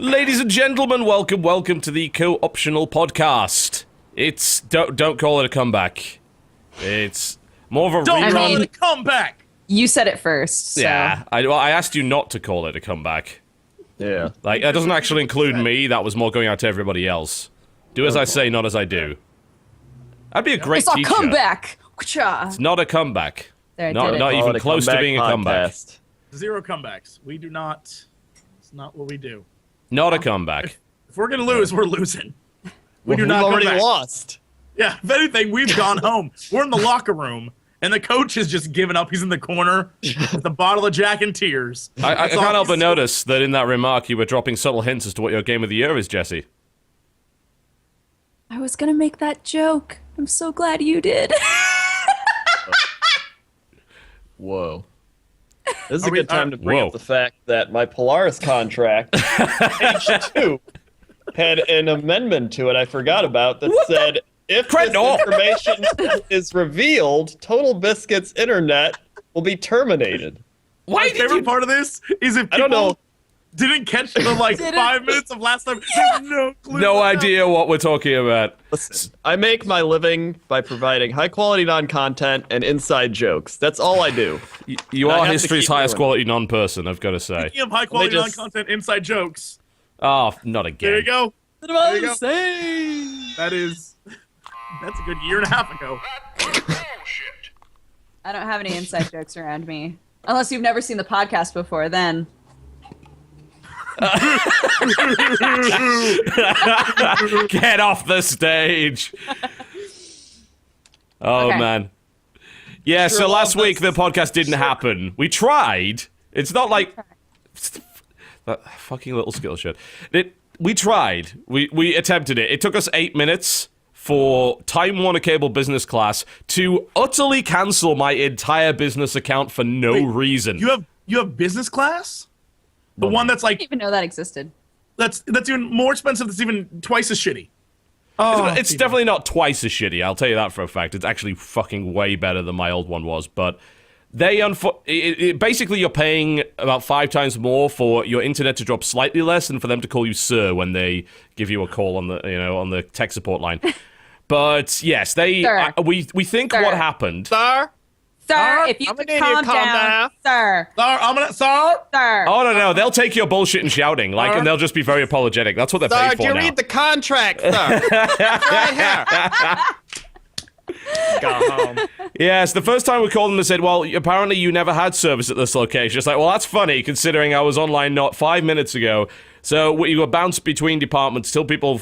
Ladies and gentlemen, welcome to the co-optional podcast. It's don't call it a comeback. It's more of a Don't call it a comeback. You said it first. So. Yeah, I asked you not to call it a comeback. Yeah. Like, that doesn't actually include me. That was more going out to everybody else. Do as I say, not as I do. That'd be a great It's teacher. a comeback. It's not a comeback. There, Not even close to being a comeback. Zero comebacks. We do not. It's not what we do. Not a comeback. If we're gonna lose, we're losing. We do not We've come already back. lost. Yeah. If anything, we've gone home. We're in the locker room, and the coach has just given up. He's in the corner with a bottle of Jack and tears. I can't help but notice that in that remark you were dropping subtle hints as to what your game of the year is, Jesse. I was gonna make that joke. I'm so glad you did. Whoa. This is a we- good time to bring Whoa. up the fact that my Polaris contract, page 2, had an amendment to it I forgot about that said, if this Crendor. information is revealed, Total Biscuit's internet will be terminated. Why My did favorite you... part of this is if I don't people know. didn't catch the 5 minutes of last time. Have no clue. No what idea what we're talking about. Listen, I make my living by providing high-quality non-content and inside jokes. That's all I do. You I are have to history's keep highest doing it. quality non-person, I've got to say. Speaking of high quality just- non-content inside jokes, Oh, not again. there you go. There you go. That's a good year and a half ago. I don't have any inside jokes around me. Unless you've never seen the podcast before, then. Get off the stage! Oh, Okay. man. Yeah, so love last week the this. podcast didn't happen. We tried. It's not like... That fucking little skill shit. We tried. We attempted it. It took us 8 minutes for Time Warner Cable Business Class to utterly cancel my entire business account for no Wait, reason. You have business class? The one that's I like didn't even know that existed. that's even more expensive. That's even twice as shitty. It's definitely not twice as shitty, I'll tell you that for a fact. It's actually fucking way better than my old one was, but they basically you're paying about 5 times more for your internet to drop slightly less and for them to call you sir when they give you a call on the tech support line. But yes, Sir. we think Sir. what happened. Sir? Sir, if you I'm could gonna need you calm to calm down. Sir. Sir. Sir. Oh no, they'll take your bullshit and shouting, and they'll just be very apologetic. That's what they're Sir, paid do for you now. read the contract, sir? Right here. Go home. Yes, the first time we called them, they said, well, apparently you never had service at this location. It's like, well, that's funny, considering I was online not 5 minutes ago. So you were bounced between departments till people...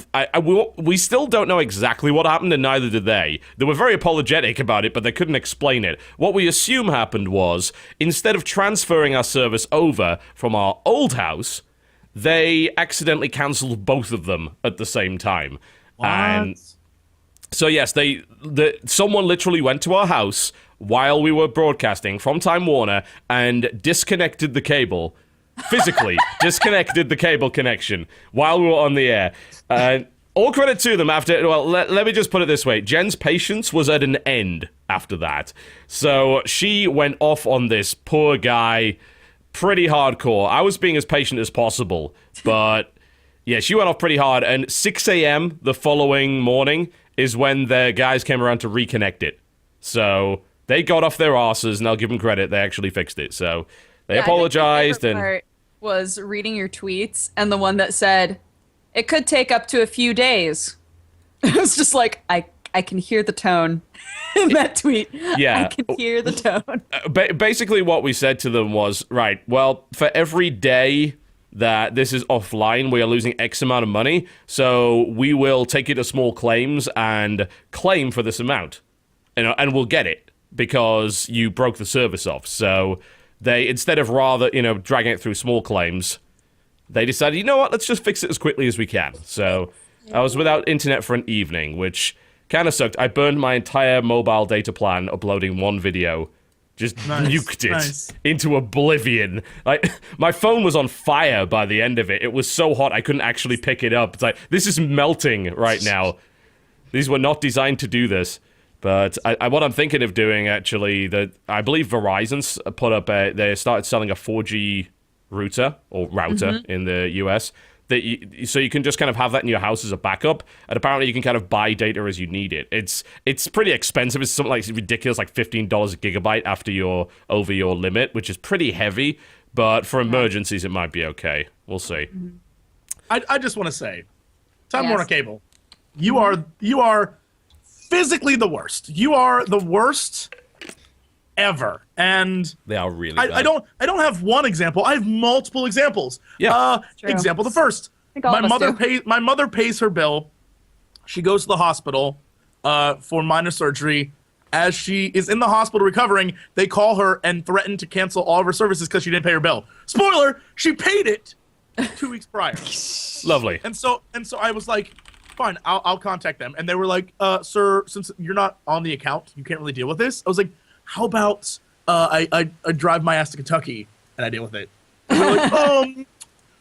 we still don't know exactly what happened, and neither did they. They were very apologetic about it, but they couldn't explain it. What we assume happened was, instead of transferring our service over from our old house, they accidentally cancelled both of them at the same time. And so yes, someone literally went to our house while we were broadcasting from Time Warner and disconnected the cable, physically disconnected the cable connection while we were on the air. All credit to them after, well, let me just put it this way. Jen's patience was at an end after that. So she went off on this poor guy pretty hardcore. I was being as patient as possible, but yeah, she went off pretty hard. And 6 a.m. the following morning is when the guys came around to reconnect it. So they got off their asses, and I'll give them credit. They actually fixed it. So they apologized. I think my favorite part was reading your tweets and the one that said, it could take up to a few days. It was just like, I can hear the tone in that tweet. Yeah. I can hear the tone. Basically what we said to them was, right, well, for every day that this is offline, we are losing X amount of money, so we will take you to small claims and claim for this amount. And we'll get it because you broke the service off. So they, instead of dragging it through small claims, they decided, you know what, let's just fix it as quickly as we can. So I was without internet for an evening, which kind of sucked. I burned my entire mobile data plan uploading one video. Just nuked it into oblivion. Like, my phone was on fire by the end of it. It was so hot I couldn't actually pick it up. It's like, this is melting right now. These were not designed to do this. But what I'm thinking of doing, actually, I believe Verizon's put up they started selling a 4G router in the US so you can just kind of have that in your house as a backup, and apparently you can kind of buy data as you need it. It's pretty expensive. It's something like ridiculous, like $15 a gigabyte after you're over your limit, which is pretty heavy. But for emergencies, it might be okay. We'll see. I just want to say, Time Yes. Warner Cable, you are physically the worst. You are the worst ever. And They are really bad. I don't have one example. I have multiple examples. Yeah. True. Example the first. think all of us do. My mother pays her bill. She goes to the hospital for minor surgery. As she is in the hospital recovering, they call her and threaten to cancel all of her services because she didn't pay her bill. Spoiler, she paid it 2 weeks prior. Lovely. And so I was like, fine, I'll contact them. And they were like, sir, since you're not on the account, you can't really deal with this. I was like, how about I drive my ass to Kentucky and I deal with it? And they're like,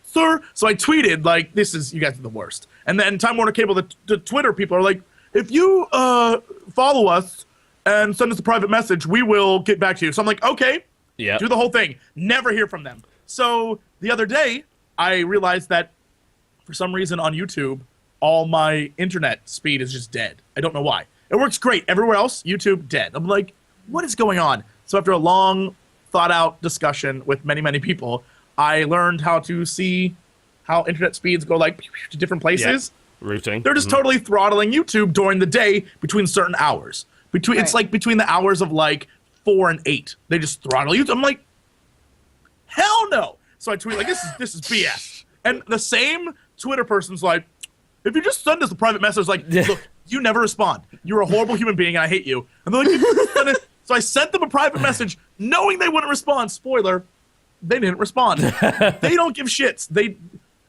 sir. So I tweeted, like, you guys are the worst. And then Time Warner Cable, the Twitter people are like, if you follow us and send us a private message, we will get back to you. So I'm like, okay, Yeah. do the whole thing. Never hear from them. So the other day, I realized that for some reason on YouTube, all my internet speed is just dead. I don't know why. It works great. Everywhere else, YouTube, dead. I'm like, what is going on? So after a long, thought-out discussion with many, many people, I learned how to see how internet speeds go like to different places. Routing. They're just totally throttling YouTube during the day between certain hours. It's Right. like between the hours of like 4 and 8. They just throttle YouTube. I'm like, hell no. So I tweet like, this is BS. And the same Twitter person's like, if you just send us a private message, like, look, you never respond. You're a horrible human being and I hate you. And they're like, "You just send it." So I sent them a private message knowing they wouldn't respond. Spoiler, they didn't respond. They don't give shits.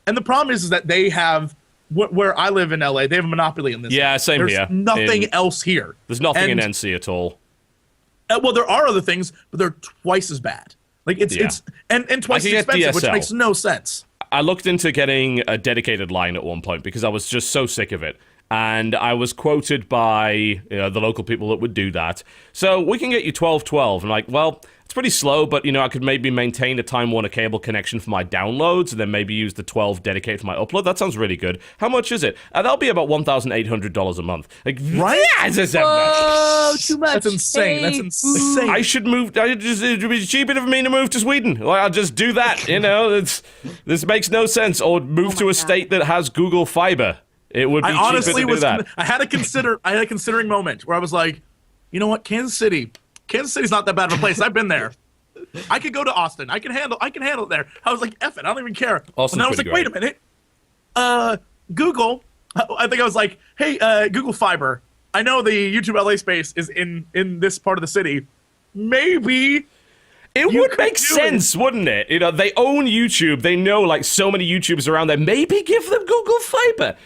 And the problem is that they have, where I live in LA, they have a monopoly in this. Yeah, same There's here. nothing else here. There's nothing in And- NC at all. Well, there are other things, but they're twice as bad. Like it's and twice as could get expensive, which DSL. makes no sense. I looked into getting a dedicated line at one point because I was just so sick of it. And I was quoted by the local people that would do that. So we can get you 1212. I'm like, well, it's pretty slow, but I could maybe maintain a Time Warner Cable connection for my downloads and then maybe use the 12 dedicated for my upload. That sounds really good. How much is it? That'll be about $1,800 a month. Like, Right? Oh, too much. That's insane. That's Hey, insane. I should move. It'd be cheaper for me to move to Sweden. Like, I'll just do that. This makes no sense. Or move to my a God. state that has Google Fiber. It would be I cheaper honestly to do that. I had a considering moment where I was like, you know what, Kansas City's not that bad of a place. I've been there. I could go to Austin. I can handle it there. I was like, F it, I don't even care. Austin's And then I was like, pretty wait a minute. Google, I think I was like, hey, Google Fiber. I know the YouTube LA space is in this part of the city. Maybe It you would could make do sense, wouldn't it? They own YouTube. They know like so many YouTubers around there. Maybe give them Google Fiber.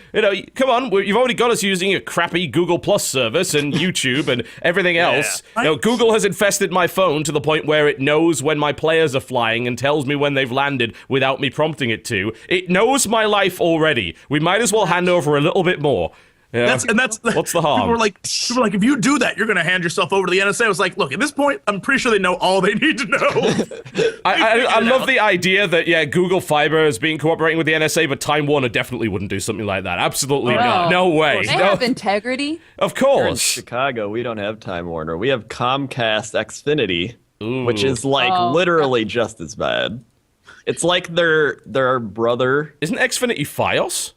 Come on. You've already got us using a crappy Google Plus service and YouTube and everything else. Right. Google has infested my phone to the point where it knows when my players are flying and tells me when they've landed without me prompting it to. It knows my life already. We might as well hand over a little bit more. That's What's the harm? People were like, if you do that, you're gonna hand yourself over to the NSA. I was like, look, at this point, I'm pretty sure they know all they need to know. I love the idea that Google Fiber is being cooperating with the NSA, but Time Warner definitely wouldn't do something like that. Absolutely not. No way. They No. have integrity. Of Here in course. Chicago, we don't have Time Warner. We have Comcast Xfinity, Ooh. which is like literally just as bad. It's like their brother. Isn't Xfinity Fios?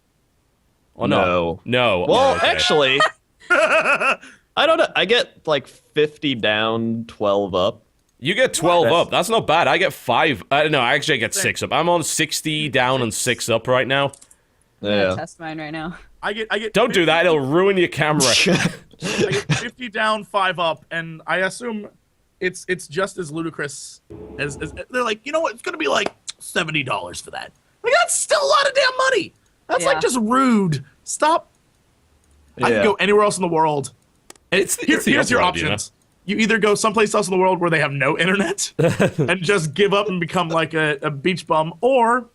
Or No. No. Well, Okay. actually, I don't know. I get like 50 down, 12 up. You get 12 That's- up. That's not bad. I get 5. No, actually I get 6 up. I'm on 60 down and 6 up right now. I'm gonna Yeah. test mine right now. I get Don't do that. It'll ruin your camera. I get 50 down, 5 up, and I assume it's just as ludicrous as they're like, you know what? It's gonna be like $70 for that. Like that's still a lot of damn money. That's Yeah. like just rude. Stop. I Yeah. can go anywhere else in the world. It's the Here's your upload, options. You either go someplace else in the world where they have no internet and just give up and become like a beach bum, or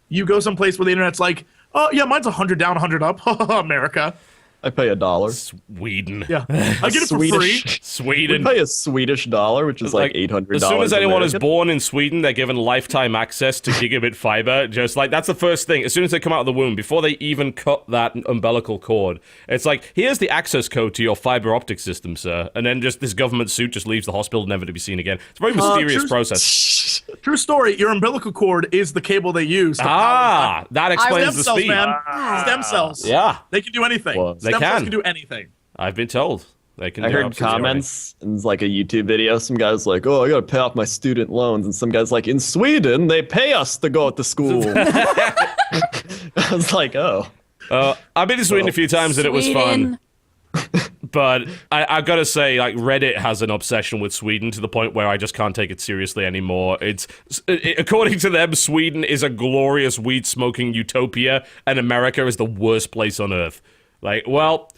you go someplace where the internet's like, oh yeah, mine's 100 down, 100 up, America. I pay $1. Sweden. Yeah, I get it for free. We Sweden. pay a Swedish dollar, which is like $800. As soon as anyone is American. born in Sweden, they're given lifetime access to gigabit fiber. Just like, that's the first thing. As soon as they come out of the womb, before they even cut that umbilical cord, it's like, here's the access code to your fiber optic system, sir. And then just this government suit just leaves the hospital, never to be seen again. It's a very mysterious process. True story. Your umbilical cord is the cable they use. To power That explains stem the cells, speed. man. Stem cells. Yeah. They can do anything. Well, they Stem cells can. can do anything. I've been told. They can I do heard absolutely comments in like a YouTube video. Some guy's like, "Oh, I gotta pay off my student loans," and some guy's like, "In Sweden, they pay us to go to school." I was like, "Oh." I've been to Sweden a few times and it was fun. But I gotta say, like, Reddit has an obsession with Sweden to the point where I just can't take it seriously anymore. According to them, Sweden is a glorious weed-smoking utopia, and America is the worst place on earth. Like, well,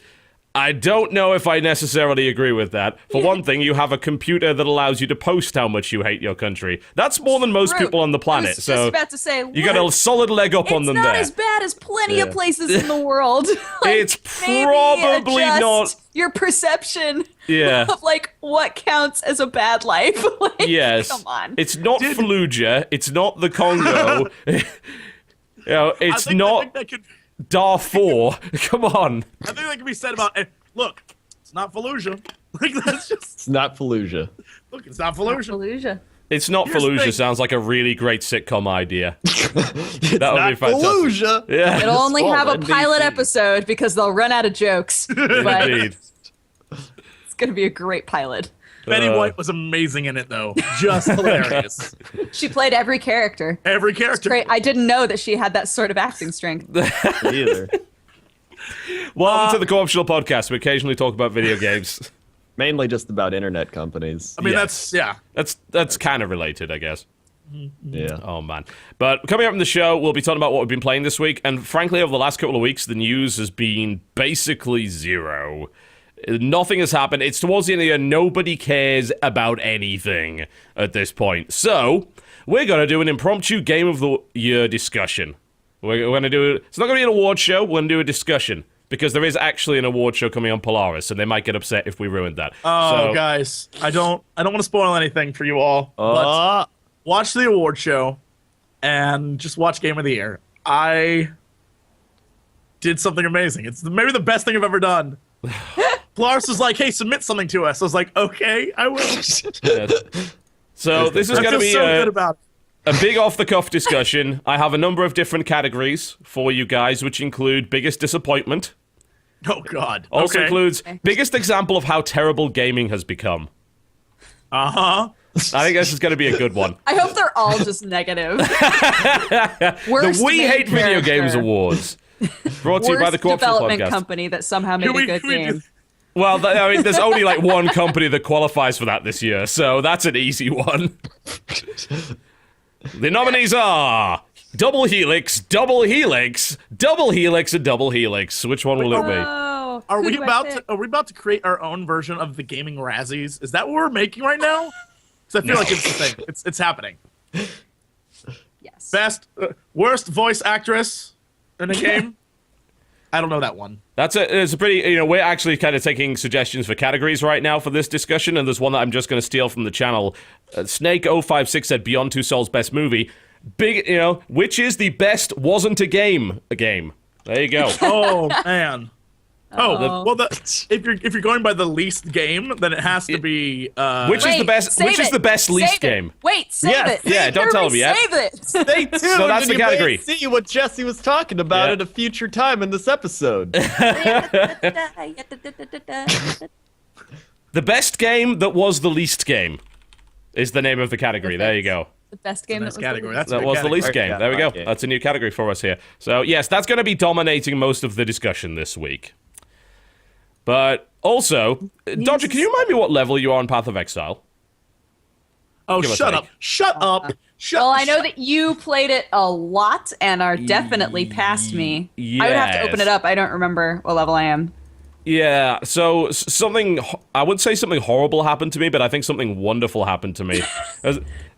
I don't know if I necessarily agree with that. For one thing, you have a computer that allows you to post how much you hate your country. That's more than most True. people on the I planet. was so just about to say, you got a solid leg up on them it's not there. as bad as plenty of Yeah. places in the world. Like, It's maybe probably adjust not- your perception Yeah. of like what counts as a bad life. Like, Yes. come on. It's not Fallujah. It's not the Congo. It's I think not that could. Darfur. Come on. I think that can be said about. Look, it's not Fallujah. Like that's just. It's not Fallujah. Look, it's not Fallujah. Fallujah. It's not Here's the Fallujah. thing. Sounds like a really great sitcom idea. It's That would not be fantastic. Fallujah. Yeah. It'll only Well, have a NBC. pilot episode because they'll run out of jokes. But Indeed. it's going to be a great pilot. Betty White was amazing in it, though. Just hilarious. She played every character. Every character. Great. I didn't know that she had that sort of acting strength. Either. Welcome to the Co-optional Podcast. We occasionally talk about video games. Mainly just about internet companies. I mean, Yes. That's kind of related, I guess. Yeah. Oh, man. But coming up in the show, we'll be talking about what we've been playing this week. And frankly, over the last couple of weeks, the news has been basically zero. Nothing has happened. It's towards the end of the year. Nobody cares about anything at this point. So, we're going to do an impromptu Game of the Year discussion. We're going to do it. It's not going to be an award show. We're going to do a discussion. Because there is actually an award show coming on Polaris, and they might get upset if we ruined that. Oh, So- guys, I don't want to spoil anything for you all. But watch the award show, and just watch Game of the Year. I did something amazing. It's maybe the best thing I've ever done. Polaris was like, "Hey, submit something to us." I was like, "Okay, I will." So this is I going to feel be so good about it. a big off-the-cuff discussion. I have a number of different categories for you guys, which include biggest disappointment. Oh God. Also Okay. includes biggest example of how terrible gaming has become. Uh-huh. I think this is going to be a good one. I hope they're all just negative. The Worst We main Hate Video character. Games Awards. Brought to you by the Worst Co-optional development Podcast. company that somehow made a good game. Well, I mean, there's only like one company that qualifies for that this year, so that's an easy one. The nominees are Double Helix, Double Helix, Double Helix, and Double Helix. Which one will it be? Oh, Are who we do I about pick? to? Are we about to create our own version of the gaming Razzies? Is that what we're making right now? Because I feel like it's the thing. It's happening. Yes. Best, worst voice actress in a game. I don't know that one. It's a pretty, we're actually kind of taking suggestions for categories right now for this discussion, and there's one that I'm just going to steal from the channel. Snake056 said Beyond Two Souls best movie. Big, which is the best wasn't a game? There you go. Oh man. Oh. Well, if you're going by the least game, then it has to be. Which is the best? save Which is it. the best least Save it. game? Wait, save Yes. it. Yeah, don't tell me yet. Save it. Stay tuned. So that's and the you may category. See what Jesse was talking about Yeah. at a future time in this episode. The best game that was the least game is the name of the category. There you go. The best game Nice that was category. the That's That a was the category. least game. Yeah, There we go. okay. That's a new category for us here. So, yes, that's going to be dominating most of the discussion this week. But also, Dodger, can you remind me what level you are on Path of Exile? Oh, Give or shut take. up! Shut up! Shut. Well, I know shut- that you played it a lot and are definitely past me. I would have to open Yes. it up. I don't remember what level I am. Yeah, so something, I wouldn't say something horrible happened to me, but I think something wonderful happened to me.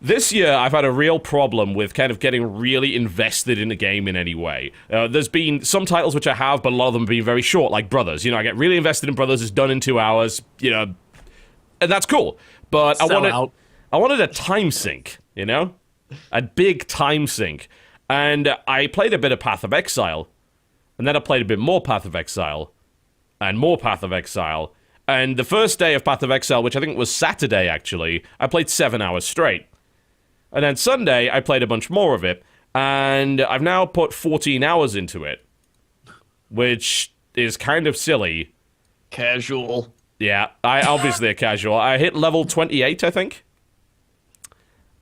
This year, I've had a real problem with kind of getting really invested in a game in any way. There's been some titles which I have, but a lot of them have been very short, like Brothers. You know, I get really invested in Brothers, it's done in 2 hours, you know, and that's cool. But I wanted a time sink, you know? A big time sink. And I played a bit of Path of Exile, and then I played a bit more Path of Exile, and more Path of Exile. And the first day of Path of Exile, which I think was Saturday, actually, I played 7 hours straight. And then Sunday, I played a bunch more of it, and I've now put 14 hours into it, which is kind of silly. Casual. Yeah, I obviously a casual. I hit level 28, I think.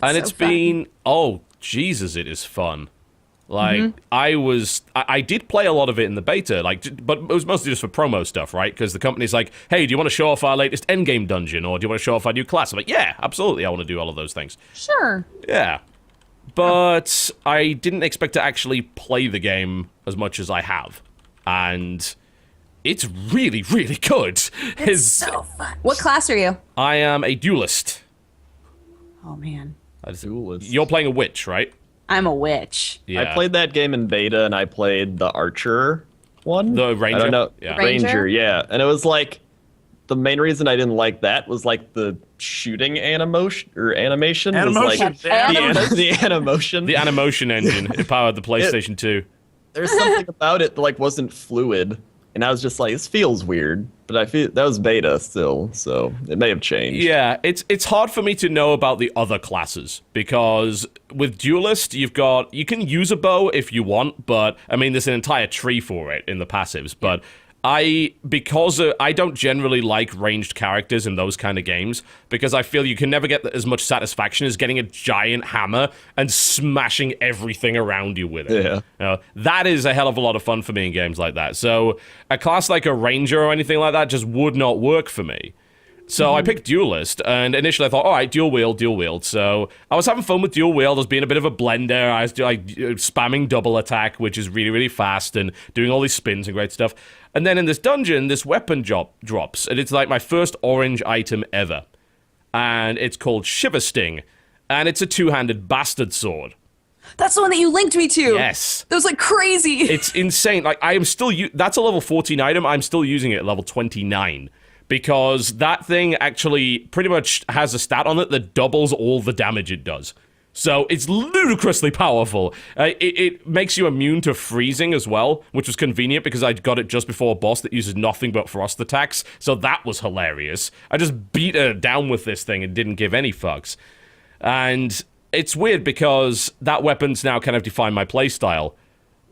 And it's been... Oh, Jesus, it is fun. Like, I did play a lot of it in the beta, like, but it was mostly just for promo stuff, right? Because the company's like, hey, do you want to show off our latest endgame dungeon, or do you want to show off our new class? I'm like, yeah, absolutely, I want to do all of those things. Sure. Yeah. But I didn't expect to actually play the game as much as I have. And it's really, really good. It's so fun. What class are you? I am a duelist. Oh, man. Duelist. You're playing a witch, right? I'm a witch. Yeah. I played that game in beta, and I played the Archer one. The Ranger? I don't know. Yeah. Ranger, yeah. And it was like, the main reason I didn't like that was like the shooting animation was like the animation. The animation engine. It powered the PlayStation 2. There's something about it that like wasn't fluid, and I was just like, this feels weird. But I feel that was beta still, so it may have changed. Yeah, it's hard for me to know about the other classes, because with Duelist, you can use a bow if you want, but I mean, there's an entire tree for it in the passives, but because I don't generally like ranged characters in those kind of games, because I feel you can never get as much satisfaction as getting a giant hammer and smashing everything around you with it. Yeah. You know, that is a hell of a lot of fun for me in games like that. So a class like a Ranger or anything like that just would not work for me. So I picked Duelist, and initially I thought, all right, dual wield. So I was having fun with dual wield. I was being a bit of a blender. I was like spamming double attack, which is really, really fast, and doing all these spins and great stuff. And then in this dungeon, this weapon drops, and it's like my first orange item ever. And it's called Shiver Sting, and it's a two-handed bastard sword. That's the one that you linked me to. Yes. That was like crazy. It's insane. Like, I am still... That's a level 14 item. I'm still using it at level 29. Because that thing actually pretty much has a stat on it that doubles all the damage it does. So it's ludicrously powerful. It makes you immune to freezing as well, which was convenient because I got it just before a boss that uses nothing but frost attacks. So that was hilarious. I just beat her down with this thing and didn't give any fucks. And it's weird because that weapon's now kind of defined my playstyle.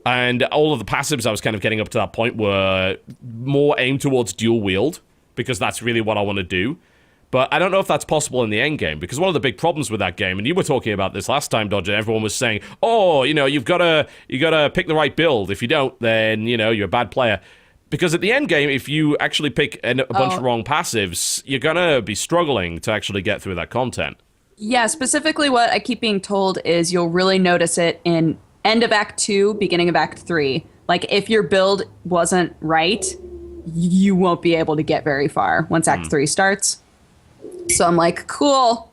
And all of the passives I was kind of getting up to that point were more aimed towards dual wield, because that's really what I want to do. But I don't know if that's possible in the end game, because one of the big problems with that game, and you were talking about this last time, Dodger, everyone was saying, oh, you know, you gotta pick the right build. If you don't, then, you know, you're a bad player. Because at the end game, if you actually pick a bunch of wrong passives, you're gonna be struggling to actually get through that content. Yeah, specifically what I keep being told is you'll really notice it in end of Act 2, beginning of Act 3. Like, if your build wasn't right, you won't be able to get very far once Act 3 starts. So I'm like, cool.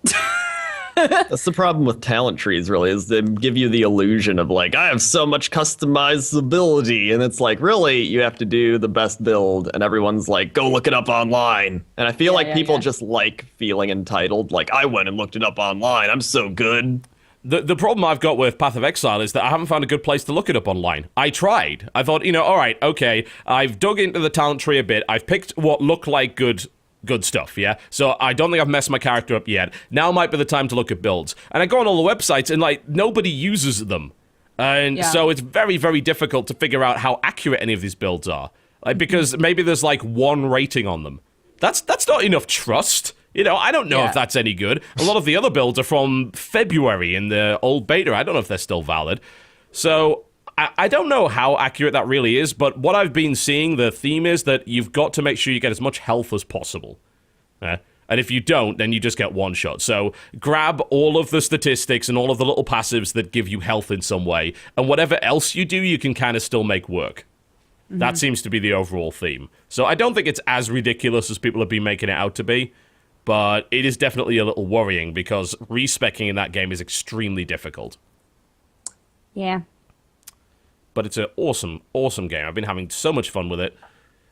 That's the problem with talent trees, really, is they give you the illusion of like, I have so much customizability, and it's like, really, you have to do the best build, and everyone's like, go look it up online. And I feel like people just like feeling entitled, like, I went and looked it up online, I'm so good. The problem I've got with Path of Exile is that I haven't found a good place to look it up online. I tried. I thought, you know, all right, okay, I've dug into the talent tree a bit. I've picked what looked like good stuff, yeah? So I don't think I've messed my character up yet. Now might be the time to look at builds. And I go on all the websites, and, like, nobody uses them. And so it's very, very difficult to figure out how accurate any of these builds are. Like, because maybe there's, like, 1 rating on them. That's not enough trust. You know, I don't know if that's any good. A lot of the other builds are from February in the old beta. I don't know if they're still valid. So I don't know how accurate that really is, but what I've been seeing, the theme is that you've got to make sure you get as much health as possible. And if you don't, then you just get one shot. So grab all of the statistics and all of the little passives that give you health in some way, and whatever else you do, you can kind of still make work. That seems to be the overall theme. So I don't think it's as ridiculous as people have been making it out to be, but it is definitely a little worrying because respecking in that game is extremely difficult. Yeah. But it's an awesome, awesome game. I've been having so much fun with it.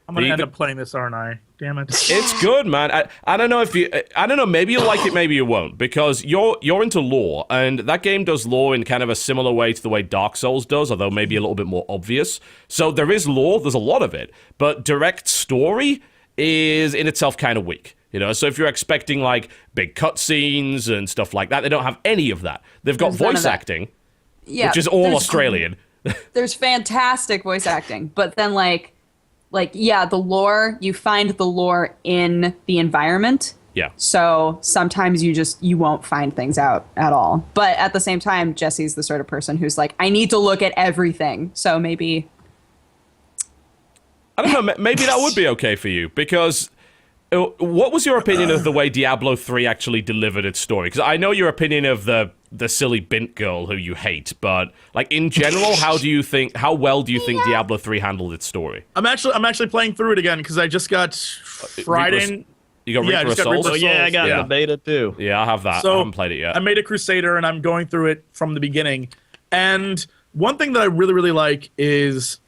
I'm gonna end up playing this, aren't I? Damn it. It's good, man. I don't know if you... I don't know, maybe you'll like it, maybe you won't, because you're into lore, and that game does lore in kind of a similar way to the way Dark Souls does, although maybe a little bit more obvious. So there is lore, there's a lot of it, but direct story is in itself kind of weak. You know, so if you're expecting, like, big cutscenes and stuff like that, they don't have any of that. They've got voice acting, which is all Australian. There's fantastic voice acting, but then, yeah, the lore, you find the lore in the environment. Yeah. So sometimes you won't find things out at all. But at the same time, Jesse's the sort of person who's like, I need to look at everything. So maybe... I don't know, maybe that would be okay for you, because... What was your opinion of the way Diablo 3 actually delivered its story? Because I know your opinion of the silly bint girl who you hate, but like in general, how well do you think Diablo 3 handled its story? I'm actually playing through it again because I just got Friday. You got Reaper of Souls? Oh yeah, I got the beta too. Yeah, I have that. So I haven't played it yet. I made a Crusader and I'm going through it from the beginning. And one thing that I really, really like is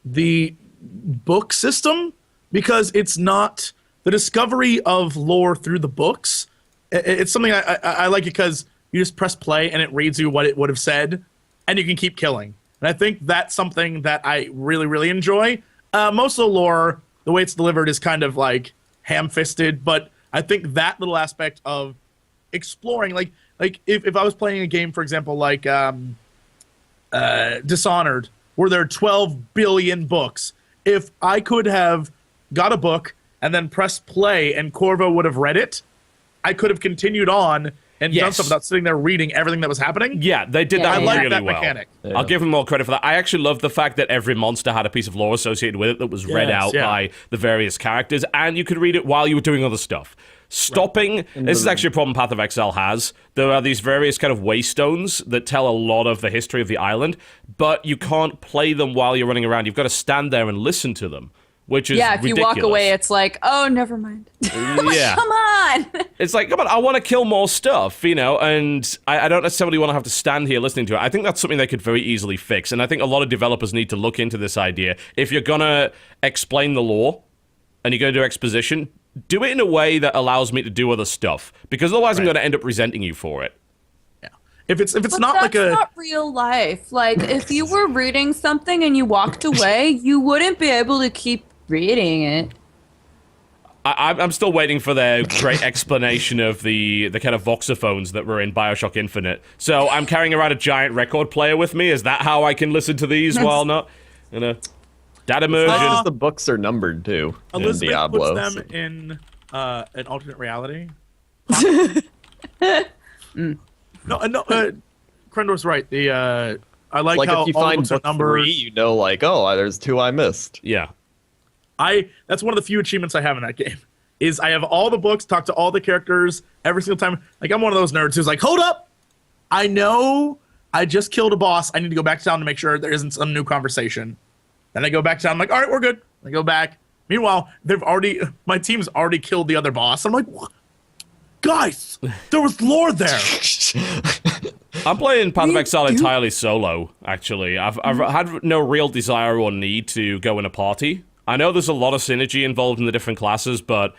the book system, because it's not the discovery of lore through the books. It's something I like it because you just press play and it reads you what it would have said, and you can keep killing. And I think that's something that I really, really enjoy. Most of the lore, the way it's delivered is kind of like ham-fisted, but I think that little aspect of exploring, like if I was playing a game, for example, like Dishonored, where there are 12 billion books, if I could have got a book and then pressed play and Corvo would have read it, I could have continued on and done stuff without sitting there reading everything that was happening. Yeah, they did that I like really that well. mechanic. I'll give them more credit for that. I actually love the fact that every monster had a piece of lore associated with it that was read out by the various characters, and you could read it while you were doing other stuff. Stopping, this is actually a problem Path of Exile has. There are these various kind of waystones that tell a lot of the history of the island, but you can't play them while you're running around. You've got to stand there and listen to them. Which is if ridiculous. you walk away, it's like, oh, never mind. Yeah. Come on. It's like, come on, I want to kill more stuff, you know, and I don't necessarily want to have to stand here listening to it. I think that's something they could very easily fix, and I think a lot of developers need to look into this idea. If you're going to explain the lore, and you're going to do exposition, do it in a way that allows me to do other stuff, because otherwise I'm going to end up resenting you for it. If it's But not like that's not real life. Like, if you were reading something and you walked away, you wouldn't be able to keep reading it. I'm still waiting for their great explanation of the kind of voxophones that were in Bioshock Infinite. So I'm carrying around a giant record player with me. Is that how I can listen to these while not, you know, data immersion? The books are numbered too. Elizabeth in Diablo, puts them in an alternate reality. No, Crendor's right. I like how if you all the find books are book numbered. 3, you know, like, oh, there's 2 I missed. Yeah. That's one of the few achievements I have in that game. Is I have all the books, talk to all the characters every single time. Like, I'm one of those nerds who's like, hold up, I know I just killed a boss. I need to go back to town to make sure there isn't some new conversation. Then I go back to town. I'm like, all right, we're good. I go back. Meanwhile, my team's already killed the other boss. I'm like, what? Guys, there was lore there. I'm playing Path of Exile entirely solo, actually. I've had no real desire or need to go in a party. I know there's a lot of synergy involved in the different classes, but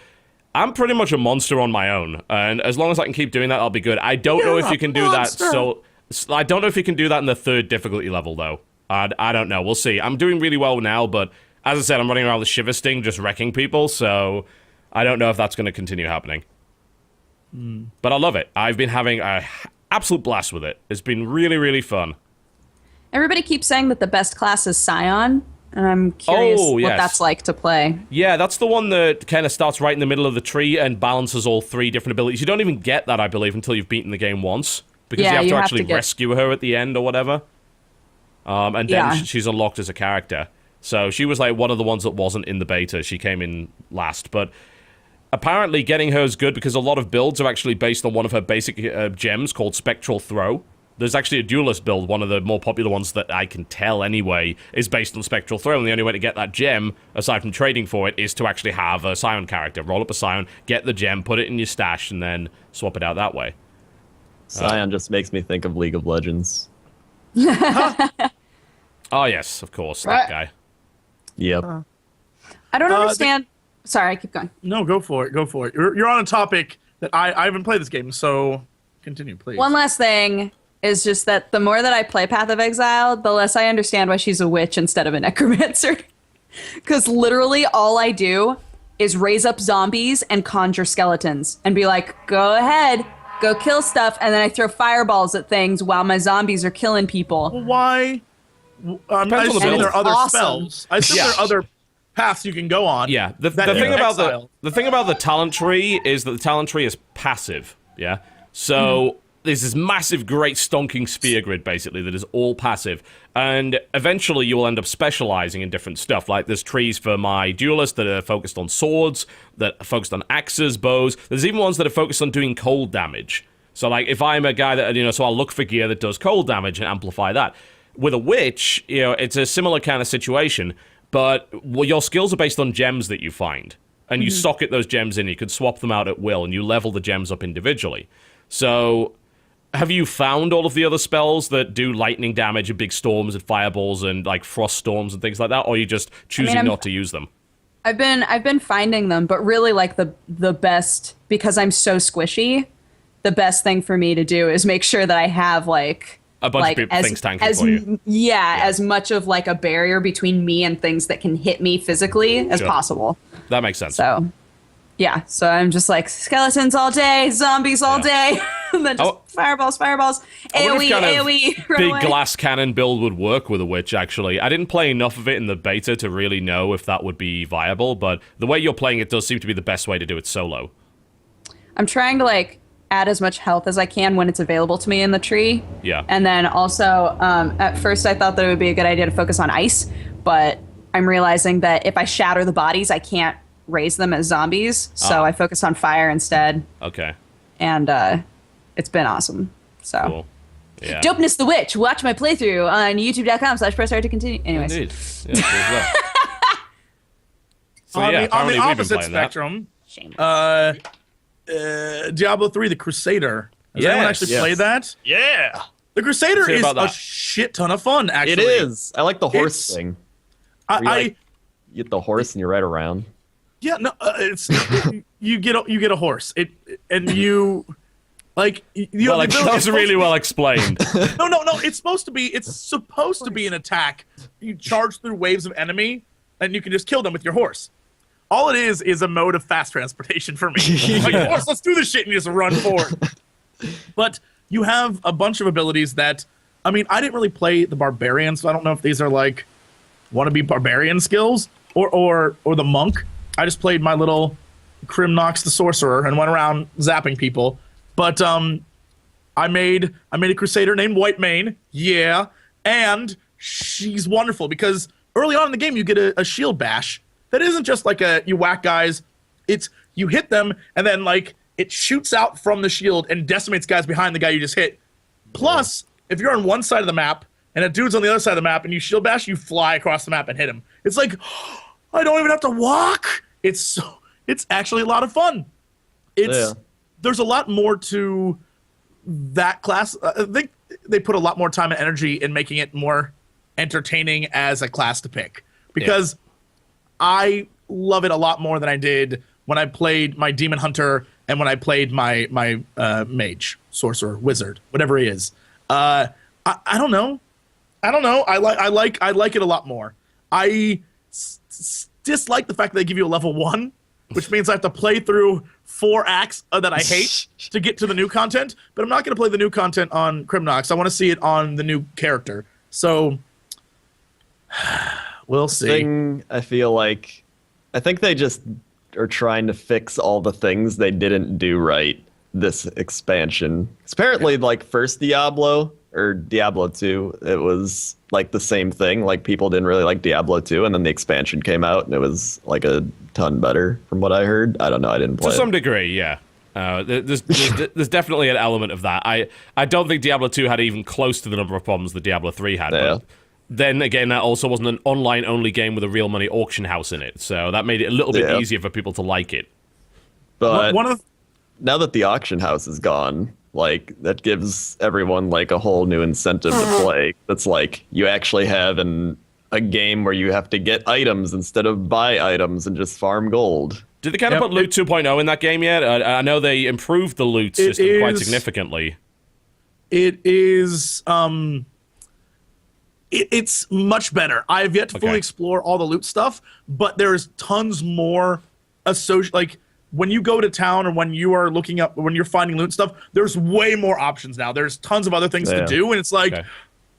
I'm pretty much a monster on my own. And as long as I can keep doing that, I'll be good. I don't know if you can do that. I don't know if you can do that in the 3rd difficulty level, though. I don't know. We'll see. I'm doing really well now, but as I said, I'm running around with Shiver Sting just wrecking people, so I don't know if that's going to continue happening. But I love it. I've been having an absolute blast with it. It's been really, really fun. Everybody keeps saying that the best class is Scion, and I'm curious what that's like to play. Yeah, that's the one that kind of starts right in the middle of the tree and balances all 3 different abilities. You don't even get that, I believe, until you've beaten the game once, because you have to actually rescue her at the end or whatever. And then she's unlocked as a character. So she was like one of the ones that wasn't in the beta. She came in last, but apparently getting her is good because a lot of builds are actually based on one of her basic gems called Spectral Throw. There's actually a duelist build, one of the more popular ones that I can tell anyway, is based on Spectral Throne. The only way to get that gem, aside from trading for it, is to actually have a Scion character. Roll up a Scion, get the gem, put it in your stash, and then swap it out that way. Scion just makes me think of League of Legends. Oh, yes, of course, that guy. Yep. I don't understand. Sorry, keep going. No, go for it. Go for it. You're on a topic that I haven't played this game, so continue, please. One last thing is just that the more that I play Path of Exile, the less I understand why she's a witch instead of a necromancer. Because literally all I do is raise up zombies and conjure skeletons and be like, go ahead, go kill stuff, and then I throw fireballs at things while my zombies are killing people. Well, why? I assume there are other spells. I assume there are other paths you can go on. Yeah, the thing about the thing about the talent tree is that the talent tree is passive. Yeah, so there's this massive, great stonking spear grid basically that is all passive, and eventually you will end up specializing in different stuff. Like there's trees for my duelists that are focused on swords, that are focused on axes, bows. There's even ones that are focused on doing cold damage. So like if I'm a guy that so I'll look for gear that does cold damage and amplify that. With a witch, it's a similar kind of situation. But your skills are based on gems that you find. And you socket those gems in, you can swap them out at will, and you level the gems up individually. So, have you found all of the other spells that do lightning damage and big storms and fireballs and like frost storms and things like that? Or are you just choosing not to use them? I've been finding them, but really like the best, because I'm so squishy, the best thing for me to do is make sure that I have like a bunch of things tanking for you. Yeah, as much of like a barrier between me and things that can hit me physically as possible. That makes sense. So, yeah. So I'm just like skeletons all day, zombies all day, and then just fireballs, AoE, run big away. glass cannon build would work with a witch, actually. I didn't play enough of it in the beta to really know if that would be viable, but the way you're playing it does seem to be the best way to do it solo. I'm trying to like add as much health as I can when it's available to me in the tree. Yeah. And then also, at first I thought that it would be a good idea to focus on ice, but I'm realizing that if I shatter the bodies, I can't raise them as zombies, so I focus on fire instead. Okay. And it's been awesome. So. Cool. Yeah. Dopeness the Witch. Watch my playthrough on youtube.com/press to continue. Anyways. Indeed. Yeah, there's that. So, on the apparently we've been opposite playing that. spectrum, Shameless. Diablo 3, the Crusader. Has anyone actually played that? Yeah. The Crusader Say is about a that. shit ton of fun, actually. It is. I like the horse It's- thing. I You get the horse and you ride around. yeah, no, it's you get a horse. And you like you Well, have the that ability- was really well explained. No, it's supposed to be an attack. You charge through waves of enemy, and you can just kill them with your horse. All it is a mode of fast transportation for me. Like, horse, let's do this shit, and you just run forward. But you have a bunch of abilities that, I mean, I didn't really play the barbarian, so I don't know if these are like wannabe barbarian skills or the monk. I just played my little Crimnox the sorcerer and went around zapping people. But I made a crusader named Whitemane, and she's wonderful because early on in the game you get a shield bash that isn't just like you whack guys. It's you hit them and then like it shoots out from the shield and decimates guys behind the guy you just hit. Plus, if you're on one side of the map and a dude's on the other side of the map and you shield bash, you fly across the map and hit him. It's like I don't even have to walk. It's actually a lot of fun. There's a lot more to that class. I think they put a lot more time and energy in making it more entertaining as a class to pick because I love it a lot more than I did when I played my demon hunter and when I played my mage, sorcerer, wizard, whatever he is. I don't know. I like it a lot more. I dislike the fact that they give you a level 1, which means I have to play through 4 acts that I hate to get to the new content. But I'm not going to play the new content on Crimnox. I want to see it on the new character. So we'll see. I feel like I think they just are trying to fix all the things they didn't do right this expansion. 'Cause apparently, like first Diablo or Diablo 2, it was like the same thing. Like people didn't really like Diablo 2, and then the expansion came out and it was like a ton better from what I heard. I don't know. I didn't play To it. some degree, yeah. There's definitely an element of that. I don't think Diablo 2 had even close to the number of problems that Diablo 3 had. Yeah. But then again, that also wasn't an online-only game with a real money auction house in it, so that made it a little bit easier for people to like it. But One of the, now that the auction house is gone, like that gives everyone like a whole new incentive to play. That's like you actually have a game where you have to get items instead of buy items and just farm gold. Did they kind of put Loot 2.0 in that game yet? I know they improved the loot system quite significantly. It is it's much better. I have yet to fully explore all the loot stuff, but there's tons more like when you go to town or when you are when you're finding loot stuff, there's way more options now. There's tons of other things to do, and it's like,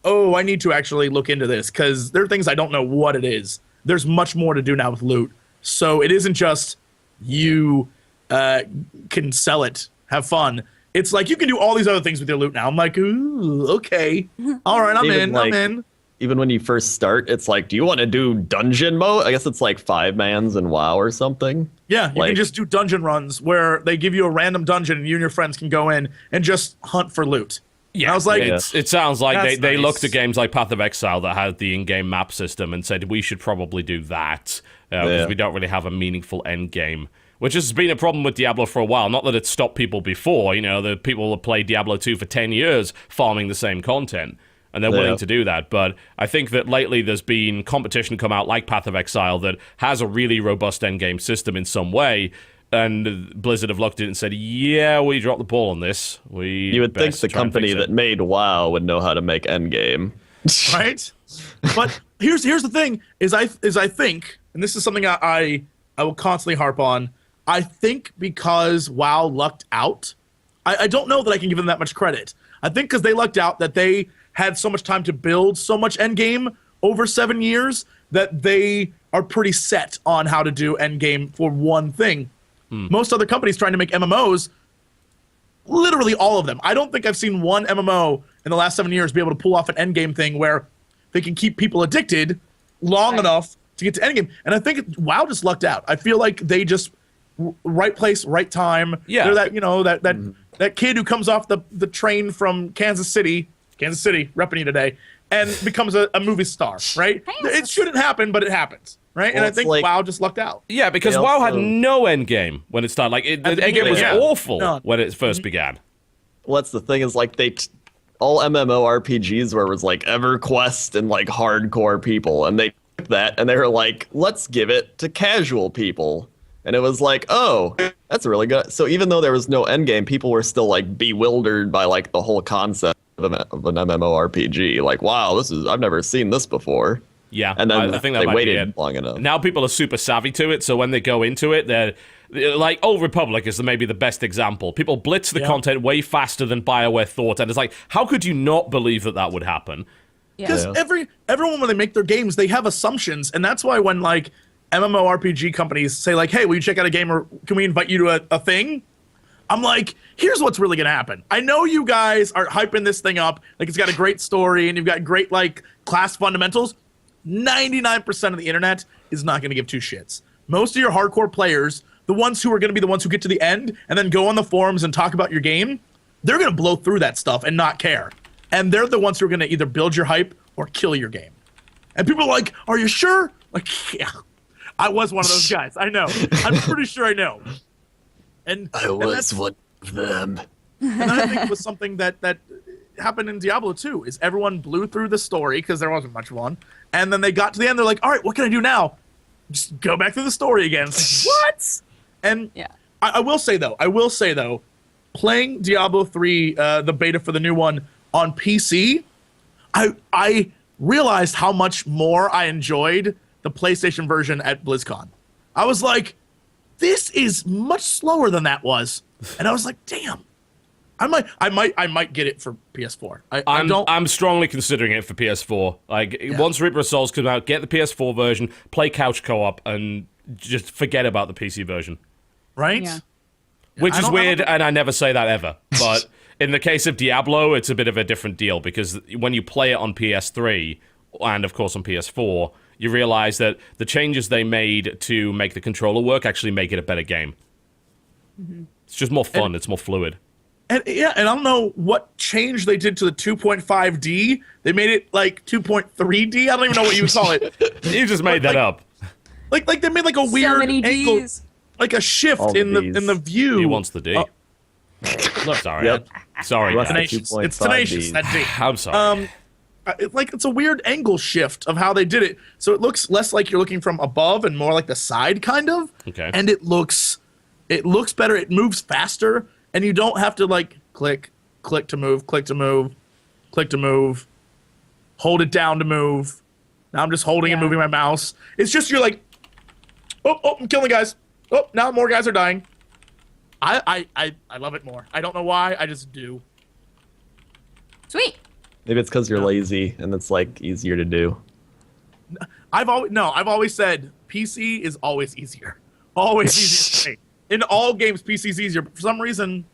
oh, I need to actually look into this because there are things I don't know what it is. There's much more to do now with loot. So it isn't just you can sell it, have fun. It's like you can do all these other things with your loot now. I'm like, ooh, okay. All right, I'm in. Even when you first start, it's like, do you want to do dungeon mode? I guess it's like 5-mans in WoW or something. Yeah, you can just do dungeon runs where they give you a random dungeon and you and your friends can go in and just hunt for loot. Yeah, and I was like, it sounds like they nice. looked at games like Path of Exile that had the in-game map system and said we should probably do that because we don't really have a meaningful end game. Which has been a problem with Diablo for a while. Not that it stopped people before. You know, the people that played Diablo 2 for 10 years farming the same content. And they're willing to do that. But I think that lately there's been competition come out like Path of Exile that has a really robust endgame system in some way. And Blizzard have looked at it and said, yeah, we dropped the ball on this. You would think the company that made WoW would know how to make endgame. Right? But here's the thing, is I think, and this is something I will constantly harp on, I think because WoW lucked out, I don't know that I can give them that much credit. I think because they lucked out that they had so much time to build so much endgame over 7 years that they are pretty set on how to do endgame for one thing. Most other companies trying to make MMOs, literally all of them. I don't think I've seen one MMO in the last 7 years be able to pull off an endgame thing where they can keep people addicted long enough to get to endgame. And I think WoW just lucked out. I feel like they just right place, right time. Yeah. They're that kid who comes off the train from Kansas City, repping you today, and becomes a movie star, right? It shouldn't happen, but it happens, right? Well, and I think WoW just lucked out. Yeah, because WoW had no end game when it started. Like, the end game was awful when it first began. Well, that's the thing is, like, all MMORPGs where it was, like, EverQuest and, like, hardcore people, and they took that, and they were like, let's give it to casual people. And it was like, oh, that's really good. So even though there was no endgame, people were still like bewildered by like the whole concept of an MMORPG. Like, wow, I've never seen this before. Yeah, and then I think they that waited long enough. Now people are super savvy to it, so when they go into it, they're like, Old Republic is maybe the best example. People blitz the content way faster than BioWare thought, and it's like, how could you not believe that would happen? Because everyone, when they make their games, they have assumptions, and that's why when like MMORPG companies say like, hey, will you check out a game, or can we invite you to a thing? I'm like, here's what's really gonna happen. I know you guys are hyping this thing up, like it's got a great story and you've got great like class fundamentals. 99% of the internet is not gonna give two shits. Most of your hardcore players, the ones who are gonna be the ones who get to the end and then go on the forums and talk about your game, they're gonna blow through that stuff and not care. And they're the ones who are gonna either build your hype or kill your game. And people are like, are you sure? Like, yeah. I was one of those guys. I know. I'm pretty sure I know. And I was one of them. And I think it was something that happened in Diablo 2, is everyone blew through the story because there wasn't much one. And then they got to the end, they're like, all right, what can I do now? Just go back through the story again. What? And I will say though, playing Diablo 3, the beta for the new one on PC, I realized how much more I enjoyed the PlayStation version at BlizzCon. I was like, this is much slower than that was. And I was like, damn. I might get it for PS4. I'm strongly considering it for PS4. Like, once Reaper of Souls comes out, get the PS4 version, play couch co-op, and just forget about the PC version. Right? Yeah. Which is weird, and I never say that ever. But in the case of Diablo, it's a bit of a different deal, because when you play it on PS3, and of course on PS4, you realize that the changes they made to make the controller work actually make it a better game. Mm-hmm. It's just more fun. It's more fluid. And yeah, and I don't know what change they did to the 2.5D. They made it like 2.3D. I don't even know what you would call it. You just made that up. Like they made like a weird many angle, Ds. like a shift in the view. He wants the D. Look, sorry. Yep. Sorry. Left guys. Tenacious. 2.5 It's tenacious. Ds. That D. I'm sorry. It's a weird angle shift of how they did it. So it looks less like you're looking from above and more like the side, kind of. Okay. And it looks better. It moves faster, and you don't have to like click to move, click to move, click to move, hold it down to move. Now I'm just holding and moving my mouse. It's just you're like, oh, I'm killing guys. Oh, now more guys are dying. I love it more. I don't know why. I just do. Sweet. Maybe it's because you're lazy and it's like easier to do. I've always said PC is always easier. Always easier to play. In all games, PC is easier. But for some reason,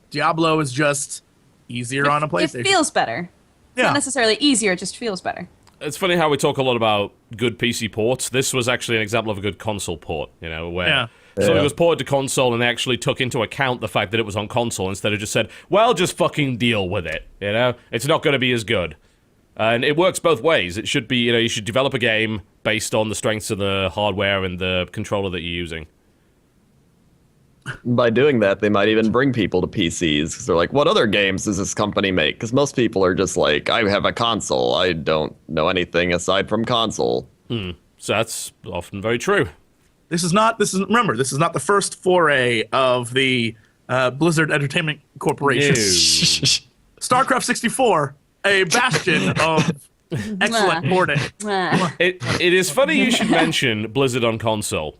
Diablo is just easier on a PlayStation. It feels better. It's Yeah. not necessarily easier, it just feels better. It's funny how we talk a lot about good PC ports. This was actually an example of a good console port, where something was ported to console and they actually took into account the fact that it was on console instead of just said, well, just fucking deal with it, It's not going to be as good. And it works both ways. It should be, you should develop a game based on the strengths of the hardware and the controller that you're using. By doing that, they might even bring people to PCs because they're like, what other games does this company make? Because most people are just like, I have a console. I don't know anything aside from console. So that's often very true. Remember, this is not the first foray of the Blizzard Entertainment Corporation. StarCraft 64, a bastion of excellent porting. It is funny you should mention Blizzard on console,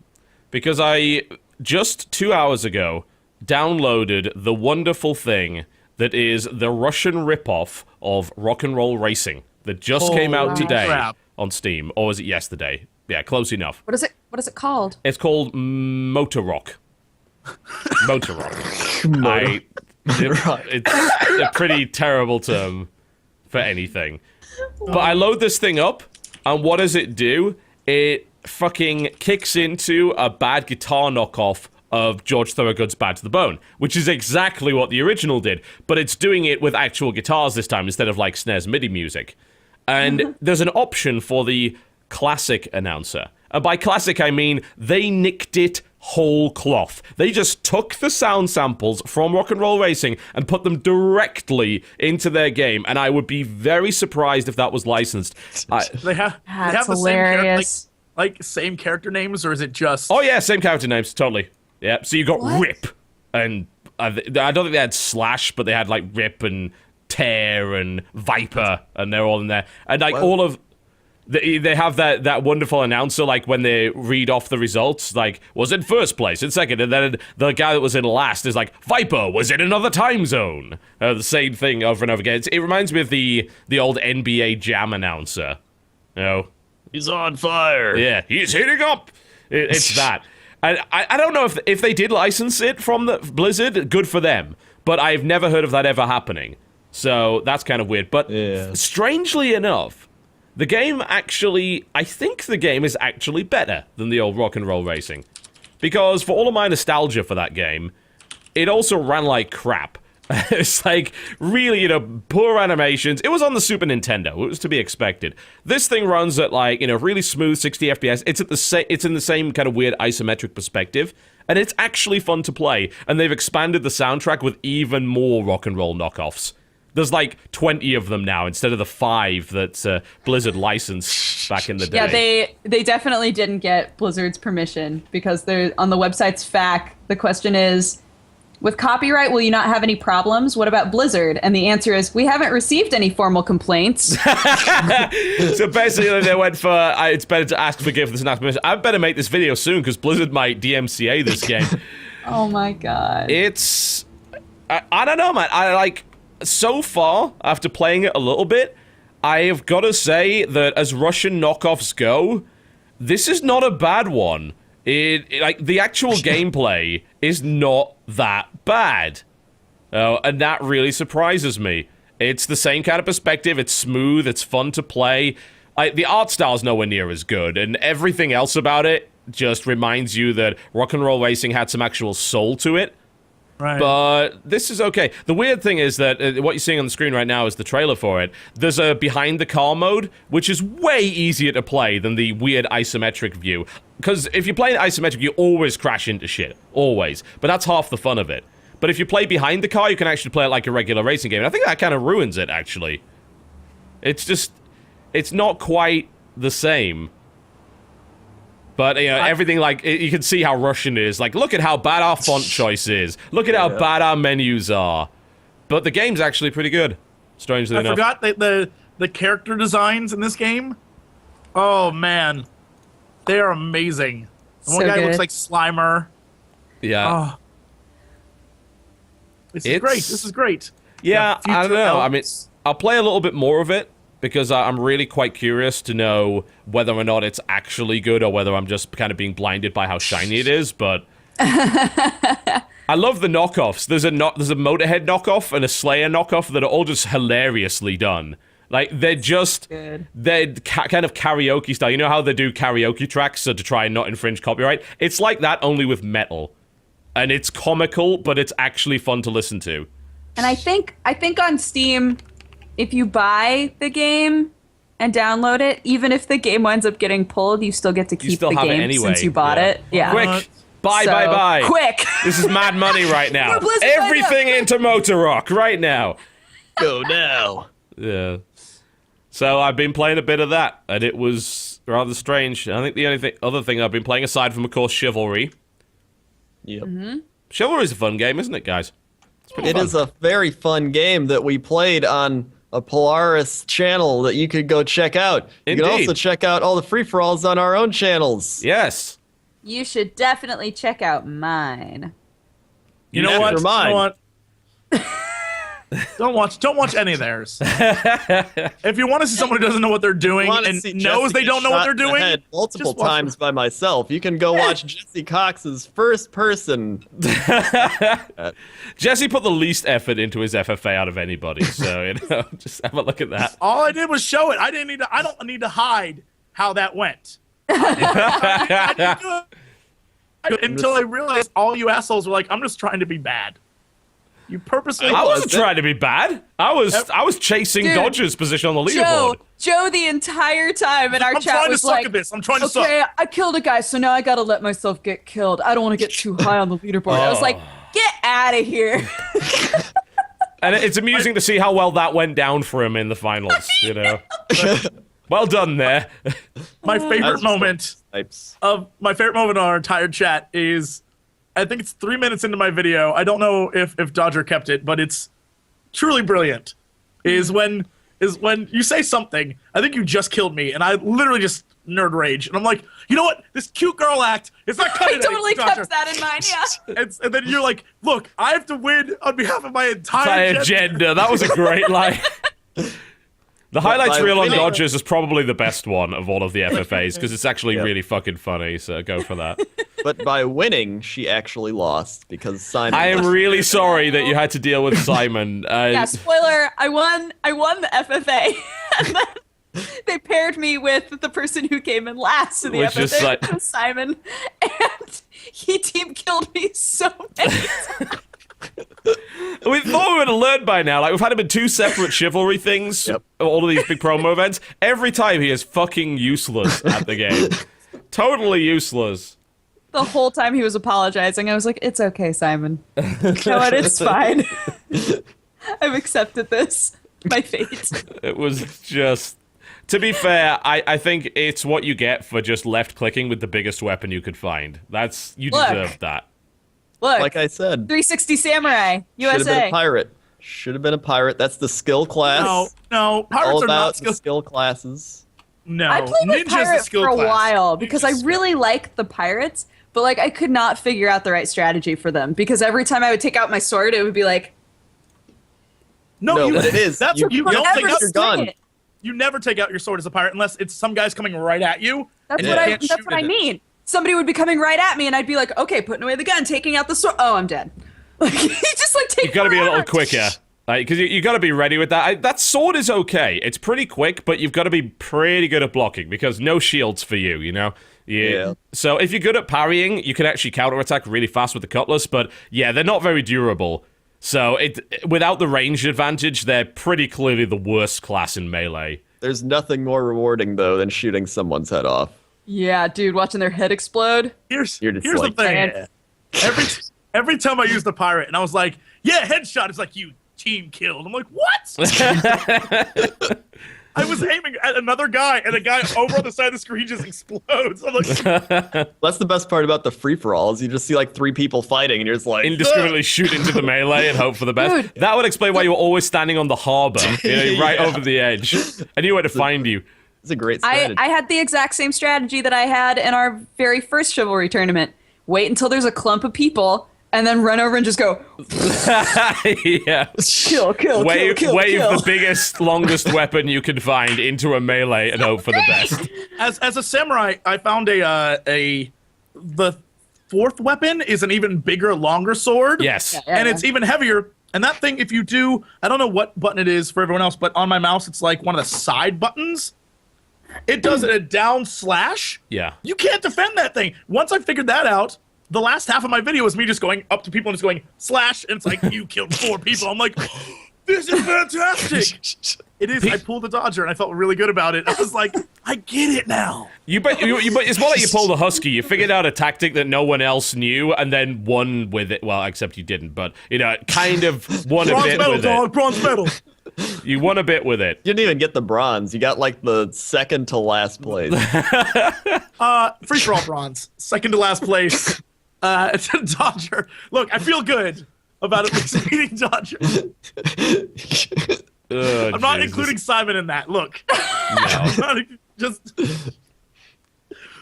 because I, just 2 hours ago, downloaded the wonderful thing that is the Russian ripoff of Rock and Roll Racing that just came out today crap. on Steam. Or was it yesterday? Yeah, close enough. What is it called? It's called Motor Rock. Motor Rock. It's a pretty terrible term for anything. But I load this thing up, and what does it do? It fucking kicks into a bad guitar knockoff of George Thorogood's Bad to the Bone, which is exactly what the original did, but it's doing it with actual guitars this time instead of like SNES MIDI music. And there's an option for the classic announcer. And by classic, I mean they nicked it whole cloth. They just took the sound samples from Rock and Roll Racing and put them directly into their game, and I would be very surprised if that was licensed. They have That's the hilarious. same character names, or is it just? Oh yeah, same character names, totally. Yeah, so you got Rip, and I don't think they had Slash, but they had like Rip and Tear and Viper, and they're all in there. And like all of... They have that wonderful announcer, like, when they read off the results, like, was in first place, in second, and then the guy that was in last is like, Viper was in another time zone. The same thing over and over again. It reminds me of the old NBA Jam announcer. He's on fire. Yeah, he's heating up. It's that. I don't know if they did license it from the Blizzard, good for them, but I've never heard of that ever happening. So that's kind of weird. But strangely enough, the game actually, I think the game is actually better than the old Rock and Roll Racing. Because for all of my nostalgia for that game, it also ran like crap. It's like, really, poor animations. It was on the Super Nintendo. It was to be expected. This thing runs at like, really smooth 60 FPS. It's in the same kind of weird isometric perspective. And it's actually fun to play. And they've expanded the soundtrack with even more rock and roll knockoffs. There's like 20 of them now instead of the 5 that Blizzard licensed back in the day. Yeah, they definitely didn't get Blizzard's permission, because they're on the website's FAQ. The question is, with copyright, will you not have any problems? What about Blizzard? And the answer is, we haven't received any formal complaints. So basically, they went for, it's better to ask forgiveness than ask permission. I better make this video soon, because Blizzard might DMCA this game. Oh my god. It's... I don't know, man. So far, after playing it a little bit, I have got to say that as Russian knockoffs go, this is not a bad one. The actual gameplay is not that bad. And that really surprises me. It's the same kind of perspective, it's smooth, it's fun to play. The art style's nowhere near as good, and everything else about it just reminds you that Rock and Roll Racing had some actual soul to it. Right. But this is okay. The weird thing is that what you're seeing on the screen right now is the trailer for it. There's a behind the car mode, which is way easier to play than the weird isometric view. Because if you play in isometric, you always crash into shit. Always. But that's half the fun of it. But if you play behind the car, you can actually play it like a regular racing game. And I think that kind of ruins it, actually. It's just... It's not quite the same. But, you know, everything, like, you can see how Russian it is. Like, look at how bad our font choice is. Look at how bad our menus are. But the game's actually pretty good, strangely enough. I forgot the character designs in this game. Oh, man. They are amazing. The one So guy good. looks like Slimer. Yeah. Oh. This is great. This is great. Yeah, The I don't future know. I mean, elves. I'll play a little bit more of it, because I'm really quite curious to know whether or not it's actually good or whether I'm just kind of being blinded by how shiny it is, but... I love the knockoffs. There's a Motorhead knockoff and a Slayer knockoff that are all just hilariously done. Like, they're just... Good. They're kind of karaoke style. You know how they do karaoke tracks to try and not infringe copyright? It's like that, only with metal. And it's comical, but it's actually fun to listen to. And I think on Steam, if you buy the game and download it, even if the game winds up getting pulled, you still get to keep still the have it game anyway. since you bought it. Yeah. Quick! Buy, So, buy. Quick! This is mad money right now. More Blizzard right Everything into Motor Rock right now. Go now. Yeah. So I've been playing a bit of that, and it was rather strange. I think the only other thing I've been playing, aside from, of course, Chivalry. Yep. Chivalry's a fun game, isn't it, guys? It is a very fun game that we played on a Polaris channel that you could go check out. You can Indeed. also check out all the free-for-alls on our own channels. Yes. You should definitely check out mine. You know what? Never mind. You know what? Don't watch any of theirs. If you want to see someone who doesn't know what they're doing Wanna and see knows Jesse they get don't know what shot they're in the doing, head multiple just watch times by myself. You can go watch Jesse Cox's first person. Jesse put the least effort into his FFA out of anybody, so, you know, just have a look at that. all I did was show it. I don't need to hide how that went. I didn't do it until I realized all you assholes were like, I'm just trying to be bad. You purposely. I wasn't trying to be bad. I was chasing Dude, Dodger's position on the leaderboard. Joe the entire time in our I'm chat trying to was suck like, at this. I'm trying to suck. okay, I killed a guy, so now I gotta let myself get killed. I don't want to get too high on the leaderboard. I was like, get out of here. And it's amusing to see how well that went down for him in the finals, you know. Well done there. My favorite moment Types. my favorite moment in our entire chat is, I think it's 3 minutes into my video. I don't know if Dodger kept it, but it's truly brilliant. Is when you say something, I think you just killed me, and I literally just nerd rage, and I'm like, you know what? This cute girl act, it's not I cutting it, totally Dodger. kept that in mind, yeah. And then you're like, look, I have to win on behalf of my entire My agenda. That was a great line. The highlights by reel on winning- Dodgers is probably the best one of all of the FFAs, because it's actually really fucking funny, so go for that. But by winning, she actually lost because Simon. I am really sorry that you had to deal with Simon. Yeah, spoiler, I won the FFA. And then they paired me with the person who came in last in the Which is FFA, like- which was Simon. And he team killed me so many times. We thought we would have learned by now. Like, we've had him in 2 separate Chivalry things, all of these big promo events. Every time he is fucking useless at the game. Totally useless. The whole time he was apologizing, I was like, it's okay, Simon. You know what? It's fine. I've accepted this. My fate. It was just... To be fair, I think it's what you get for just left-clicking with the biggest weapon you could find. You Look. deserve that. Look, Like I said, 360 Samurai, should have been USA. a pirate. Should have been a pirate. That's the skill class. No, All pirates are about not the skills. skill classes. No, I played with Ninja's the pirate skill for a class. while because I Ninja's really liked the pirates, but like I could not figure out the right strategy for them because every time I would take out my sword, it would be like, No, you, it is. That's You what you don't don't take take out out your gun. You never take out your sword as a pirate unless it's some guy's coming right at you. That's and what you I. can't That's shoot what I at it. mean. Somebody would be coming right at me, and I'd be like, okay, putting away the gun, taking out the sword. Oh, I'm dead. Like he just like takes. You gotta be a little quicker. Because you got to be ready with that. That sword is okay. It's pretty quick, but you've got to be pretty good at blocking because no shields for you, you know? Yeah. So if you're good at parrying, you can actually counterattack really fast with the cutlass, but yeah, they're not very durable. So without the ranged advantage, they're pretty clearly the worst class in melee. There's nothing more rewarding, though, than shooting someone's head off. Yeah, dude, watching their head explode. Here's You're just the like, thing. Every time I use the pirate, and I was like, yeah, headshot. It's like, you team killed. I'm like, what? I was aiming at another guy, and a guy over on the side of the screen just explodes. I'm like, That's the best part about the free-for-all is you just see like 3 people fighting, and you're just like, Indiscriminately shoot into the melee and hope for the best. Dude. That would explain why you were always standing on the harbor, right over the edge. I knew where to find you. it's a great strategy. I had the exact same strategy that I had in our very first chivalry tournament. Wait until there's a clump of people, and then run over and just go, Yeah. kill, Wave kill. the biggest, longest weapon you can find into a melee and hope for the best. as a samurai, I found the 4th weapon is an even bigger, longer sword. Yes. Yeah. And it's even heavier. And that thing, if you do, I don't know what button it is for everyone else, but on my mouse, it's like one of the side buttons. It does a down slash. Yeah. You can't defend that thing. Once I figured that out, the last half of my video was me just going up to people and just going slash, and it's like, you killed 4 people. I'm like, this is fantastic. It is. I pulled a dodger, and I felt really good about it. I was like, I get it now. But it's more like you pulled a husky. You figured out a tactic that no one else knew, and then won with it. Well, except you didn't, but kind of won a Bronze bit medal, with dog. it. Bronze medal. You won a bit with it. You didn't even get the bronze. You got like the second to last place. Free for all bronze. Second to last place. It's a dodger. Look, I feel good about at least beating dodger. I'm not including Simon in that. Look. I'm not just.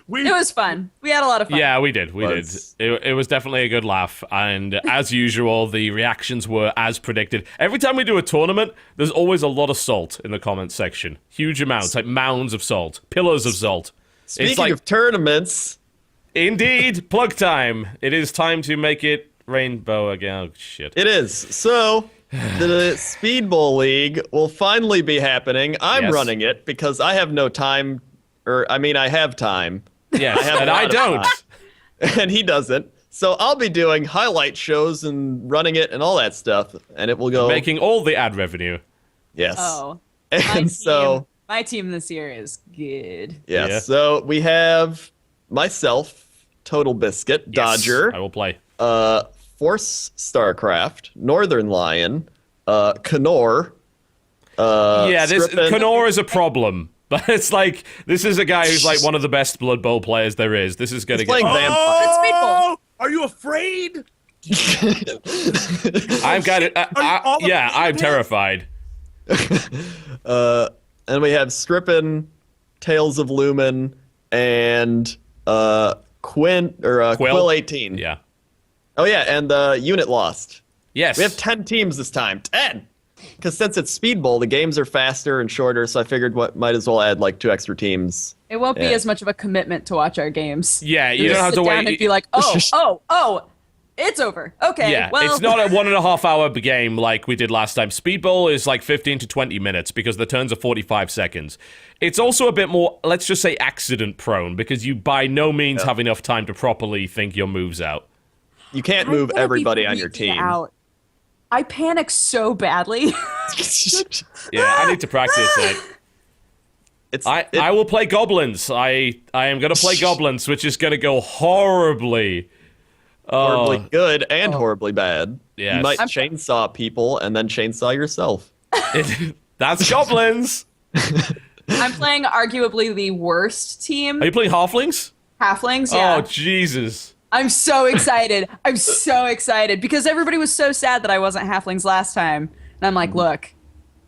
It was fun. We had a lot of fun. Yeah, we did. We did. It was definitely a good laugh. And as usual, the reactions were as predicted. Every time we do a tournament, there's always a lot of salt in the comments section. Huge amounts, like mounds of salt, pillars of salt. Speaking of tournaments. Indeed, plug time. It is time to make it rainbow again. Oh, shit. It is. So, the Speed Bowl League will finally be happening. I'm running it because I have no time. I have time. Yes, have and a lot I of don't. time. And he doesn't. So I'll be doing highlight shows and running it and all that stuff. And it will go... Making all the ad revenue. Yes. Oh. And so... My team this year is good. Yes. Yeah. So we have myself, Total Biscuit, Dodger. Yes, I will play. Force Starcraft, Northern Lion, Knor. Knor is a problem. But it's like, this is a guy who's like one of the best Blood Bowl players there is. This is going to get... playing Vampire. Oh, are you afraid? I'm kind of... I'm terrified. And we have Strippin, Tales of Lumen, and Quill 18. Yeah. Oh yeah, and Unit Lost. Yes. We have 10 teams this time. 10! Because since it's Speed Bowl, the games are faster and shorter, so I figured might as well add like 2 extra teams. It won't be as much of a commitment to watch our games. Yeah, you Just don't have sit to down wait. and be like, oh, it's over. Okay, Yeah, well. it's not a 1.5 hour game like we did last time. Speed Bowl is like 15 to 20 minutes because the turns are 45 seconds. It's also a bit more, let's just say, accident prone because you by no means have enough time to properly think your moves out. You can't I'm move gonna be everybody on your freaked team. out. I panic so badly. Yeah, I need to practice it. I will play goblins. I am going to play goblins, which is going to go horribly. Horribly good and horribly bad. Yes. You might chainsaw people and then chainsaw yourself. That's goblins. I'm playing arguably the worst team. Are you playing halflings? Halflings, yeah. Oh, Jesus. I'm so excited. I'm so excited because everybody was so sad that I wasn't halflings last time. And I'm like, look,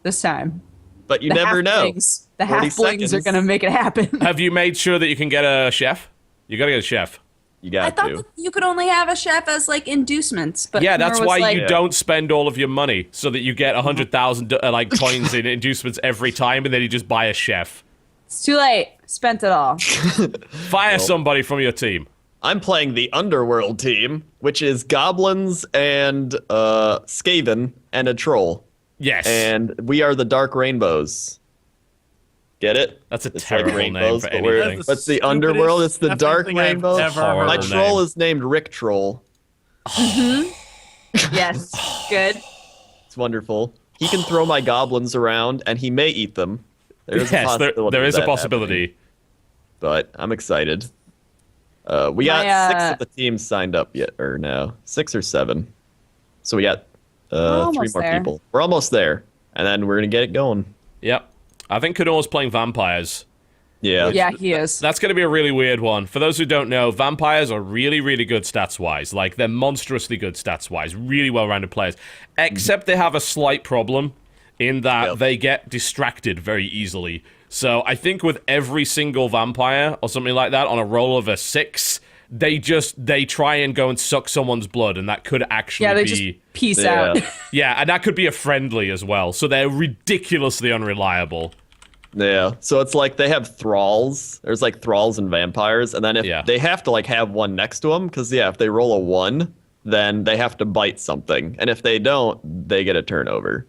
this time. But you never know. The 40 halflings are seconds. going to make it happen. Have you made sure that you can get a chef? You got to get a chef. You I got thought to. that you could only have a chef as like inducements, but Yeah, that's Nora was why like, you don't spend all of your money so that you get 100,000 coins in inducements every time, and then you just buy a chef. It's too late. Spent it all. Fire somebody from your team. I'm playing the Underworld team, which is goblins and Skaven and a troll. Yes. And we are the Dark Rainbows. Get it? That's a It's terrible like name rainbows, for but we're- anything. That's the What's the stupidest underworld? It's the effing Dark thing I've Rainbows. ever Horrible My heard. troll name. is named Rick Troll. Yes. Good. It's wonderful. He can throw my goblins around, and he may eat them. There is a Yes, possibility. there is a of that possibility. happening, but I'm excited. We got My, 6 of the teams signed up yet, or no, 6 or 7. So we got 3 almost more there. people. We're almost there, and then we're gonna get it going. Yep. I think Kennor's playing vampires. Yeah. Yeah, he is. That's going to be a really weird one. For those who don't know, vampires are really, really good stats-wise. Like, they're monstrously good stats-wise. Really well-rounded players. Except they have a slight problem in that they get distracted very easily. So I think with every single vampire or something like that on a roll of a 6, they try and go and suck someone's blood, and that could actually Yeah, they be... just peace Yeah. out. Yeah, and that could be a friendly as well. So they're ridiculously unreliable. Yeah, so it's like they have thralls. There's like thralls and vampires, and then if they have to like have one next to them, because if they roll a 1, then they have to bite something, and if they don't, they get a turnover.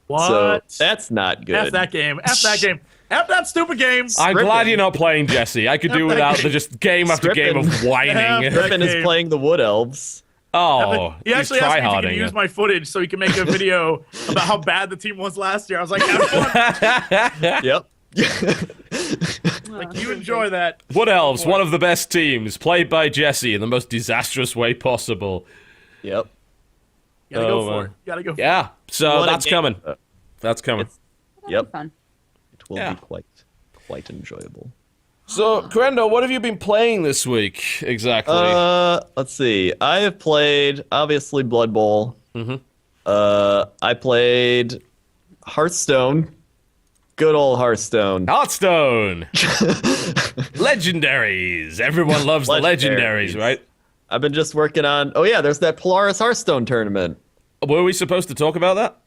What? So that's not good. F that game. F that game. F that stupid game. I'm Stripping. glad you're not playing, Jesse. I could do without the just game after game of whining. Griffin is game. playing the Wood Elves. Oh, He actually asked me if he tryharding. could use my footage so he can make a video about how bad the team was last year. I was like, have fun. Yep. Like, you enjoy that. Wood Elves, one of the best teams, played by Jesse in the most disastrous way possible. Yep. You gotta go Oh, for man. it. You gotta go for it. Yeah, so What a that's game. coming. That's coming. Yep. Fun. It will Yeah. be quite enjoyable. So, Crendo, what have you been playing this week exactly? Let's see. I have played obviously Blood Bowl. Mm-hmm. I played Hearthstone. Good old Hearthstone. Hearthstone! Legendaries! Everyone loves the legendaries, Legendaries. right? I've been just working on. Oh yeah, there's that Polaris Hearthstone tournament. Were we supposed to talk about that?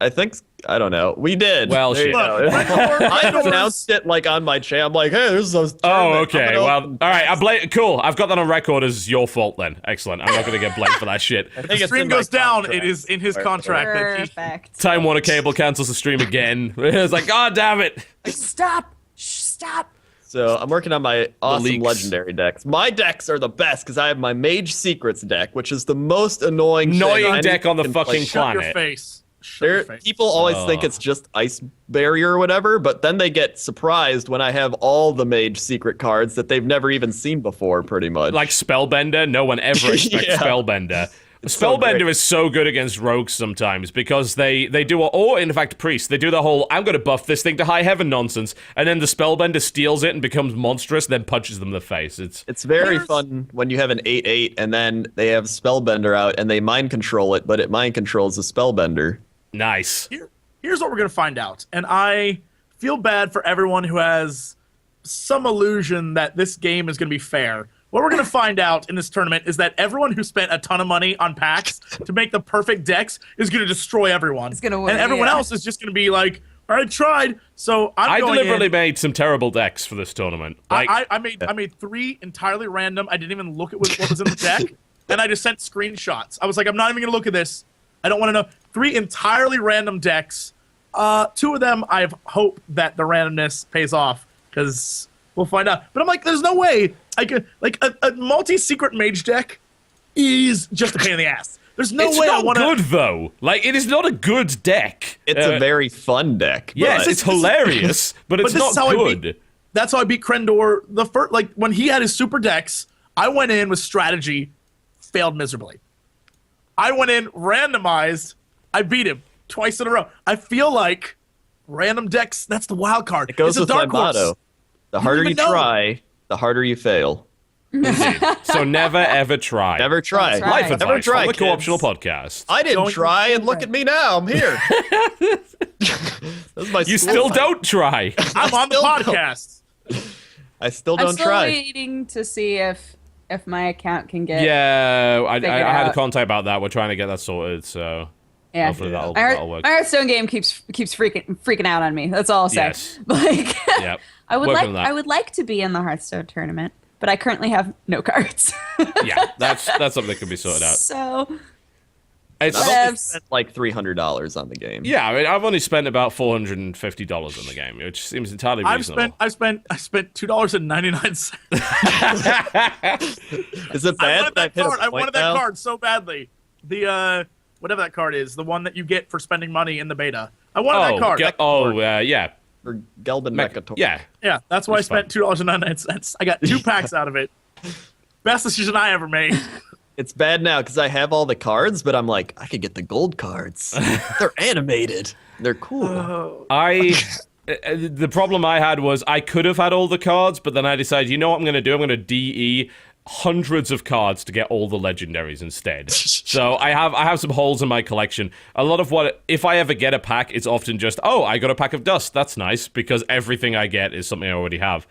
I think I don't know. We did. Well, There you shit. go. I announced it like on my channel. I'm like, hey, there's a tournament. Oh, okay. I'm gonna Well, open- all right. Cool. I've got that on record as your fault then. Excellent. I'm not going to get blamed for that shit. I think The it's stream in my goes down. contract. It is in his contract that he. Perfect. Time Warner Cable cancels the stream again. It's like, God damn it. Stop. Shh, stop. So I'm working on my awesome leaks. legendary decks. My decks are the best because I have my Mage Secrets deck, which is the most annoying Annoying thing deck on the anyone can play. fucking Shut your planet. face. Shut your There, face. people always think it's just Ice Barrier or whatever, but then they get surprised when I have all the Mage Secret cards that they've never even seen before, pretty much. Like Spellbender, no one ever expects Yeah. Spellbender. so Spellbender great. is so good against rogues sometimes because they do, or in fact priests, they do the whole I'm going to buff this thing to high heaven nonsense, and then the Spellbender steals it and becomes monstrous, then punches them in the face. It's very Here's- fun when you have an 8/8 and then they have Spellbender out and they mind control it, but it mind controls the Spellbender. Nice. Here's what we're gonna find out, and I feel bad for everyone who has some illusion that this game is gonna be fair. What we're gonna find out in this tournament is that everyone who spent a ton of money on packs to make the perfect decks is gonna destroy everyone. It's gonna win, and everyone yeah. else is just gonna be like, I tried. So I going deliberately in, made some terrible decks for this tournament. Like, I made 3 entirely random. I didn't even look at what was in the deck, and I just sent screenshots. I was like, I'm not even gonna look at this. I don't want to know. 3 entirely random decks. 2 of them, I have hope that the randomness pays off because we'll find out. But I'm like, there's no way I could like a multi-secret mage deck is just a pain in the ass. There's no it's way I not want to. good though. Like, it is not a good deck. It's a very fun deck. yes, but it's hilarious, but it's this not is how I good. beat- That's how I beat Crendor. The first, like when he had his super decks, I went in with strategy, failed miserably. I went in randomized, I beat him twice in a row. I feel like random decks. That's the wild card. It goes It's a with my dark horse. motto. The harder even you know. try, the harder you fail. So never ever try. Never try. That's right. Life Never advice Never try, on the kids. Co-optional podcast. I didn't Don't try, you and look try. at me now. I'm here. This is my You school still life. don't try. I'm on the still don't. podcast. I still I'm don't still try. waiting to see if my account can get. Yeah, I Figure it had a out. contact about that. We're trying to get that sorted, so Yeah. hopefully that'll My work. Hearthstone game keeps freaking out on me. That's all I'll say. Yes. Like, Yep. I would Working like on that. I would like to be in the Hearthstone tournament, but I currently have no cards. Yeah, that's something that can be sorted out. So It's I've only Whatevs. spent like $300 on the game. yeah. I mean, I've only spent about $450 on the game, which seems entirely reasonable. I spent $2.99. Is it I bad wanted that I've hit a card. I point wanted that now? card so badly. The whatever that card is, the one that you get for spending money in the beta. I wanted that card. Yeah, For Gelbin Mechator. yeah. Yeah, that's why I It's spent $2.99. I got 2 packs out of it. Best decision I ever made. It's bad now because I have all the cards, but I'm like, I could get the gold cards. They're animated. They're cool. The problem I had was I could have had all the cards, but then I decided, you know what I'm going to do? I'm going to DE hundreds of cards to get all the legendaries instead. So I have some holes in my collection. A lot of what, if I ever get a pack, it's often just, oh, I got a pack of dust. That's nice, because everything I get is something I already have.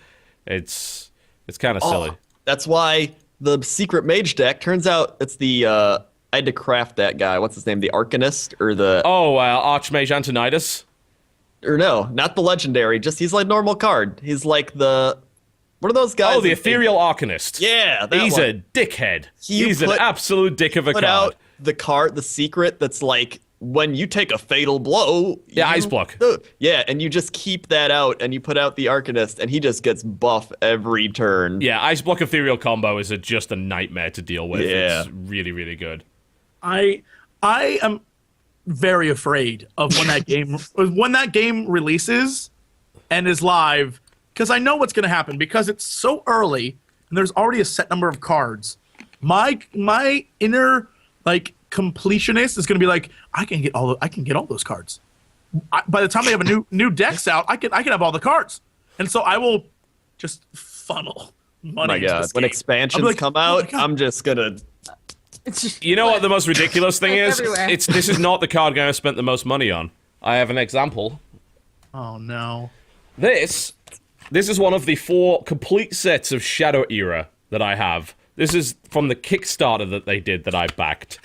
It's kind of silly. That's why the secret mage deck turns out it's the I had to craft that guy. What's his name? The Arcanist or the Archmage Antonidas? or no, not the legendary. Just he's like normal card. He's like the what are those guys? Oh, the that they- Ethereal Arcanist. Yeah, that He's one. a dickhead. You He's an put- absolute dick of a Put card. out the card, the secret that's like when you take a fatal blow. Yeah, you- Ice Block. Yeah, and you just keep that out, and you put out the Arcanist, and he just gets buff every turn. Yeah, Ice Block Ethereal combo is just a nightmare to deal with. Yeah. It's really, really good. I am very afraid of when that game releases and is live, because I know what's going to happen because it's so early and there's already a set number of cards. My inner like completionist is going to be like, I can get all those cards. By the time they have a new decks out, I can have all the cards, and so I will just funnel money. Oh my into god, this when game. expansions I'll be like, come "Oh my out, God." I'm just gonna. It's just You know what the most ridiculous thing is? Everywhere. This is not the card game I spent the most money on. I have an example. Oh no. This is one of the 4 complete sets of Shadow Era that I have. This is from the Kickstarter that they did that I backed.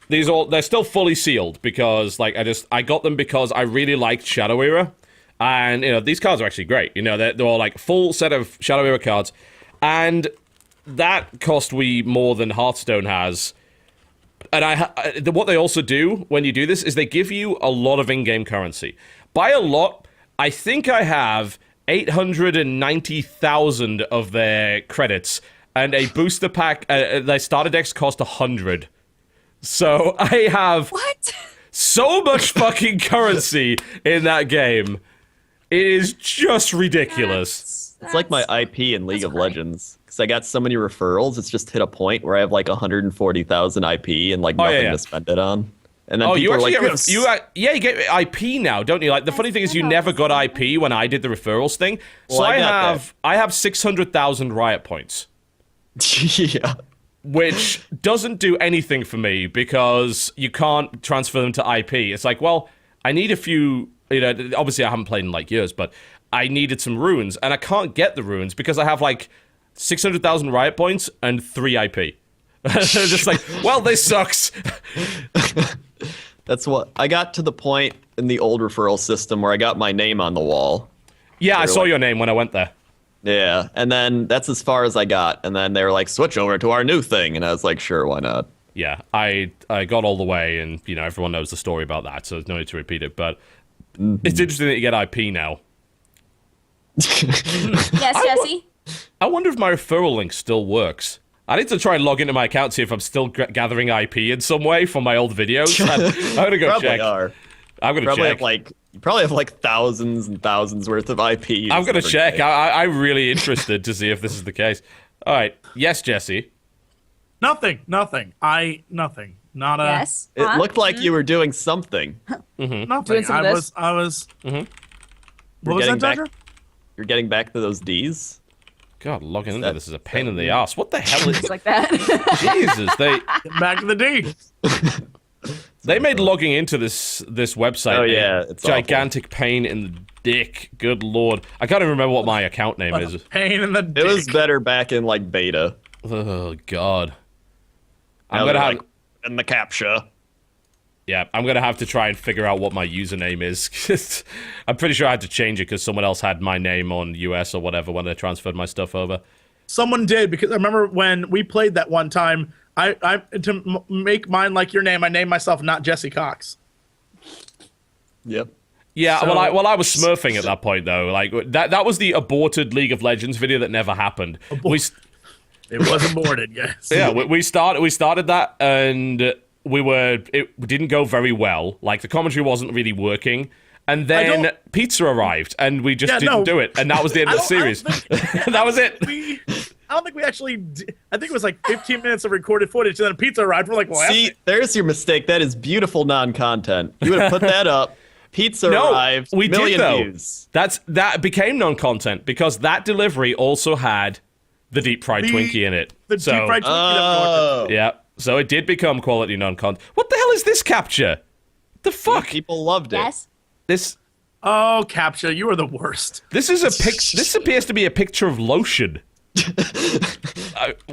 They're still fully sealed because I got them because I really liked Shadow Era. And these cards are actually great. They're all like full set of Shadow Era cards. And that cost me more than Hearthstone has. And what they also do when you do this is they give you a lot of in-game currency. By a lot, I think I have 890,000 of their credits, and a booster pack, their starter decks cost 100. So I have what? so much fucking currency in that game. It is just ridiculous. It's like my IP in League of Legends because I got so many referrals. It's just hit a point where I have like 140,000 IP and like nothing yeah. to spend it on. And then Oh, people you are actually like, you get IP now, don't you? Like the funny thing is, you never got IP when I did the referrals thing. So Well, I got I have 600,000 riot points, yeah. which doesn't do anything for me because you can't transfer them to IP. It's like, well, I need a few. Obviously I haven't played in like years, but I needed some runes, and I can't get the runes because I have like 600,000 riot points and 3 IP. Just like, well, this sucks. That's what I got to the point in the old referral system where I got my name on the wall. Yeah, I They're saw like- your name when I went there. Yeah, and then that's as far as I got. And then they were like, switch over to our new thing. And I was like, sure, why not? Yeah, I got all the way, and everyone knows the story about that, so there's no need to repeat it. But it's interesting that you get IP now. Yes, Jesse. I wonder if my referral link still works. I need to try and log into my account, see if I'm still gathering IP in some way from my old videos. I'm gonna go Probably check. are. I'm gonna Probably check. you probably have like thousands and thousands worth of IP. I'm gonna check. I'm really interested to see if this is the case. All right. Yes, Jesse. Nothing. Not a Yes. It Huh? looked like you were doing something. nothing. Doing some of this? I was You're What was getting that, back. Dodger? You're getting back to those D's. God, logging into that- this is a pain in the ass. What the hell is It's like that. Jesus? Back to the D. They made logging into this website Oh, yeah, a it's awful. gigantic pain in the dick. Good lord. I can't even remember what my account name is. Pain in the It dick. was better back in like beta. Oh god. I'm Now gonna they're, have like, in the captcha. Yeah, I'm gonna have to try and figure out what my username is. I'm pretty sure I had to change it because someone else had my name on US or whatever when they transferred my stuff over. Someone did, because I remember when we played that one time. Make mine like your name, I named myself Not Jesse Cox. Yep. Yeah, So- well, I was smurfing at that point though. Like that was the aborted League of Legends video that never happened. It was aborted, yes. We started that, and it didn't go very well. Like the commentary wasn't really working, and then pizza arrived, and we just didn't do it, and that was the end of the series. That was it. I don't think we actually did. I think it was like 15 minutes of recorded footage, and then pizza arrived. We're like, well, See, there's your mistake. That is beautiful non-content. You would have put that up. Pizza arrived. We million did though. views. That became non-content because that delivery also had the deep fried Twinkie in it. the deep fried Twinkie that we ordered. Yeah, so it did become quality non-content. What the hell is this capture? The fuck? People loved it. Yes. This Oh, Captcha, you are the worst. this is a This appears to be a picture of lotion.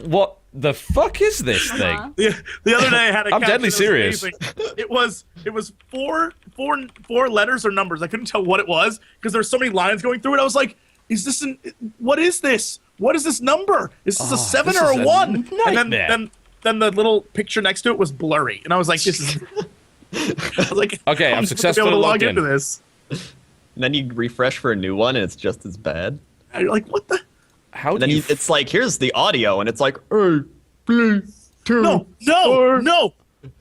What the fuck is this thing? The other day I had a I'm caption deadly that was serious. amazing. It was four letters or numbers. I couldn't tell what it was because there's so many lines going through it. I was like, what is this? What is this number? Is this a 7 this or is a a 1? And nightmare. then the little picture next to it was blurry. And I was like, this is I was like, Okay, I'm never successfully gonna be able to logged log into in. this. And then you refresh for a new one, and it's just as bad. And you're like, what the How And do then you? it's like, here's the audio, and it's like, hey, please, No.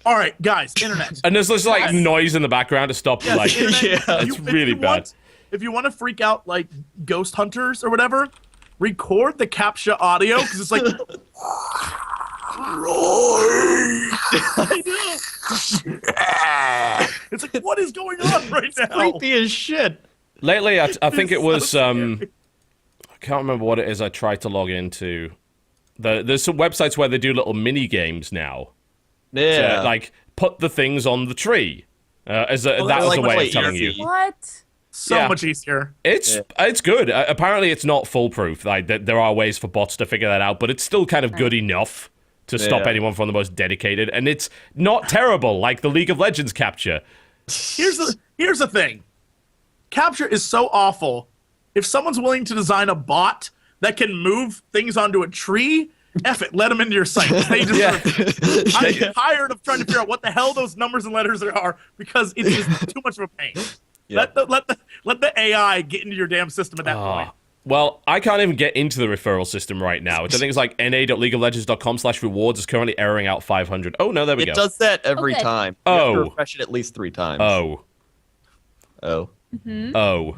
All right, guys, internet. And there's this like Yes. noise in the background to stop Yes, like. internet. Yeah. It's really bad. If you want to freak out like ghost hunters or whatever, record the Captcha audio because it's like. It's like, what is going on right now? creepy as shit. Lately, I think it It's was so I can't remember what it is. I tried to log into. There's some websites where they do little mini games now. Yeah. To, like put the things on the tree. That was they're a like way way of telling easy. you. What? So Yeah. much easier. It's good. Apparently, it's not foolproof. Like there are ways for bots to figure that out, but it's still kind of good enough to stop Yeah. anyone from the most dedicated. And it's not terrible like the League of Legends capture. Here's the thing. Capture is so awful. If someone's willing to design a bot that can move things onto a tree, F it, let them into your site. They deserve it. I'm tired of trying to figure out what the hell those numbers and letters are because it's just too much of a pain. Yeah. Let the AI get into your damn system at that point. Well, I can't even get into the referral system right now. It's, I think it's like na.leagueoflegends.com/rewards is currently erroring out 500. Oh, no, there we It go. does that every Okay. time. You have to Oh. refresh it at least 3 times. Oh. Oh. Oh.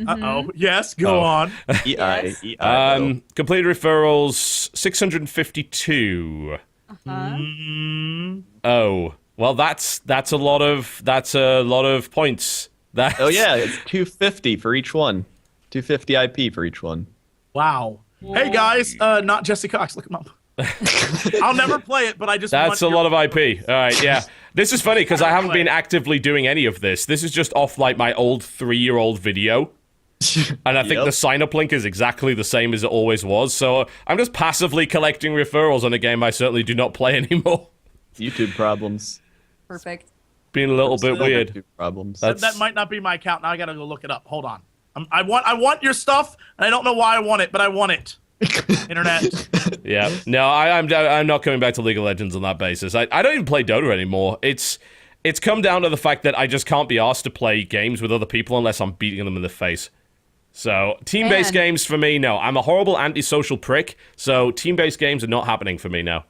Uh-oh. Yes, go on. E-I, E-I-O. Completed referrals 652. Oh. Well, that's a lot of points. That's, Oh yeah, it's 250 for each one. 250 IP for each one. Wow. Hey guys, not Jesse Cox. Look him up. I'll never play it, but I just That's a want lot of IP. All right, yeah. This is funny because I haven't been actively doing any of this. This is just off like my old 3-year-old video. And I think Yep. the sign-up link is exactly the same as it always was. So I'm just passively collecting referrals on a game I certainly do not play anymore. YouTube problems. Perfect. Being a little bit weird. YouTube problems. that might not be my account. Now I gotta go look it up. Hold on. I want your stuff, and I don't know why I want it, but I want it. Internet. Yeah. No, I'm not coming back to League of Legends on that basis. I don't even play Dota anymore. It's come down to the fact that I just can't be asked to play games with other people unless I'm beating them in the face. So team-based Man. games for me, no. I'm a horrible antisocial prick, so team-based games are not happening for me now.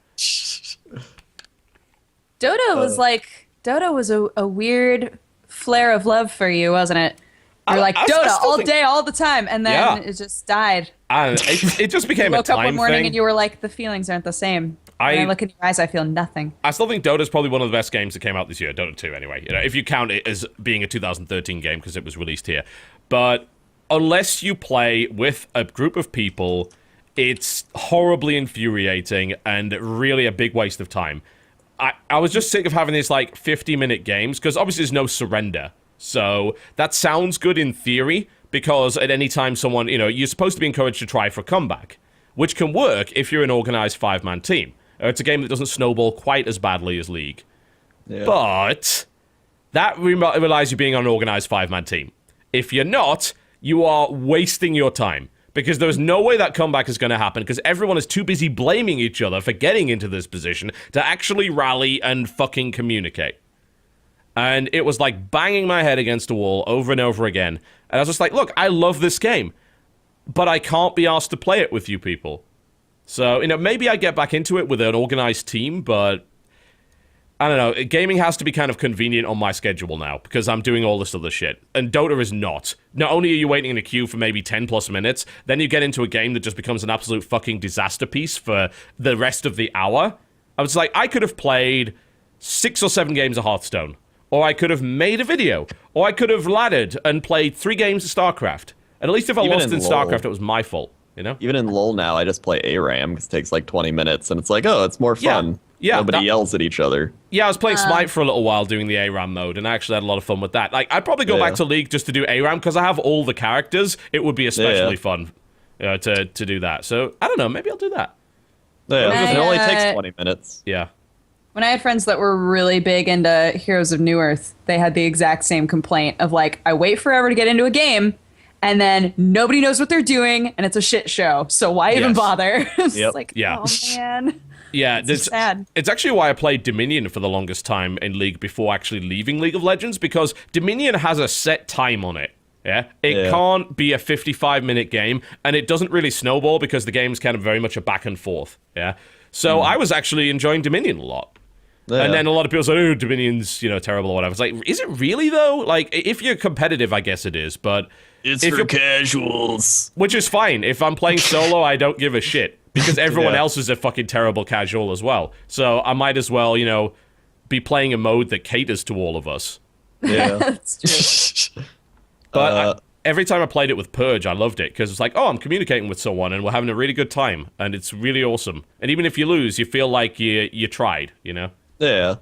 Dota was a weird flare of love for you, wasn't it? You're like I Dota still all think- day, all the time, and then Yeah. it just died. And it just became a Woke up time one morning thing. and you were like, the feelings aren't the same. When I look in your eyes, I feel nothing. I still think Dota's probably one of the best games that came out this year. Dota 2, anyway. You know, if you count it as being a 2013 game because it was released here. But unless you play with a group of people, it's horribly infuriating and really a big waste of time. I was just sick of having these like 50-minute games because obviously there's no surrender. So that sounds good in theory because at any time someone, you know, you're supposed to be encouraged to try for a comeback, which can work if you're an organized 5-man team. It's a game that doesn't snowball quite as badly as League. Yeah. But that relies you being on an organized 5-man team. If you're not, you are wasting your time because there was no way that comeback is going to happen because everyone is too busy blaming each other for getting into this position to actually rally and fucking communicate. And it was like banging my head against a wall over and over again. And I was just like, look, I love this game, but I can't be asked to play it with you people. So, maybe I get back into it with an organized team, but I don't know. Gaming has to be kind of convenient on my schedule now because I'm doing all this other shit. And Dota is not. Not only are you waiting in a queue for maybe 10 plus minutes, then you get into a game that just becomes an absolute fucking disaster piece for the rest of the hour. I was like, I could have played 6 or 7 games of Hearthstone. Or I could have made a video. Or I could have laddered and played 3 games of StarCraft. And at least if I lost in StarCraft, it was my fault, Even in LoL now, I just play ARAM because it takes like 20 minutes, and it's like, oh, it's more fun. Yeah, Nobody yells at each other. Yeah, I was playing Smite for a little while doing the ARAM mode, and I actually had a lot of fun with that. Like, I'd probably go back to League just to do ARAM, because I have all the characters. It would be especially fun to do that. So, I don't know, maybe I'll do that. Yeah, it only takes 20 minutes. Yeah. When I had friends that were really big into Heroes of New Earth, they had the exact same complaint of like, I wait forever to get into a game, and then nobody knows what they're doing, and it's a shit show. So why even bother? It's like, oh man. Yeah, it's sad. It's actually why I played Dominion for the longest time in League before actually leaving League of Legends, because Dominion has a set time on it. Yeah, it can't be a 55-minute game, and it doesn't really snowball because the game's kind of very much a back and forth. Yeah, so I was actually enjoying Dominion a lot. Yeah. And then a lot of people say, oh, Dominion's, terrible or whatever. It's like, is it really, though? Like, if you're competitive, I guess it is, but... It's for casuals. Which is fine. If I'm playing solo, I don't give a shit, because everyone else is a fucking terrible casual as well. So I might as well, be playing a mode that caters to all of us. Yeah. That's true. But every time I played it with Purge, I loved it, because it's like, oh, I'm communicating with someone, and we're having a really good time, and it's really awesome. And even if you lose, you feel like you tried, Yeah.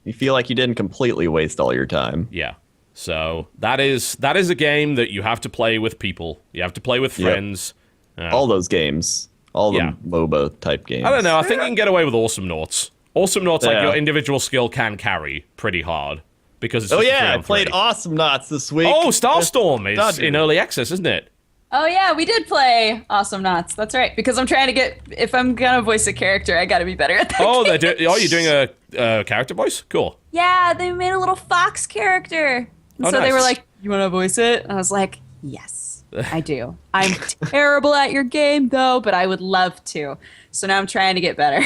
You feel like you didn't completely waste all your time. Yeah. So that is a game that you have to play with people. You have to play with friends. All those games. All the MOBA type games. I don't know. I think you can get away with Awesome Nauts. Awesome Nauts, like, your individual skill can carry pretty hard. Because it's just I played Awesome Nauts this week. Oh, Starstorm is in early access, isn't it? Oh yeah, we did play Awesome Knots. That's right. Because I'm trying to get, if I'm gonna voice a character, I gotta be better at that. Oh, you're doing a character voice? Cool. Yeah, they made a little fox character. And so they were like, "You want to voice it?" And I was like, "Yes, I do. I'm terrible at your game though, but I would love to." So now I'm trying to get better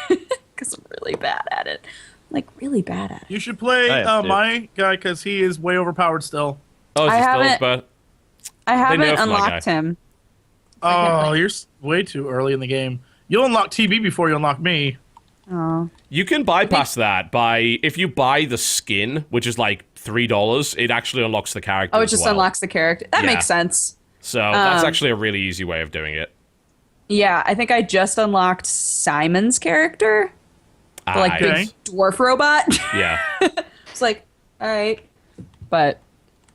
because I'm really bad at it. Like really bad at it. You should play my guy because he is way overpowered still. Oh, is he still as bad? I haven't unlocked him. Oh, you're way too early in the game. You'll unlock TB before you unlock me. Oh. You can bypass that by, if you buy the skin, which is like $3, it actually unlocks the character. Oh, it just unlocks the character. That makes sense. So that's actually a really easy way of doing it. Yeah, I think I just unlocked Simon's character. The like big dwarf robot. Yeah. It's like, all right. But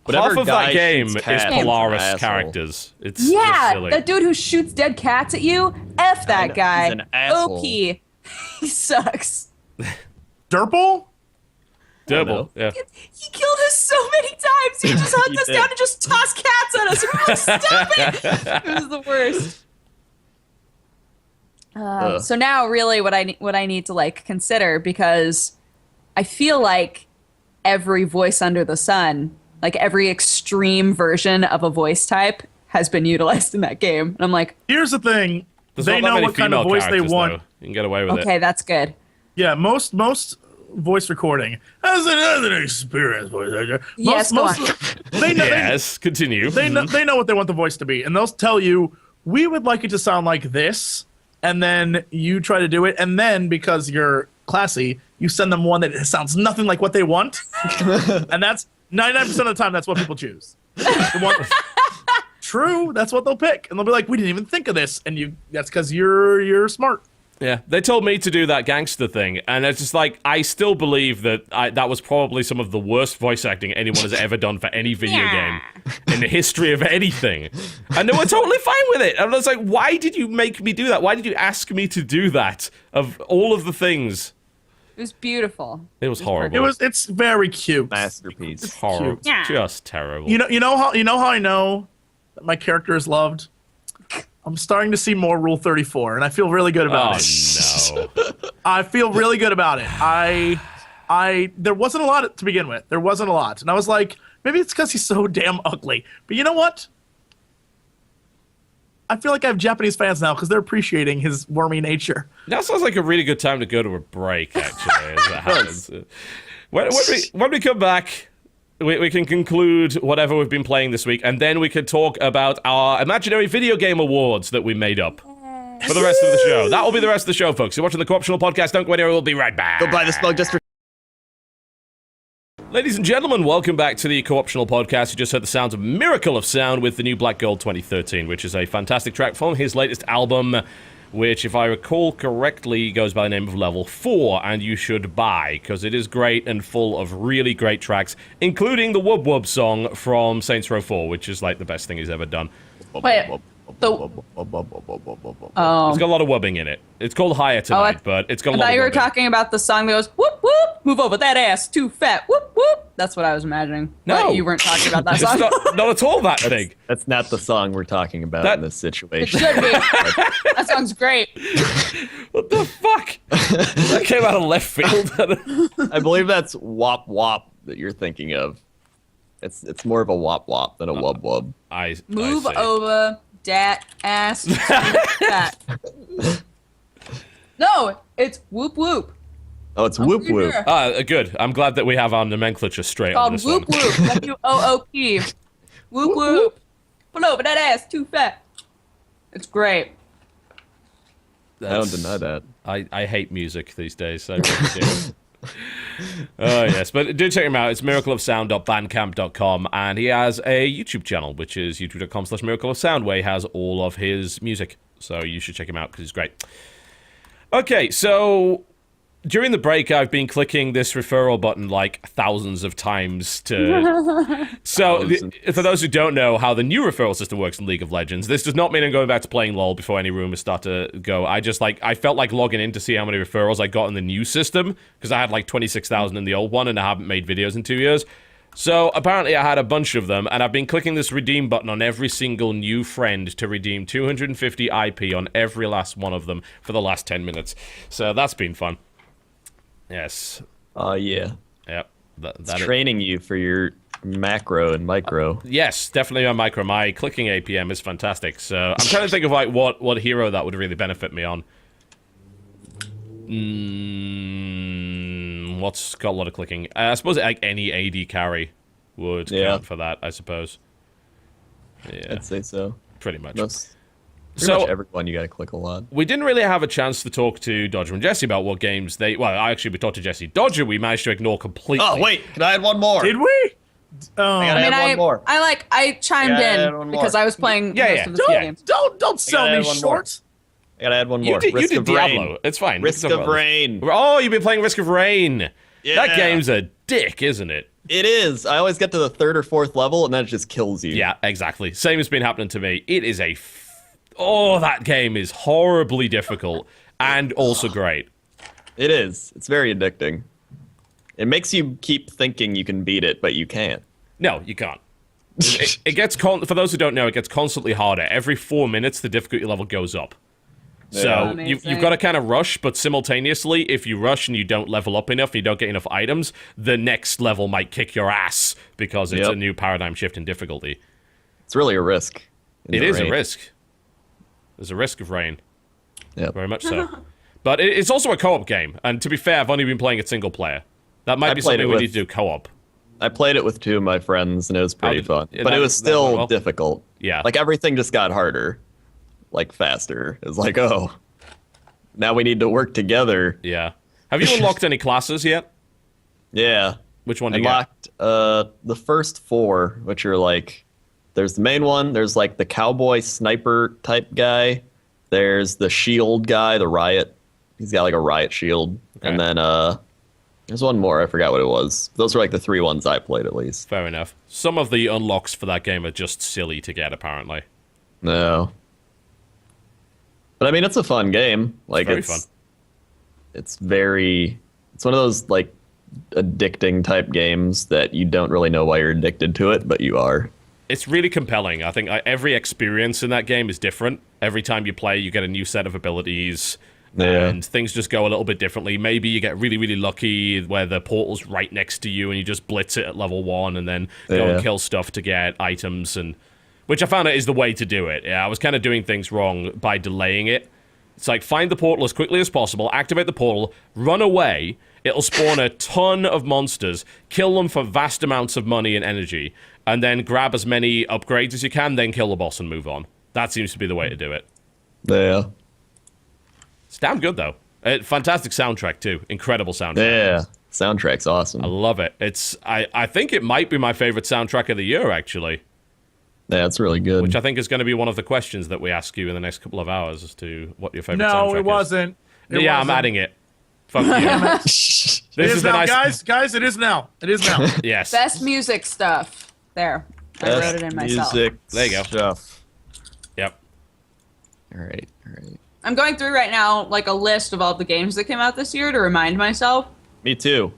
half of that game is Polaris characters. It's just silly. That dude who shoots dead cats at you. F that guy. He's an asshole. OP. He sucks. Durple? Durple, yeah. He killed us so many times. He just hunt us down and just toss cats at us. We're like, stop it. It was the worst. So now really what I need to like consider, because I feel like every voice under the sun, like every extreme version of a voice type has been utilized in that game. And I'm like, here's the thing. They know what kind of voice they want. Though. You can get away with it. Okay, that's good. Yeah, most voice recording has an experience voice actor. Yes, go on. Continue. They know what they want the voice to be, and they'll tell you, we would like it to sound like this, and then you try to do it, and then because you're classy, you send them one that sounds nothing like what they want, and that's 99% of the time that's what people choose. True, that's what they'll pick, and they'll be like, "We didn't even think of this," and that's because you're smart. Yeah, they told me to do that gangster thing, and it's just like, I still believe that that was probably some of the worst voice acting anyone has ever done for any video game in the history of anything. And they were totally fine with it. And I was like, why did you make me do that? Why did you ask me to do that? Of all of the things. It was beautiful. It was horrible. It's very cute. Masterpiece. Horrible. Yeah. Just terrible. You know how I know that my character is loved? I'm starting to see more Rule 34, and I feel really good about it. No. I feel really good about it. There wasn't a lot to begin with. There wasn't a lot. And I was like, maybe it's because he's so damn ugly. But you know what? I feel like I have Japanese fans now because they're appreciating his wormy nature. That sounds like a really good time to go to a break, actually, as that happens. When we come back, we can conclude whatever we've been playing this week, and then we can talk about our imaginary video game awards that we made up for the rest of the show. That will be the rest of the show, folks. You're watching the Co-optional Podcast. Don't go anywhere. We'll be right back. Go buy the Smug District. Ladies and gentlemen, welcome back to the Co-optional Podcast. You just heard the sounds of Miracle of Sound with the new Black Gold 2013, which is a fantastic track from his latest album, which, if I recall correctly, goes by the name of Level 4, and you should buy, because it is great and full of really great tracks, including the Wub Wub song from Saints Row 4, which is like the best thing he's ever done. Wait, It's got a lot of wubbing in it. It's called Higher Tonight, but it's got a I lot thought of you were wubbing. talking about the song that goes, whoop, whoop, move over, that ass, too fat, whoop, whoop. That's what I was imagining. No. But you weren't talking about that It's song. not at all that thing. That's not the song we're talking about That- in this It situation. should be. That song's great. What the fuck? That came out of left field. I believe that's Wop Wop that you're thinking of. It's more of a Wop Wop than a Wub Wub. Move I see. over, dat ass, too fat. No, it's whoop whoop. Oh, it's Whoop pretty Whoop. sure. Good. I'm glad that we have our nomenclature straight on Called this whoop one. whoop. W-O-O-P. Whoop whoop. Pull over, that ass, too fat. It's great. I don't deny that. I hate music these days. I really do. Oh, yes. But do check him out. It's miracleofsound.bandcamp.com, and he has a YouTube channel, which is youtube.com/miracleofsound, where he has all of his music. So you should check him out because he's great. Okay, so during the break, I've been clicking this referral button like thousands of times to... So, for those who don't know how the new referral system works in League of Legends, this does not mean I'm going back to playing LoL before any rumors start to go. I felt like logging in to see how many referrals I got in the new system, because I had like 26,000 in the old one, and I haven't made videos in 2 years. So, apparently I had a bunch of them, and I've been clicking this redeem button on every single new friend to redeem 250 IP on every last one of them for the last 10 minutes. So, that's been fun. Yes. Yeah. Yep. It's training you for your macro and micro. Yes, definitely on micro. My clicking APM is fantastic. So I'm trying to think of like what hero that would really benefit me on. What's got a lot of clicking? I suppose like any AD carry would count for that. I suppose. Yeah, I'd say so. pretty much. Pretty much everyone you gotta click a lot. We didn't really have a chance to talk to Dodger and Jesse about what games they... Well, actually, we talked to Jesse. Dodger, we managed to ignore completely. Oh, wait, can I add one more? Did we? More. I chimed Yeah, in one because more. I was playing Yeah, most yeah. of the Yeah. games. Don't sell gotta me add one more. short. I gotta add one more. You Risk did of Diablo. Rain. It's fine. Risk We can talk of about this. Rain. Oh, you've been playing Risk of Rain. Yeah. That game's a dick, isn't it? It is. I always get to the 3rd or 4th level, and then it just kills you. Yeah, exactly. Same has been happening to me. It is Oh, that game is horribly difficult and also great. It is. It's very addicting. It makes you keep thinking you can beat it, but you can't. No, you can't. It gets for those who don't know, it gets constantly harder. Every 4 minutes, the difficulty level goes up. So Amazing. you've got to kind of rush, but simultaneously, if you rush and you don't level up enough, and you don't get enough items, the next level might kick your ass because it's a new paradigm shift in difficulty. It's really a risk. It is a risk. There's a risk of rain. Yeah. Very much so. But it's also a co-op game, and to be fair, I've only been playing it single player. That might be something we need to do co-op. I played it with 2 of my friends, and it was pretty fun. yeah, But it was that went still well. difficult. Yeah. Like, everything just got harder. Like, faster. It was like, oh, now we need to work together. Yeah. Have you unlocked any classes yet? Yeah. Which one do you get? Unlocked the first 4, which are like, there's the main one, there's like the cowboy sniper type guy, there's the shield guy, the riot. He's got like a riot shield. Okay. And then there's one more, I forgot what it was. Those were like the 3 ones I played at least. Fair enough. Some of the unlocks for that game are just silly to get, apparently. No. But I mean, it's a fun game. Like, Very fun. It's one of those like addicting type games that you don't really know why you're addicted to it, but you are. it's really compelling. I think every experience in that game is different. Every time you play, you get a new set of abilities, and things just go a little bit differently. Maybe you get really, really lucky where the portal's right next to you and you just blitz it at level 1 and then go and kill stuff to get items, and which I found is the way to do it. Yeah, I was kind of doing things wrong by delaying it. It's like, find the portal as quickly as possible, activate the portal, run away, it'll spawn a ton of monsters, kill them for vast amounts of money and energy, and then grab as many upgrades as you can, then kill the boss and move on. That seems to be the way to do it. Yeah. It's damn good, though. Fantastic soundtrack, too. Incredible soundtrack. Yeah. Soundtrack's awesome. I love it. I think it might be my favorite soundtrack of the year, actually. Yeah, it's really good. Which I think is going to be one of the questions that we ask you in the next couple of hours as to what your favorite soundtrack is. No, it wasn't. Yeah, I'm adding it. Fuck you. It is now, guys. It is now. It is now. Yes. Best music stuff. There. I wrote it in myself. Music There you go. Stuff. Yep. All right. I'm going through right now like a list of all the games that came out this year to remind myself. Me too.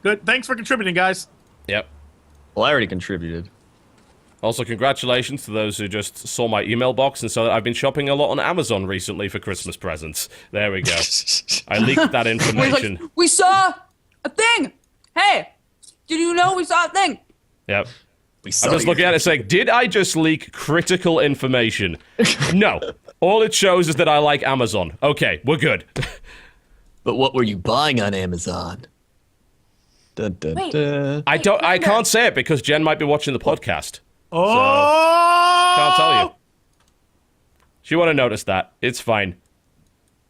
Good. Thanks for contributing, guys. Yep. Well, I already contributed. Also, congratulations to those who just saw my email box and saw that I've been shopping a lot on Amazon recently for Christmas presents. There we go. I leaked that information. Like, we saw a thing. Hey, did you know we saw a thing? Yep. I'm just looking at it saying, did I just leak critical information? No. All it shows is that I like Amazon. Okay, we're good. But what were you buying on Amazon? Dun, dun, Wait. dun. I can't say it because Jen might be watching the podcast. Oh! Can't tell you. She won't have noticed that. It's fine.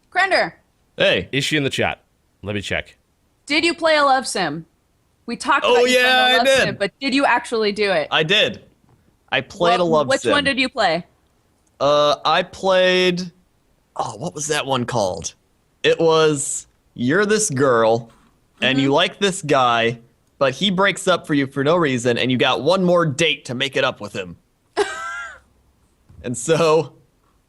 Crender, Hey. Is she in the chat? Let me check. did you play a love sim? We talked about Oh, you playing yeah, a I love did. sim, but did you actually do it? I did. I played a love Which sim. one did you play? I played... Oh, what was that one called? It was, you're this girl, and you like this guy, but he breaks up for you for no reason, and you got one more date to make it up with him. And so,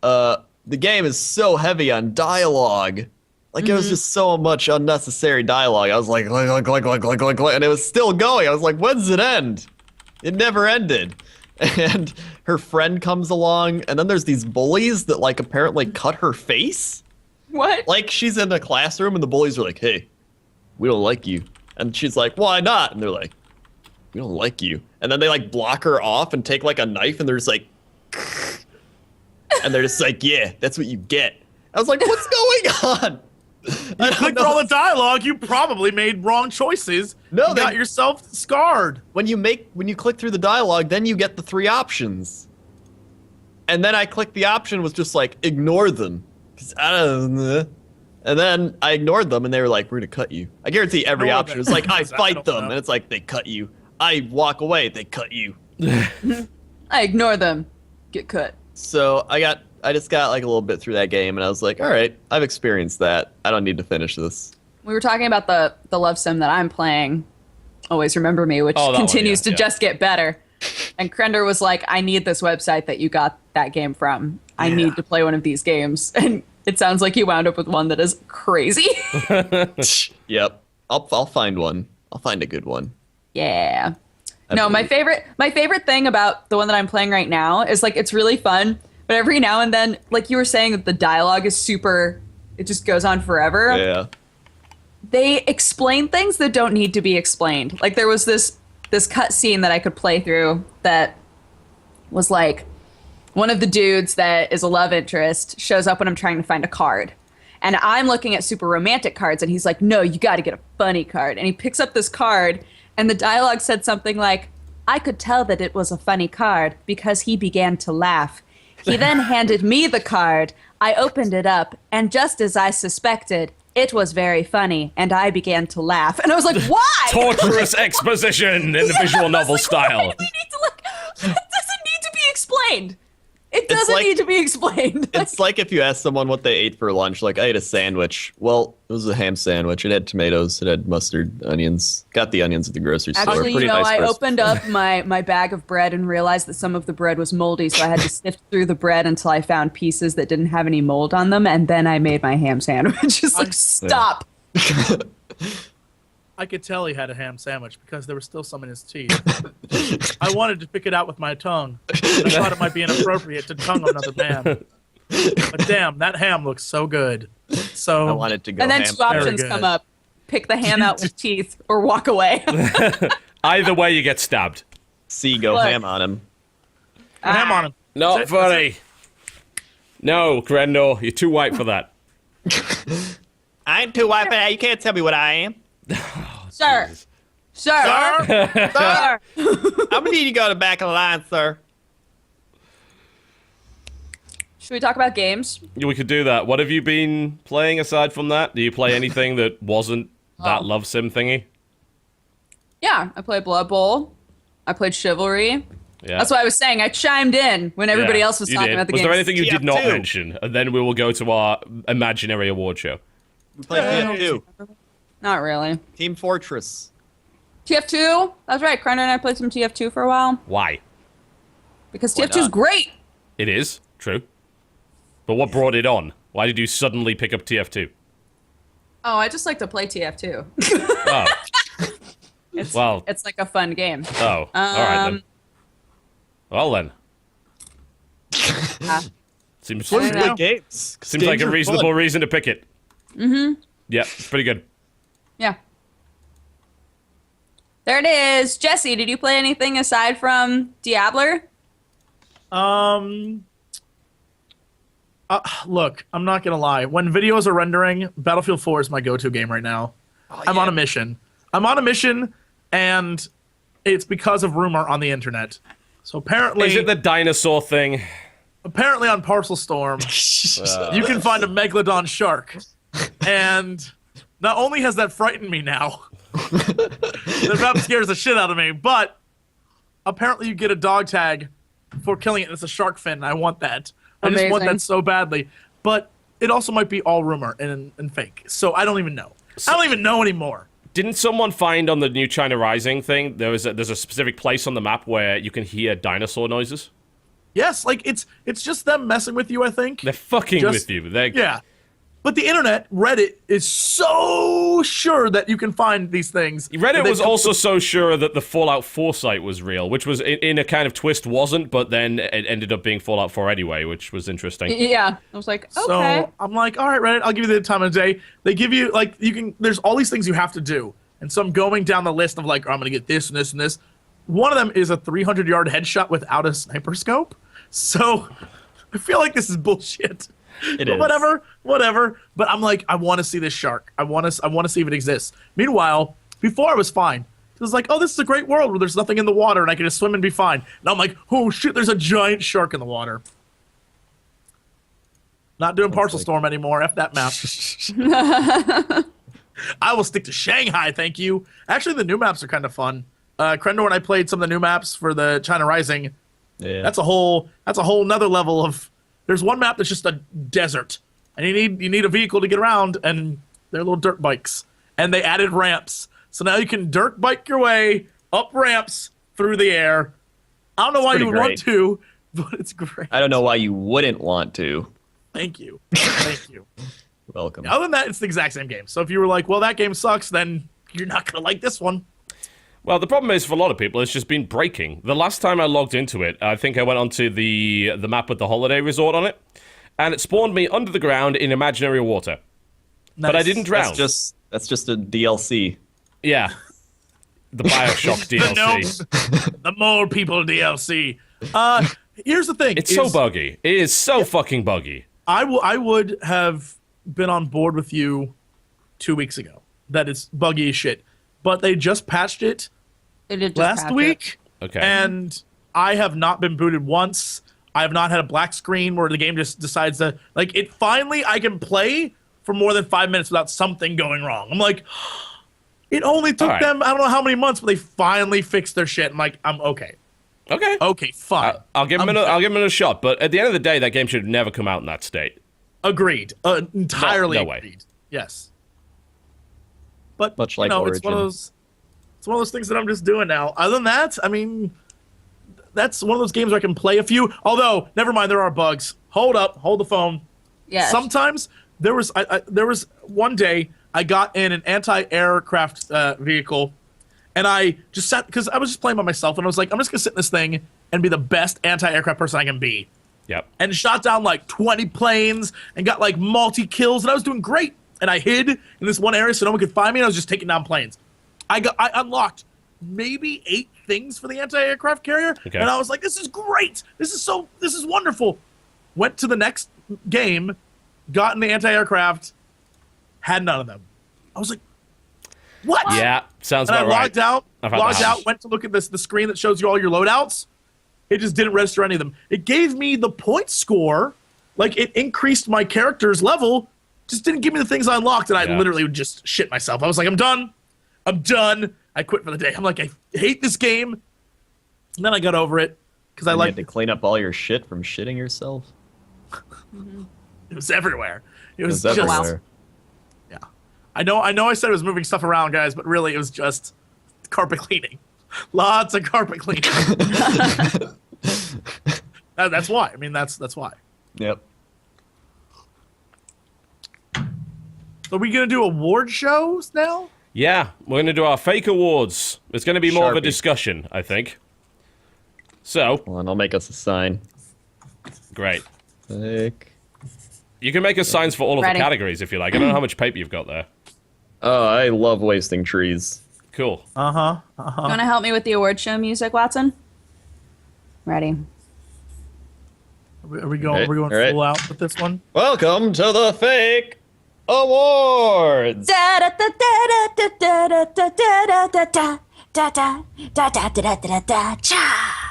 the game is so heavy on dialogue. Like, it was just so much unnecessary dialogue. I was like, and it was still going. I was like, when's it end? It never ended. And her friend comes along, and then there's these bullies that, like, apparently cut her face. What? Like, she's in a classroom, and the bullies are like, hey, we don't like you. And she's like, why not? And they're like, we don't like you. And then they, like, block her off and take, like, a knife, and they're just like, and they're just like, yeah, that's what you get. I was like, what's going on? You clicked all the dialogue. You probably made wrong choices. No, you they- got yourself scarred. When you click through the dialogue, then you get the 3 options. And then I clicked the option was just like, ignore them. 'Cause I don't know. And then I ignored them, and they were like, we're gonna cut you. I guarantee every No, option was like, I I fight don't them, know. and it's like, they cut you. I walk away, they cut you. I ignore them. Get cut. So I just got like a little bit through that game, and I was like, all right, I've experienced that. I don't need to finish this. We were talking about the love sim that I'm playing, Always Remember Me, which Oh, that one, continues yeah, to just get better. And Crender was like, I need this website that you got that game from. I Yeah. need to play one of these games. And it sounds like you wound up with one that is crazy. Yep, I'll find one. I'll find a good one. Yeah. No, my favorite thing about the one that I'm playing right now is like it's really fun, but every now and then, like you were saying, that the dialogue is super. It just goes on forever. Yeah. They explain things that don't need to be explained. Like there was this cut scene that I could play through that was like one of the dudes that is a love interest shows up when I'm trying to find a card. And I'm looking at super romantic cards, and he's like, no, you got to get a funny card. And he picks up this card, and the dialogue said something like, I could tell that it was a funny card because he began to laugh. He then handed me the card. I opened it up, and just as I suspected, it was very funny, and I began to laugh. And I was like, why? Torturous exposition in the visual novel style. Why do we need to look? It doesn't need to be explained. It It's doesn't like- need to be explained. It's like if you ask someone what they ate for lunch, like, I ate a sandwich. Well, it was a ham sandwich. It had tomatoes. It had mustard, onions. Got the onions at the grocery store. Actually, Pretty nice I crisp. opened up my bag of bread and realized that some of the bread was moldy, so I had to sift through the bread until I found pieces that didn't have any mold on them, and then I made my ham sandwich. Just like, stop. I could tell he had a ham sandwich because there was still some in his teeth. I wanted to pick it out with my tongue. And I thought it might be inappropriate to tongue another man. But damn, that ham looks so good. So I wanted to go And then ham. two options good. come up: pick the ham out with teeth, or walk away. Either way, you get stabbed. See, go Look. ham on him. ham on him. Not That's it, funny. No, Crendor, you're too white for that. I ain't too white for that. You can't tell me what I am. Sir. Jesus. Sir. Sir. I'm gonna need you to go to the back of the line, sir. Should we talk about games? We could do that. What have you been playing aside from that? Do you play anything that wasn't that love sim thingy? Yeah, I played Blood Bowl. I played Chivalry. Yeah. That's why I was saying I chimed in when everybody Yeah, else was you talking did. about the Was games. there anything you did not TF2. mention? And then we will go to our imaginary award show. We played TF2. Not really. Team Fortress. TF2? That's right. Crendor and I played some TF2 for a while Why? because Why TF2 is not? great. It is, true. But what brought it on? Why did you suddenly pick up TF2? Oh, I just like to play TF2. Oh, It's, Well- it's like a fun game. oh, alright then. Well then. Ah. Seems I don't know. Games. seems like a reasonable reason to pick it. Mm-hmm. Yeah, it's pretty good. Yeah. There it is. Jesse, did you play anything aside from Diablo? Look, I'm not gonna lie. When videos are rendering, Battlefield 4 is my go-to game right now. I'm on a mission. I'm on a mission, and it's because of rumor on the internet. So apparently, Is it the dinosaur thing? apparently on Parcel Storm, you can find a megalodon shark, and not only has that frightened me now, that map scares the shit out of me, but apparently you get a dog tag for killing it, and it's a shark fin. And I want that. I just want Amazing. that so badly. But it also might be all rumor and fake. So I don't even know. I don't even know anymore. Didn't someone find on the new China Rising thing there's a specific place on the map where you can hear dinosaur noises? Yes, like it's just them messing with you, I think. They're fucking Just- with you. They're, Yeah. But the internet, Reddit, is so sure that you can find these things. Reddit that they was come- also so sure that the Fallout 4 site was real, which was in a kind of twist wasn't, but then it ended up being Fallout 4 anyway, which was interesting. Yeah. I was like, okay. So I'm like, all right, Reddit, I'll give you the time of day. They give you, like, there's all these things you have to do. And so I'm going down the list of, like, I'm going to get this and this and this. One of them is a 300-yard headshot without a sniper scope. So I feel like this is bullshit. It But is. whatever. But I'm like, I want to see this shark. I want to see if it exists. Meanwhile, before I was fine. It was like, oh, this is a great world where there's nothing in the water and I can just swim and be fine. And I'm like, oh shit, there's a giant shark in the water. Not doing Parcel Storm anymore. F that map. I will stick to Shanghai, thank you. Actually, the new maps are kind of fun. Crendor and I played some of the new maps for the China Rising. Yeah. That's a whole nother level of. There's one map that's just a desert, and you need a vehicle to get around, and they're little dirt bikes, and they added ramps, so now you can dirt bike your way up ramps through the air. I don't know why you pretty would want great. to, but it's great. I don't know why you wouldn't want to. Thank you, thank you. Welcome. Other than that, it's the exact same game. So if you were like, well, that game sucks, then you're not gonna like this one. Well, the problem is for a lot of people, it's just been breaking. The last time I logged into it, I think I went onto the map with the holiday resort on it, and it spawned me under the ground in imaginary water. But I Nice. didn't drown. That's just a DLC. Yeah. The Bioshock DLC. The Mole People DLC. Here's the thing. It's so is- buggy. It is so fucking buggy. I would have been on board with you 2 weeks ago. That it's buggy as shit. But they just patched it They did just last patch week. Okay. And I have not been booted once. I have not had a black screen where the game just decides to like it finally I can play for more than 5 minutes without something going wrong. I'm like, it only took All right. them I don't know how many months, but they finally fixed their shit. I'm like, I'm okay. Okay. Okay, fine. I'll give him I'll give him another shot, but at the end of the day, that game should have never come out in that state. Agreed. Entirely No way. agreed. Yes. But Much you like know, it's one of Origin. those. It's one of those things that I'm just doing now. Other than that, I mean, that's one of those games where I can play a few. Although, never mind, there are bugs. Hold up, hold the phone. Yes. Sometimes there was one day I got in an anti-aircraft vehicle, and I just sat because I was just playing by myself, and I was like, I'm just gonna sit in this thing and be the best anti-aircraft person I can be. Yep. And shot down like 20 planes and got like multi-kills, and I was doing great. And I hid in this one area so no one could find me, and I was just taking down planes. I unlocked maybe 8 things for the anti-aircraft carrier, and I was like, this is great. This is wonderful. Went to the next game, got in the anti-aircraft, had none of them. I was like, what? Yeah, sounds and about right. Logged out, went to look at the screen that shows you all your loadouts. It just didn't register any of them. It gave me the point score, like it increased my character's level, just didn't give me the things I unlocked, and I literally would just shit myself. I was like, I'm done. I quit for the day. I'm like, I hate this game. And then I got over it because I had to clean up all your shit from shitting yourself. It was everywhere. It was It's just everywhere. yeah. I know. I said it was moving stuff around, guys, but really it was just carpet cleaning. Lots of carpet cleaning. That's why. I mean, that's why. Yep. Are we gonna do award shows now? Yeah, we're going to do our fake awards. It's going to be more of a Sharpie. discussion, I think. So, Hold on, I'll make us a sign. great. Fake. You can make us signs for all of Ready. the categories if you like. I don't know how much paper you've got there. Oh, I love wasting trees. Cool. You want to help me with the award show music, Watson? Ready. Are we going? Okay, Are we going all right. full out with this one? Welcome to the fake awards. Da da da da da da da da da da da da da da da da da da cha.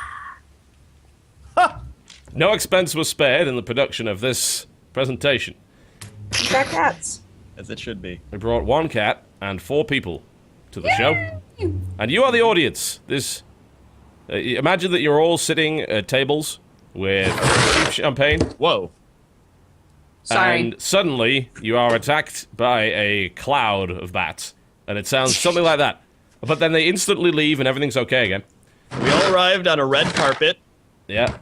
No expense was spared in the production of this presentation. You got cats. As it should be. We brought 1 cat and 4 people to the show. And you are the audience. This. Imagine that you're all sitting at tables with cheap champagne. Whoa. Sorry. And suddenly you are attacked by a cloud of bats. And it sounds something like that. But then they instantly leave and everything's okay again. We all arrived on a red carpet. Yeah.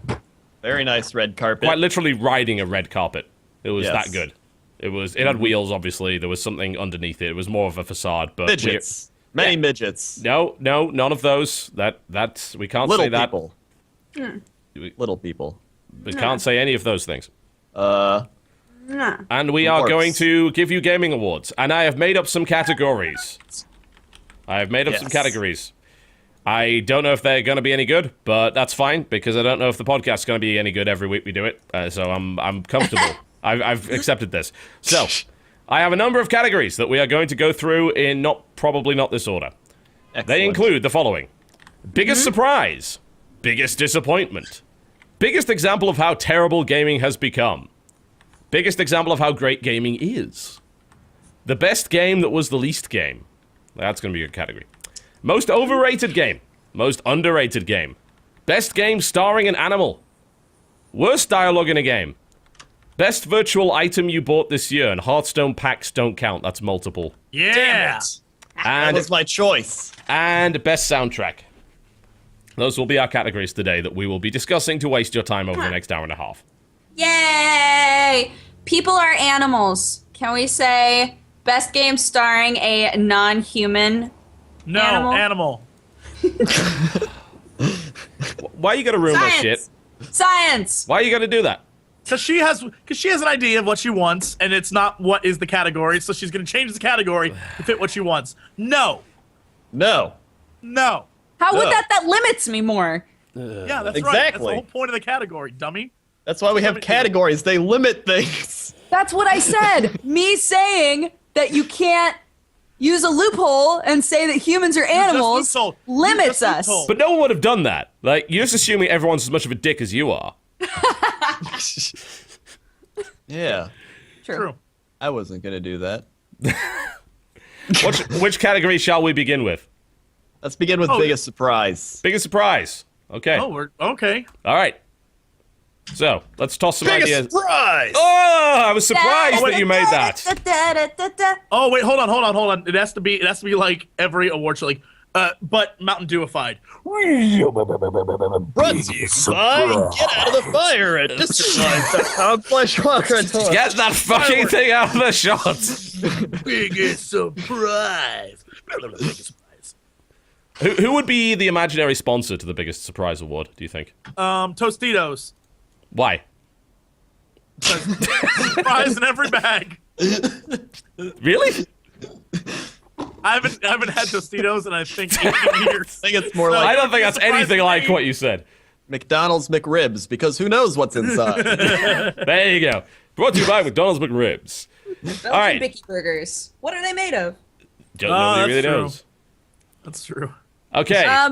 Very nice red carpet. Quite literally riding a red carpet. It was Yes. that good. It had wheels, obviously. There was something underneath it. It was more of a facade, but midgets. Many midgets. No, none of those. That's we can't Little say that. people. Little people. We can't say any of those things. Nah. And we are Dwarfs. going to give you gaming awards. And I have made up some categories. Some categories. I don't know if they're going to be any good, but that's fine because I don't know if the podcast's going to be any good every week we do it. So I'm comfortable. I've accepted this. So I have a number of categories that we are going to go through in probably not this order. Excellent. They include the following: biggest surprise, biggest disappointment, biggest example of how terrible gaming has become, biggest example of how great gaming is, the best game that was the least game. That's going to be your category. Most overrated game, most underrated game, best game starring an animal, worst dialogue in a game, best virtual item you bought this year, and Hearthstone packs don't count. That's multiple. Yeah. Damn it. That And was my choice. and best soundtrack. Those will be our categories today that we will be discussing to waste your time over the next hour and a half. Yay! People are animals. Can we say best game starring a non-human? No, Animal. Why you gotta ruin my shit? Science! Why you gotta do that? Because she has an idea of what she wants, and it's not what is the category, so she's gonna change the category to fit what she wants. No. No. No. How would No. that limits me more? Yeah, that's right. That's the Exactly. whole point of the category, dummy. That's why we have categories. They limit things. That's what I said. Me saying that you can't use a loophole and say that humans are animals loopholed. You limits just us. loopholed. But no one would have done that. Like, you're just assuming everyone's as much of a dick as you are. Yeah. True. I wasn't going to do that. Which category shall we begin with? Let's begin with Oh, biggest surprise. Biggest surprise. Okay. Oh, we're okay. All right. So, let's toss some ideas. Biggest surprise! Oh, I was surprised that you made that. Oh wait, hold on. It has to be like every award show. Like but Mountain Dewified. Run, spy, get out of the fire at distance. Get that fucking thing out of the shot. Biggest surprise. Who would be the imaginary sponsor to the biggest surprise award, do you think? Tostitos. Why? Surprise in every bag. Really? I haven't had Tostitos in I think 18 years. I think it's more like I don't think that's anything like what you said. McDonald's McRibs, because who knows what's inside. There you go. Brought to you by McDonald's McRibs. Belgian All right. Bicky burgers. What are they made of? Nobody really true. knows. That's true. Okay.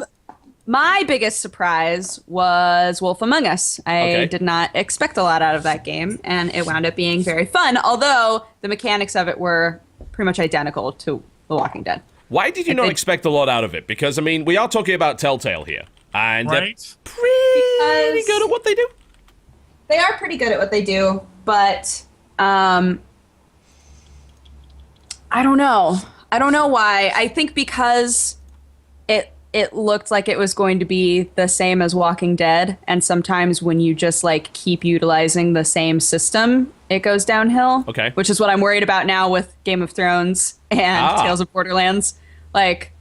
My biggest surprise was Wolf Among Us. I Okay. did not expect a lot out of that game, and it wound up being very fun, although the mechanics of it were pretty much identical to The Walking Dead. Why did you not think- expect a lot out of it? Because, I mean, we are talking about Telltale here. And they're Right? pretty Because- good at what they do. They are pretty good at what they do, but I don't know. I don't know why. I think because it looked like it was going to be the same as Walking Dead, and sometimes when you just like keep utilizing the same system, it goes downhill. Okay. Which is what I'm worried about now with Game of Thrones and Tales of Borderlands. Like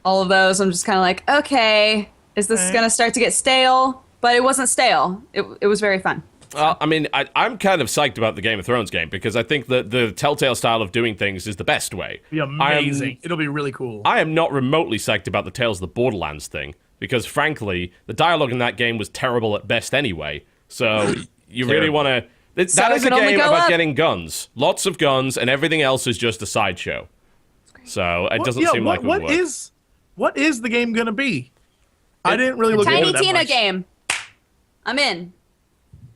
all of those, I'm just kind of like, okay, is this going to start to get stale? But it wasn't stale. It was very fun. I mean, I'm kind of psyched about the Game of Thrones game because I think that the Telltale style of doing things is the best way. Be amazing. It'll be really cool. I am not remotely psyched about the Tales of the Borderlands thing because, frankly, the dialogue in that game was terrible at best anyway. So you really Terrible. want to... So That it is a can only game go about up. getting guns. Lots of guns, and everything else is just a sideshow. So it doesn't seem like it would work. What is the game gonna be? I didn't really look Tiny into that Tina much. game. I'm in.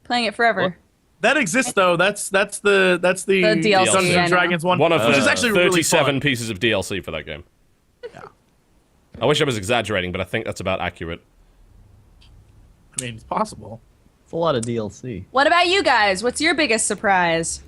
Playing it forever. That exists though. That's the DLC, Dungeons I know. and Dragons one, One of which the is actually really 37 fun. pieces of DLC for that game. I wish I was exaggerating, but I think that's about accurate. I mean, it's possible. It's a lot of DLC. What about you guys? What's your biggest surprise?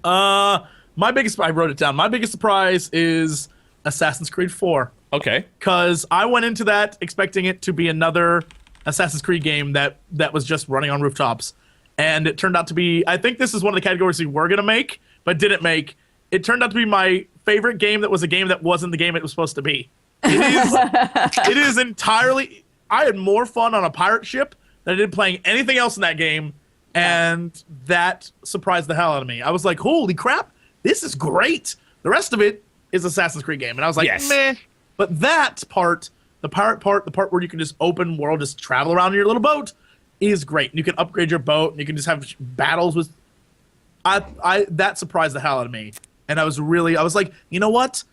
My biggest, I wrote it down. My biggest surprise is Assassin's Creed 4. Okay. Because I went into that expecting it to be another Assassin's Creed game that was just running on rooftops. And it turned out to be, I think this is one of the categories we were going to make, but didn't make. It turned out to be my favorite game that was a game that wasn't the game it was supposed to be. It is entirely, I had more fun on a pirate ship than I did playing anything else in that game. And that surprised the hell out of me. I was like, holy crap, this is great. The rest of it is Assassin's Creed game. And I was like, Yes. meh. But that part, the pirate part, the part where you can just open world, just travel around in your little boat, is great. And you can upgrade your boat, and you can just have battles with. That surprised the hell out of me, and I was like, you know what?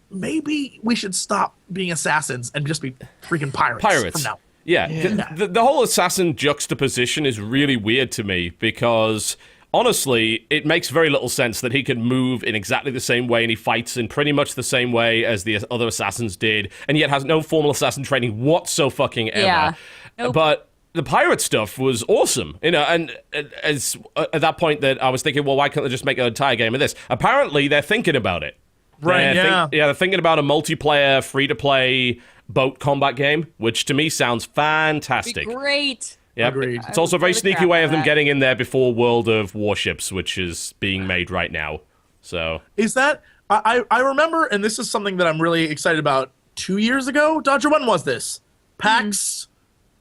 Maybe we should stop being assassins and just be freaking pirates. Pirates. From now. Yeah. The whole assassin juxtaposition is really weird to me because honestly, it makes very little sense that he can move in exactly the same way and he fights in pretty much the same way as the other assassins did, and yet has no formal assassin training whatsoever. Yeah. Nope. But the pirate stuff was awesome, you know, and as at that point that I was thinking, well, why can't they just make an entire game of this? Apparently, they're thinking about it. Right, yeah. They're thinking about a multiplayer, free-to-play boat combat game, which to me sounds fantastic. Great. Yep. Agreed. It's also a very Holy sneaky crap way of them that. getting in there before World of Warships, which is being made right now. So Is that I remember, and this is something that I'm really excited about. 2 years ago, Dodger, when was this? PAX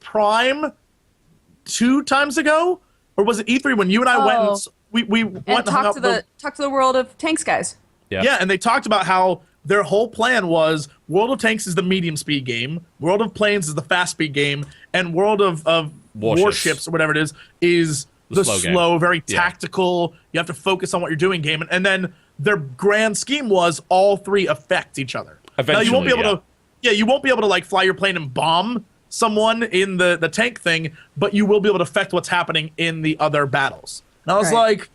Prime 2 times ago, or was it E3 when you and I went? And, we went And and hung out talk to the world of tanks guys. Yeah, and they talked about how their whole plan was World of Tanks is the medium speed game, World of Planes is the fast speed game, and World of Warships or whatever it is the slow slow, game. very Yeah. tactical, you have to focus on what you're doing game. And then their grand scheme was all three affect each other. Now you won't be Eventually, able to you won't be able to like fly your plane and bomb someone in the tank thing, but you will be able to affect what's happening in the other battles. And I was Right. like,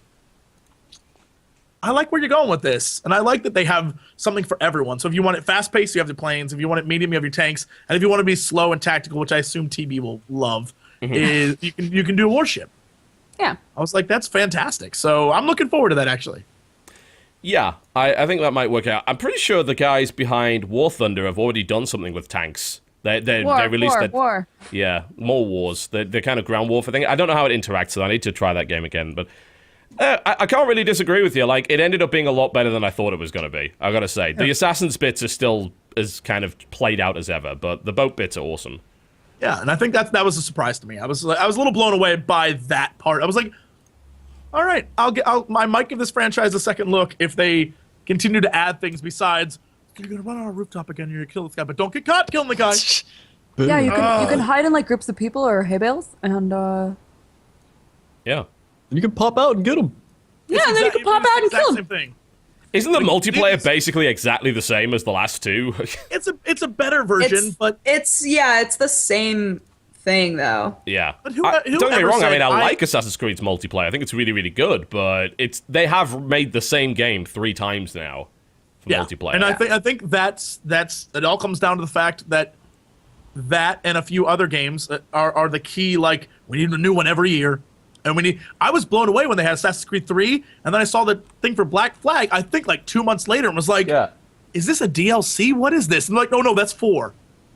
I like where you're going with this, and I like that they have something for everyone. So if you want it fast-paced, you have the planes. If you want it medium, you have your tanks. And if you want to be slow and tactical, which I assume TB will love, is you can do a warship. Yeah. I was like, that's fantastic. So I'm looking forward to that, actually. Yeah, I think that might work out. I'm pretty sure the guys behind War Thunder have already done something with tanks. They released war. Yeah, more wars. The kind of ground warfare thing. I don't know how it interacts, so I need to try that game again. But I can't really disagree with you. Like, it ended up being a lot better than I thought it was going to be. I gotta say, the Assassin's bits are still as kind of played out as ever, but the boat bits are awesome. Yeah, and I think that was a surprise to me. I was a little blown away by that part. I was like, all right, I might give this franchise a second look if they continue to add things besides you're gonna run on a rooftop again, you're gonna kill this guy, but don't get caught killing the guy. Yeah, you can hide in like groups of people or hay bales, and Yeah. You can pop out and get them. yeah, and then you can pop out and kill Same them. thing. Isn't the multiplayer these- basically exactly the same as the last two? It's a better version, but it's the same thing though. Yeah. But Don't get me whoever wrong, I said mean, I I- like Assassin's Creed's multiplayer. I think it's really, really good, but they have made the same game 3 times now for multiplayer. And I think that's it all comes down to the fact that and a few other games are the key. Like, we need a new one every year. And I was blown away when they had Assassin's Creed 3, and then I saw the thing for Black Flag, I think like 2 months later, and was like, is this a DLC? What is this? And I'm like, no, that's 4.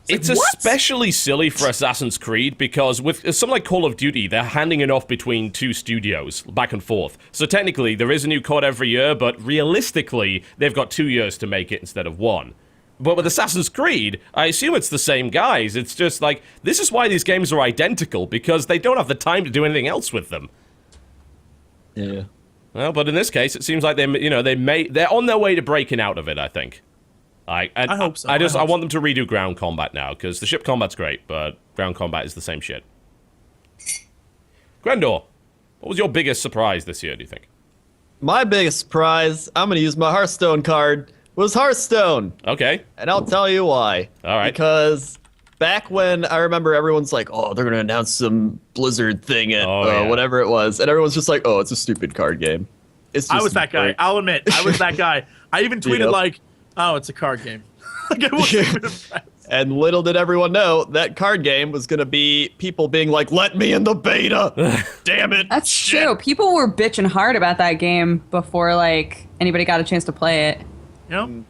It's like, what? especially silly for Assassin's Creed because with something like Call of Duty, they're handing it off between 2 studios, back and forth. So technically, there is a new COD every year, but realistically, they've got 2 years to make it instead of 1. But with Assassin's Creed, I assume it's the same guys. It's just like, this is why these games are identical, because they don't have the time to do anything else with them. Yeah. Well, but in this case, it seems like they're on their way to breaking out of it, I think. I hope so. I want them to redo ground combat now, because the ship combat's great, but ground combat is the same shit. Grendor, what was your biggest surprise this year, do you think? My biggest surprise, I'm going to use my Hearthstone card, was Hearthstone. Okay. And I'll tell you why. All right. Because back when I remember everyone's like, oh, they're going to announce some Blizzard thing at whatever it was. And everyone's just like, oh, it's a stupid card game. It's just I was that guy. I'll admit, I was that guy. I even tweeted Yep. like, oh, it's a card game. Like, I wasn't even impressed. And little did everyone know that card game was going to be people being like, let me in the beta. Damn it. That's Shit. true. People were bitching hard about that game before like anybody got a chance to play it. You know?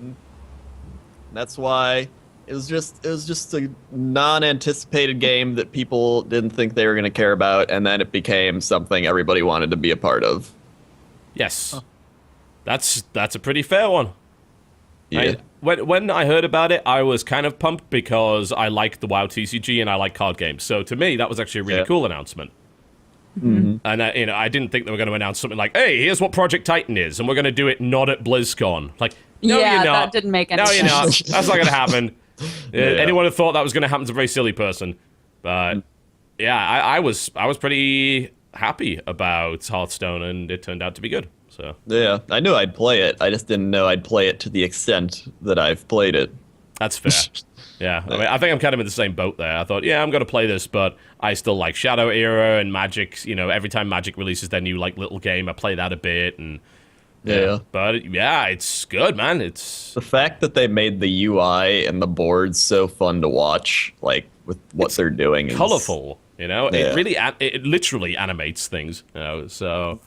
That's why it was just a non-anticipated game that people didn't think they were going to care about, and then it became something everybody wanted to be a part of. Yes. That's a pretty fair one. Yeah. When I heard about it, I was kind of pumped because I like the WoW TCG and I like card games. So to me, that was actually a really cool announcement. And I didn't think they were going to announce something like, "Hey, here's what Project Titan is, and we're going to do it not at BlizzCon." Like, no, Yeah, you're not. that didn't make any No, you're not. sense. That's not going to happen. Yeah. Anyone who thought that was going to happen is a very silly person. But yeah, I was pretty happy about Hearthstone, and it turned out to be good. So Yeah, I knew I'd play it. I just didn't know I'd play it to the extent that I've played it. that's fair. Yeah, I mean, I think I'm kind of in the same boat there. I thought, yeah, I'm going to play this, but I still like Shadow Era and Magic. You know, every time Magic releases their new like little game, I play that a bit. And Yeah. but yeah, it's good, man. It's The fact that they made the UI and the boards so fun to watch, like with what they're doing, is colorful. You know, Yeah. it really it literally animates things. You know, so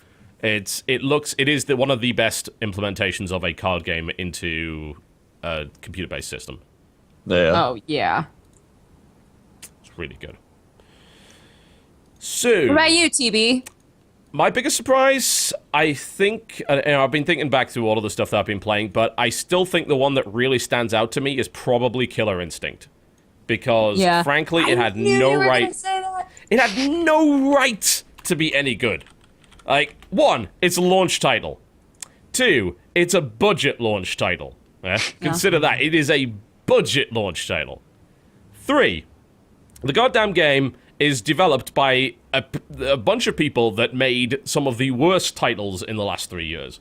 it is one of the best implementations of a card game into a computer-based system. Yeah. Oh yeah. It's really good. So, What about you, TB? my biggest surprise, I think, and I've been thinking back through all of the stuff that I've been playing, but I still think the one that really stands out to me is probably Killer Instinct. Because, Yeah. frankly, it had I knew no you were right. gonna say that. It had no right to be any good. Like, 1, it's a launch title. 2, it's a budget launch title. Consider that. It is a budget launch title. 3, the goddamn game is developed by a bunch of people that made some of the worst titles in the last 3 years.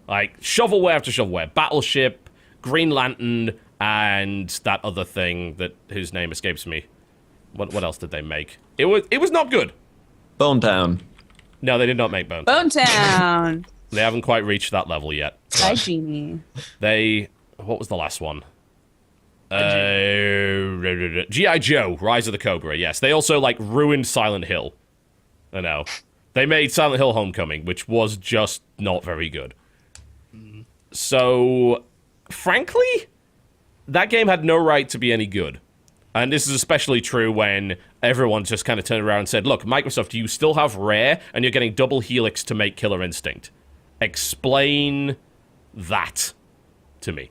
Like, shovelware after shovelware. Battleship, Green Lantern, and that other thing whose name escapes me. What else did they make? It was not good. Bone Town. No, they did not make Bones. Bone Town. They haven't quite reached that level yet. Hi, Genie. What was the last one? G.I. Joe, Rise of the Cobra, yes. They also, like, ruined Silent Hill. I know. They made Silent Hill Homecoming, which was just not very good. So, frankly, that game had no right to be any good. And this is especially true when everyone just kind of turned around and said, look, Microsoft, you still have Rare, and you're getting double Helix to make Killer Instinct. Explain that to me.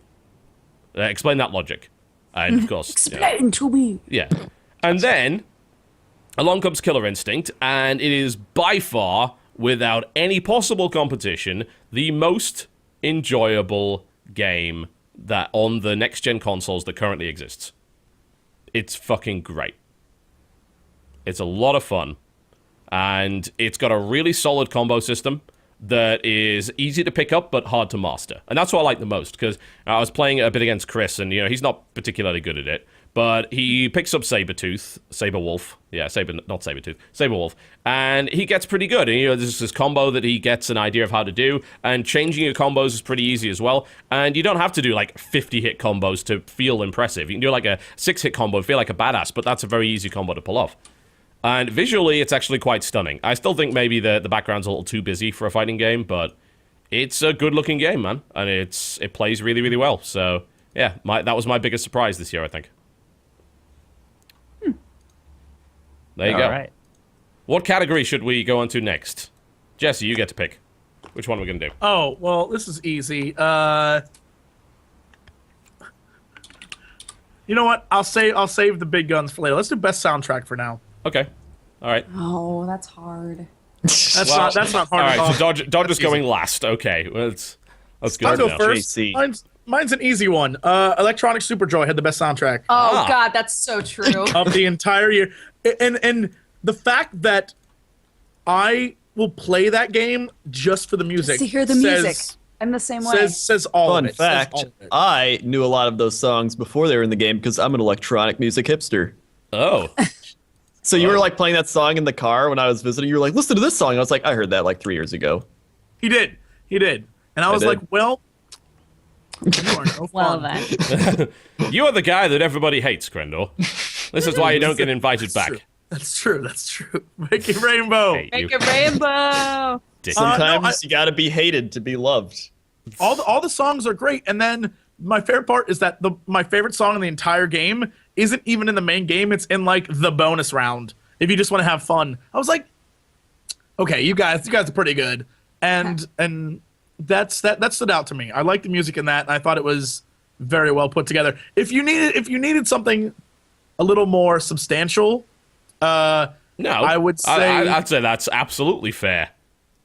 Explain that logic. And, of course... Explain to me. Yeah. And then, along comes Killer Instinct, and it is by far, without any possible competition, the most enjoyable game that on the next-gen consoles that currently exists. It's fucking great. It's a lot of fun. And it's got a really solid combo system that is easy to pick up but hard to master. And that's what I like the most, because I was playing a bit against Chris, and he's not particularly good at it, but he picks up Saberwolf, and he gets pretty good. And there's this combo that he gets an idea of how to do, and changing your combos is pretty easy as well. And you don't have to do like 50-hit combos to feel impressive. You can do like a 6-hit combo and feel like a badass, but that's a very easy combo to pull off. And visually, it's actually quite stunning. I still think maybe the background's a little too busy for a fighting game, but it's a good-looking game, man. And it plays really, really well. So, yeah, that was my biggest surprise this year, I think. There you go. All right. What category should we go on to next? Jesse, you get to pick. Which one are we going to do? Oh, well, this is easy. You know what? I'll save the big guns for later. Let's do best soundtrack for now. Okay. All right. Oh, that's hard. That's not hard All at all. right, so Dodge is going last. Okay. Well, let's go I'll go now. first. JC. Mine's an easy one. Electronic Superjoy had the best soundtrack Oh God, that's so true. of the entire year. And the fact that I will play that game just for the music. to hear the music. I'm the same way. Says all Fun of it. fact, Says all of it. I knew a lot of those songs before they were in the game because I'm an electronic music hipster. Oh. So you were like playing that song in the car when I was visiting. You were like, listen to this song. I was like, I heard that like 3 years ago. He did. And I was did. like, well, you are no well fun. then. You are the guy that everybody hates, Crendor. This is why you don't get invited back. That's true. Make it rainbow. Hate you. Make a rainbow. Dick. Sometimes you gotta be hated to be loved. All the songs are great, and then my favorite part is that my favorite song in the entire game isn't even in the main game. It's in like the bonus round. If you just want to have fun, I was like, okay, you guys are pretty good, and that stood out to me. I like the music in that, and I thought it was very well put together. If you needed something a little more substantial, No, I would say I'd say that's absolutely fair.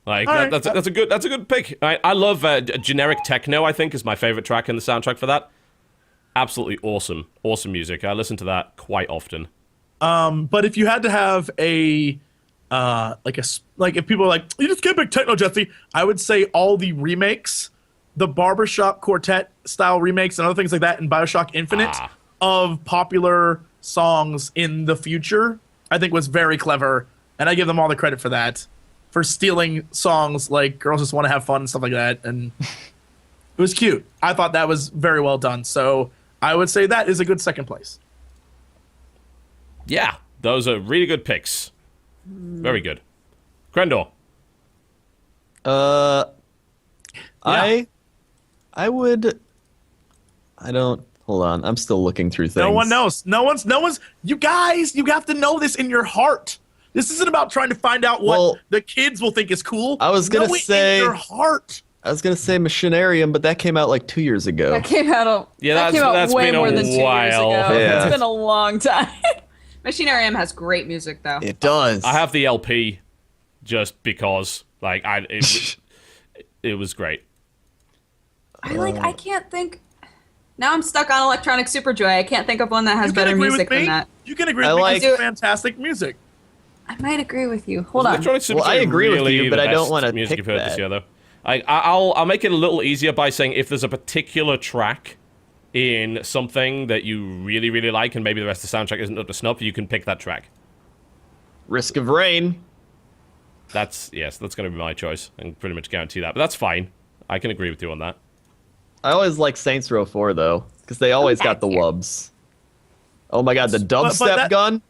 Like All right. that's a good pick. I love generic techno. I think is my favorite track in the soundtrack for that. Absolutely awesome music. I listen to that quite often. But if you had to have a if people are like, you just can't pick techno, Jesse, I would say all the remakes, the Barbershop Quartet style remakes and other things like that in BioShock Infinite of popular songs in the future, I think was very clever, and I give them all the credit for that, for stealing songs like Girls Just Want to Have Fun and stuff like that, and it was cute. I thought that was very well done, so I would say that is a good second place. Yeah, those are really good picks. Very good. Crendor. I would. I don't. Hold on. I'm still looking through things. No one knows. No one's. You guys, you have to know this in your heart. This isn't about trying to find out what the kids will think is cool. I was gonna Know it say- in your heart. I was gonna say Machinarium, but that came out like 2 years ago. That came out that's way been a more than 2 years while. ago. Yeah. It's been a long time. Machinarium has great music though. It does. I have the LP just because, like, it was great. I can't think. Now I'm stuck on Electronic Superjoy. I can't think of one that has better agree music with me. than that. You can agree I with me. like- It's fantastic music. I might agree with you. Hold on. Electronic Superjoy Well, I agree with really you, but the I don't best wanna music pick you've heard this that. year, though. I'll make it a little easier by saying if there's a particular track in something that you really, really like, and maybe the rest of the soundtrack isn't up to snuff, you can pick that track. Risk of Rain. That's going to be my choice. I can pretty much guarantee that, but that's fine. I can agree with you on that. I always like Saints Row 4 though, because they always got the that's it. wubs. Oh my god, the dubstep that- gun.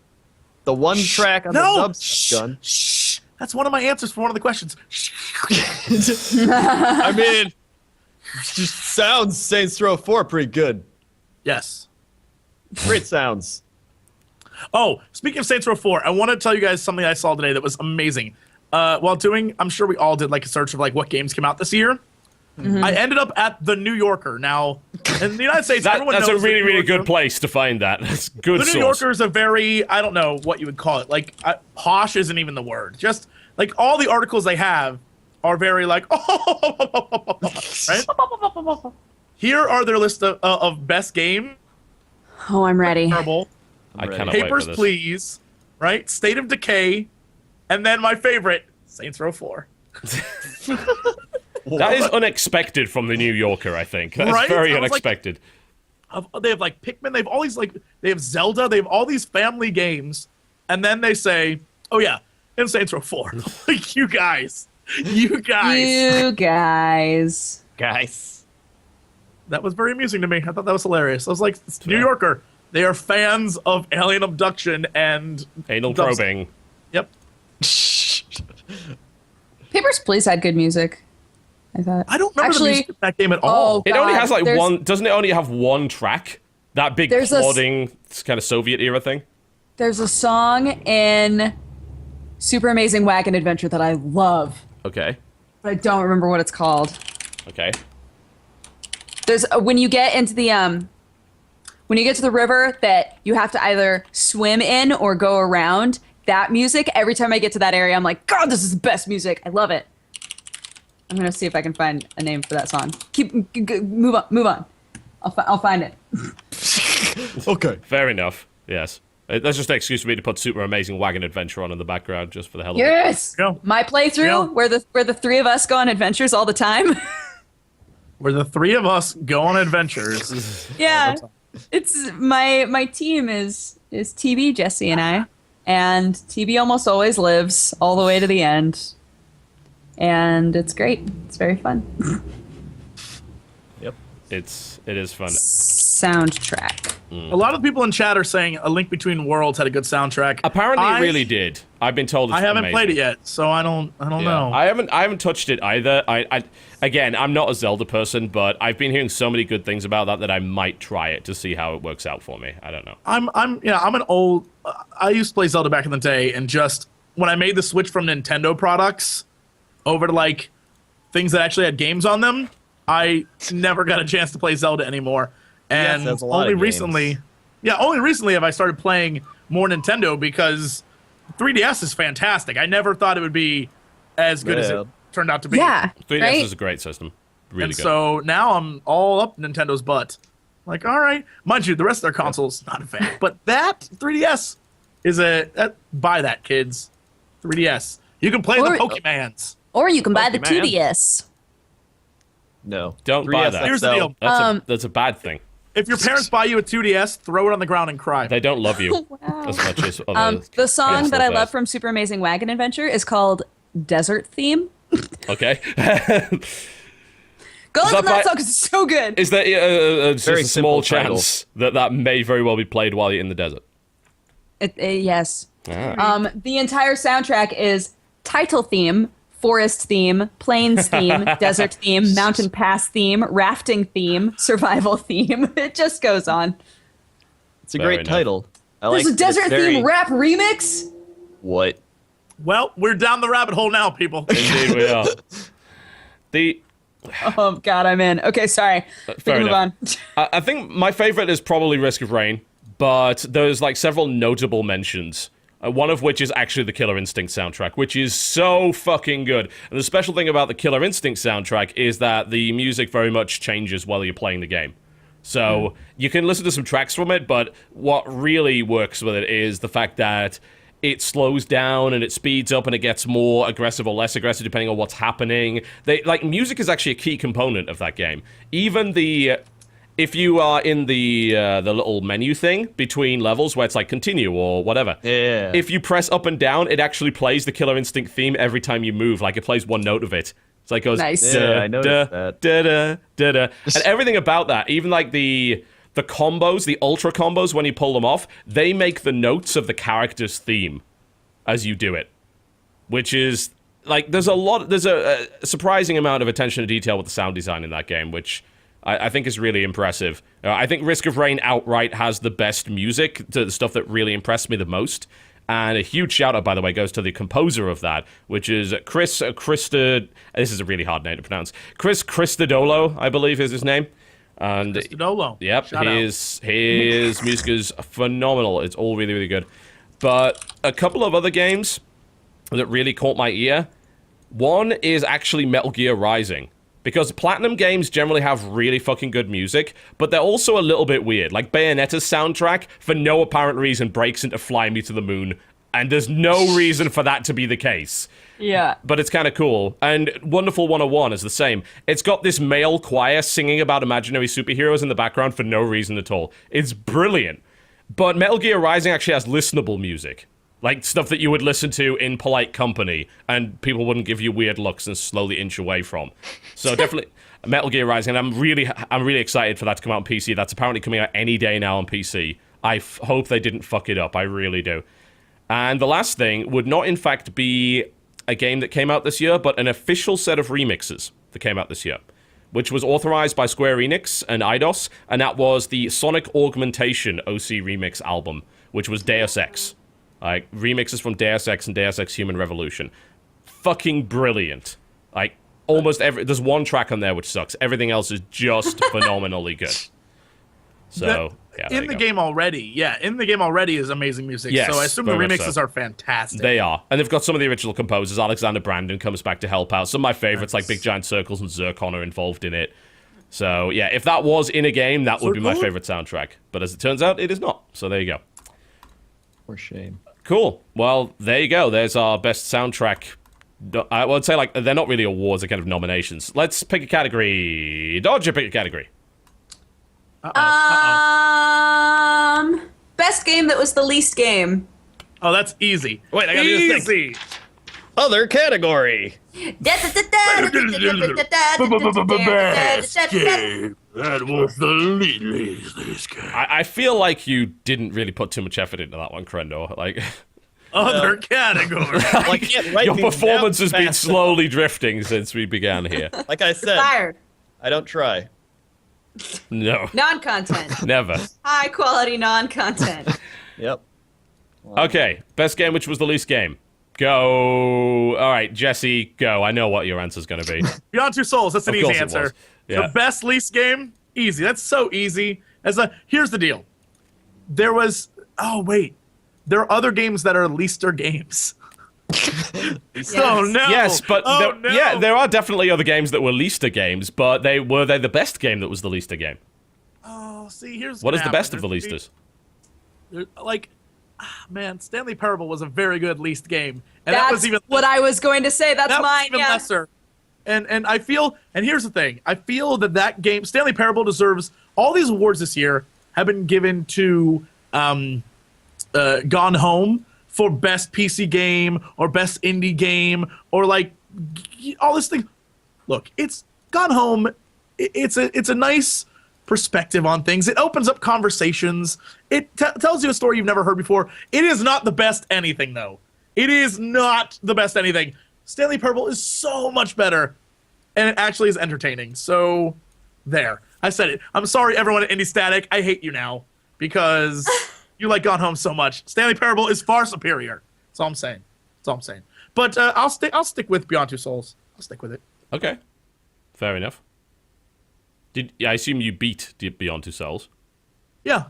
The one track on the No. dubstep gun. Shh. That's one of my answers for one of the questions. I mean, Just sounds Saints Row 4 pretty good. Yes. Great sounds. Oh, speaking of Saints Row 4, I want to tell you guys something I saw today that was amazing. While doing, I'm sure we all did like a search of like what games came out this year. I ended up at the New Yorker. Now, in the United States, everyone that's knows a really, the New really Yorker. good place to find that. That's good The New source. Yorker is a very, I don't know what you would call it. Like, posh isn't even the word. Just like all the articles they have are very like, right? Here are their list of best game. Oh, I'm ready. Terrible. I Ready. cannot wait for Papers, this. Please. Right? State of Decay. And then my favorite, Saints Row 4. That is unexpected from the New Yorker, I think. That's Right? very I was like- unexpected. They have like Pikmin. They have all these like they have Zelda. They have all these family games, and then they say, "Oh yeah, and Saints Row 4." Like you guys. You guys. Guys. That was very amusing to me. I thought that was hilarious. I was like, New Yorker. They are fans of alien abduction and Anal dubstep. probing. Yep. Papers, Please had good music. I thought. I don't remember Actually, the music of that game at all. Oh, It only God, has like there's- one. Doesn't it only have one track? That big There's a s- plodding kind of Soviet era thing. There's a song in Super Amazing Wagon Adventure that I love, Okay. but I don't remember what it's called. Okay. There's when you get into the when you get to the river that you have to either swim in or go around. That music, every time I get to that area, I'm like, God, this is the best music. I love it. I'm gonna see if I can find a name for that song. Move on. I'll find it. Okay. Fair enough. Yes. That's just an excuse for me to put Super Amazing Wagon Adventure on in the background just for the hell of it. Yes. Go. My playthrough, Go. where the three of us go on adventures all the time. Where the three of us go on adventures. Yeah, it's my team is TB, Jesse, and I, and TB almost always lives all the way to the end, and it's great. It's very fun. Yep. It is fun. Soundtrack. A lot of people in chat are saying A Link Between Worlds had a good soundtrack. Apparently, I- it really did. I've been told it's I haven't amazing. played it yet, so I don't Yeah. know. I haven't touched it either. Again, I'm not a Zelda person, but I've been hearing so many good things about that I might try it to see how it works out for me. I don't know. I'm an old. I used to play Zelda back in the day, and just when I made the switch from Nintendo products over to like things that actually had games on them, I never got a chance to play Zelda anymore. And there's a lot only of games. recently have I started playing more Nintendo because 3DS is fantastic. I never thought it would be as good as Yeah. it turned out to be. Yeah, 3DS right. is a great system. Really And good. so now I'm all up Nintendo's butt. Like, all right, mind you, the rest of their consoles not a fan, but that 3DS is buy that, kids. 3DS. You can play the Or- Pokemans. Or you can buy the Pokemon. 2DS. No. Don't buy 3DS that. Here's the XL. deal. That's a bad thing. If your parents buy you a 2DS, throw it on the ground and cry. They don't love you as much as other The song that I console love does. from Super Amazing Wagon Adventure is called Desert Theme. Okay. Go listen that to that by- song because it's so good. Is there just Very a small simple title. chance that may very well be played while you're in the desert? Yes. Ah. The entire soundtrack is title theme, forest theme, plains theme, desert theme, mountain pass theme, rafting theme, survival theme. It just goes on. It's a Fair great enough. title. I There's like a that it's desert very- theme rap remix. What? Well, we're down the rabbit hole now, people. Indeed, we are. The Oh God, I'm in. Okay, sorry. We fair can move on. enough. I think my favorite is probably Risk of Rain, but there's like several notable mentions. One of which is actually the Killer Instinct soundtrack, which is so fucking good. And the special thing about the Killer Instinct soundtrack is that the music very much changes while you're playing the game. So you can listen to some tracks from it, but what really works with it is the fact that it slows down and it speeds up and it gets more aggressive or less aggressive depending on what's happening. Music is actually a key component of that game. Even if you are in the little menu thing between levels where it's like continue or whatever, Yeah. if you press up and down, it actually plays the Killer Instinct theme every time you move. Like it plays one note of it. It's like it goes Nice. da, Yeah, I noticed da, that. da, da, da, da. And everything about that, even like the combos, the ultra combos when you pull them off, they make the notes of the character's theme as you do it, which is like, there's a surprising amount of attention to detail with the sound design in that game, which I think is really impressive. I think Risk of Rain outright has the best music, the stuff that really impressed me the most. And a huge shout out, by the way, goes to the composer of that, which is Chris Christa. This is a really hard name to pronounce. Chris Christodolo, I believe, is his name. And Christodolo. Yep, his music is phenomenal. It's all really, really good. But a couple of other games that really caught my ear. One is actually Metal Gear Rising. Because Platinum games generally have really fucking good music, but they're also a little bit weird. Like Bayonetta's soundtrack, for no apparent reason, breaks into Fly Me to the Moon, and there's no reason for that to be the case. Yeah. But it's kind of cool. And Wonderful 101 is the same. It's got this male choir singing about imaginary superheroes in the background for no reason at all. It's brilliant. But Metal Gear Rising actually has listenable music. Like, stuff that you would listen to in polite company, and people wouldn't give you weird looks and slowly inch away from. So definitely, Metal Gear Rising, and I'm really excited for that to come out on PC. That's apparently coming out any day now on PC. I hope they didn't fuck it up. I really do. And the last thing would not, in fact, be a game that came out this year, but an official set of remixes that came out this year, which was authorized by Square Enix and Eidos, and that was the Sonic Augmentation OC Remix album, which was Deus Ex. Like, remixes from Deus Ex and Deus Ex Human Revolution. Fucking brilliant. Like, almost there's one track on there which sucks. Everything else is just phenomenally good. So, in the game already is amazing music. Yes, so I assume the very much remixes so. are fantastic. They are. And they've got some of the original composers. Alexander Brandon comes back to help out. Some of my favorites, like Big Giant Circles and Zircon, are involved in it. So, yeah, if that was in a game, that would be my favorite soundtrack. But as it turns out, it is not. So there you go. For shame. Cool. Well, there you go. There's our best soundtrack. I would say, like, they're not really awards, they're kind of nominations. Let's pick a category. Dodger, pick a category. Best game that was the least game. Oh, that's easy. Wait, I gotta do this thing. Easy. Other category. Best game. That was the least game. I feel like you didn't really put too much effort into that one, Crendor. Like, Other category. Like, your performance has been slowly drifting since we began here. Like I said, Fired. I don't try. No. Non-content. Never. High quality non-content. Yep. Okay, best game, which was the least game. Go. All right, Jesse, go. I know what your answer's going to be. Beyond Two Souls. That's an Of easy course it answer. was. Yeah. The best least game? Easy. That's so easy. Here's the deal. There are other games that are leaster games. Yes. Oh no. Yes, but no. yeah, there are definitely other games that were leaster games, but were they the best game that was the leaster game? Oh, see, here's What is the gonna best of the happen. leasters? Man, Stanley Parable was a very good least game, and that was That's even what I was going to say. That's that mine. was even Yeah. lesser. And I feel, and here's the thing, I feel that game, Stanley Parable, deserves all these awards this year have been given to Gone Home for best PC game or best indie game or like all this thing. Look, it's Gone Home. It's a nice perspective on things. It opens up conversations. It tells you a story you've never heard before. It is not the best anything, though. It is not the best anything. Stanley Parable is so much better, and it actually is entertaining. So, there. I said it. I'm sorry, everyone at Indie Static. I hate you now because you like Gone Home so much. Stanley Parable is far superior. That's all I'm saying. That's all I'm saying. But I'll stick with Beyond Two Souls. I'll stick with it. Okay, fair enough. I assume you beat Beyond Two Souls? Yeah.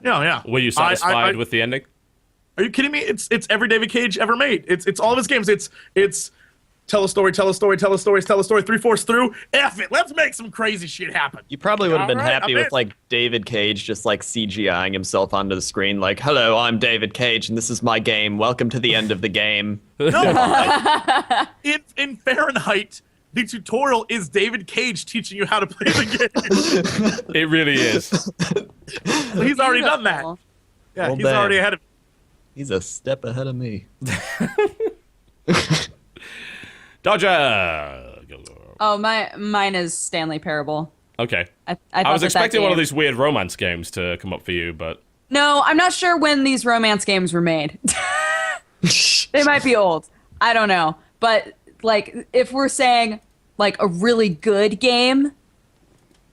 Were you satisfied with the ending? Are you kidding me? It's every David Cage ever made. It's all of his games. It's tell a story, 3/4 through. F it. Let's make some crazy shit happen. You probably would have been All right, happy I'm with in. like David Cage just like CGIing himself onto the screen, like, "Hello, I'm David Cage, and this is my game. Welcome to the end of the game." No, in Fahrenheit, the tutorial is David Cage teaching you how to play the game. It really is. He's already done that. Beautiful. Yeah, Well, he's damn. already ahead of. He's a step ahead of me. Dodger. Oh, mine is Stanley Parable. Okay. I I was thought that expecting one of game- these weird romance games to come up for you, but No, I'm not sure when these romance games were made. They might be old. I don't know. But like if we're saying like a really good game,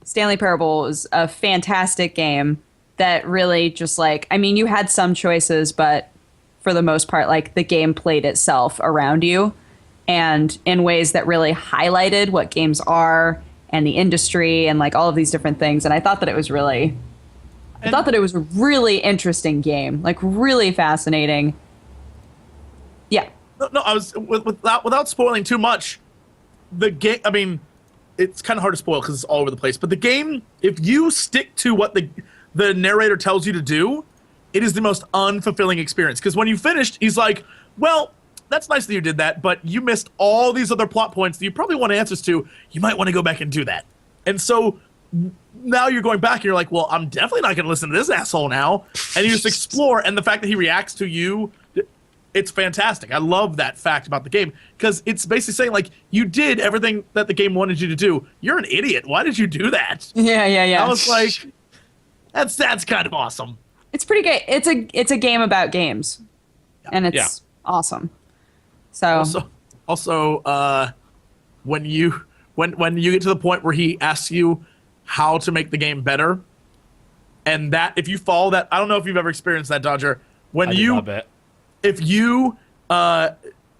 Stanley Parable is a fantastic game that really just like, I mean, you had some choices, but for the most part, like the game played itself around you and in ways that really highlighted what games are and the industry and like all of these different things. And I thought that it was a really interesting game, like really fascinating. Yeah. No, I was without spoiling too much. The game, I mean, it's kind of hard to spoil because it's all over the place. But the game, if you stick to what the narrator tells you to do, it is the most unfulfilling experience. Because when you finished, he's like, well, that's nice that you did that, but you missed all these other plot points that you probably want answers to. You might want to go back and do that. And so now you're going back and you're like, well, I'm definitely not going to listen to this asshole now. And you just explore. And the fact that he reacts to you, it's fantastic. I love that fact about the game because it's basically saying, like, you did everything that the game wanted you to do. You're an idiot. Why did you do that? Yeah. I was like, that's kind of awesome. It's pretty great. It's a game about games, and it's awesome. So also, when you get to the point where he asks you how to make the game better, and that if you follow that, I don't know if you've ever experienced that, Dodger. If you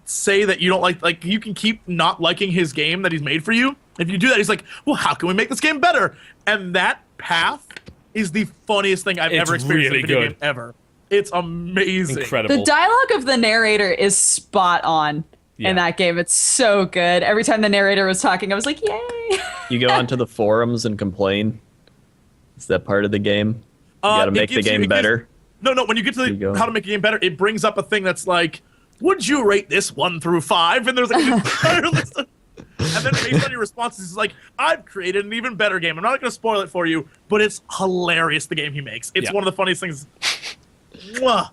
say that you don't like you can keep not liking his game that he's made for you. If you do that, he's like, well, how can we make this game better? And that path is the funniest thing I've ever experienced in a video game ever. It's amazing. Incredible. the dialogue of the narrator is spot on in that game. It's so good. Every time the narrator was talking, I was like, yay. You go onto the forums and complain. Is that part of the game? You gotta make the game better. No. When you get to how to make a game better, it brings up a thing that's like, would you rate this 1 through 5? And there's like an entire list of, and then based on your responses, it's like, I've created an even better game. I'm not going to spoil it for you, but it's hilarious, the game he makes. It's one of the funniest things. Mwah.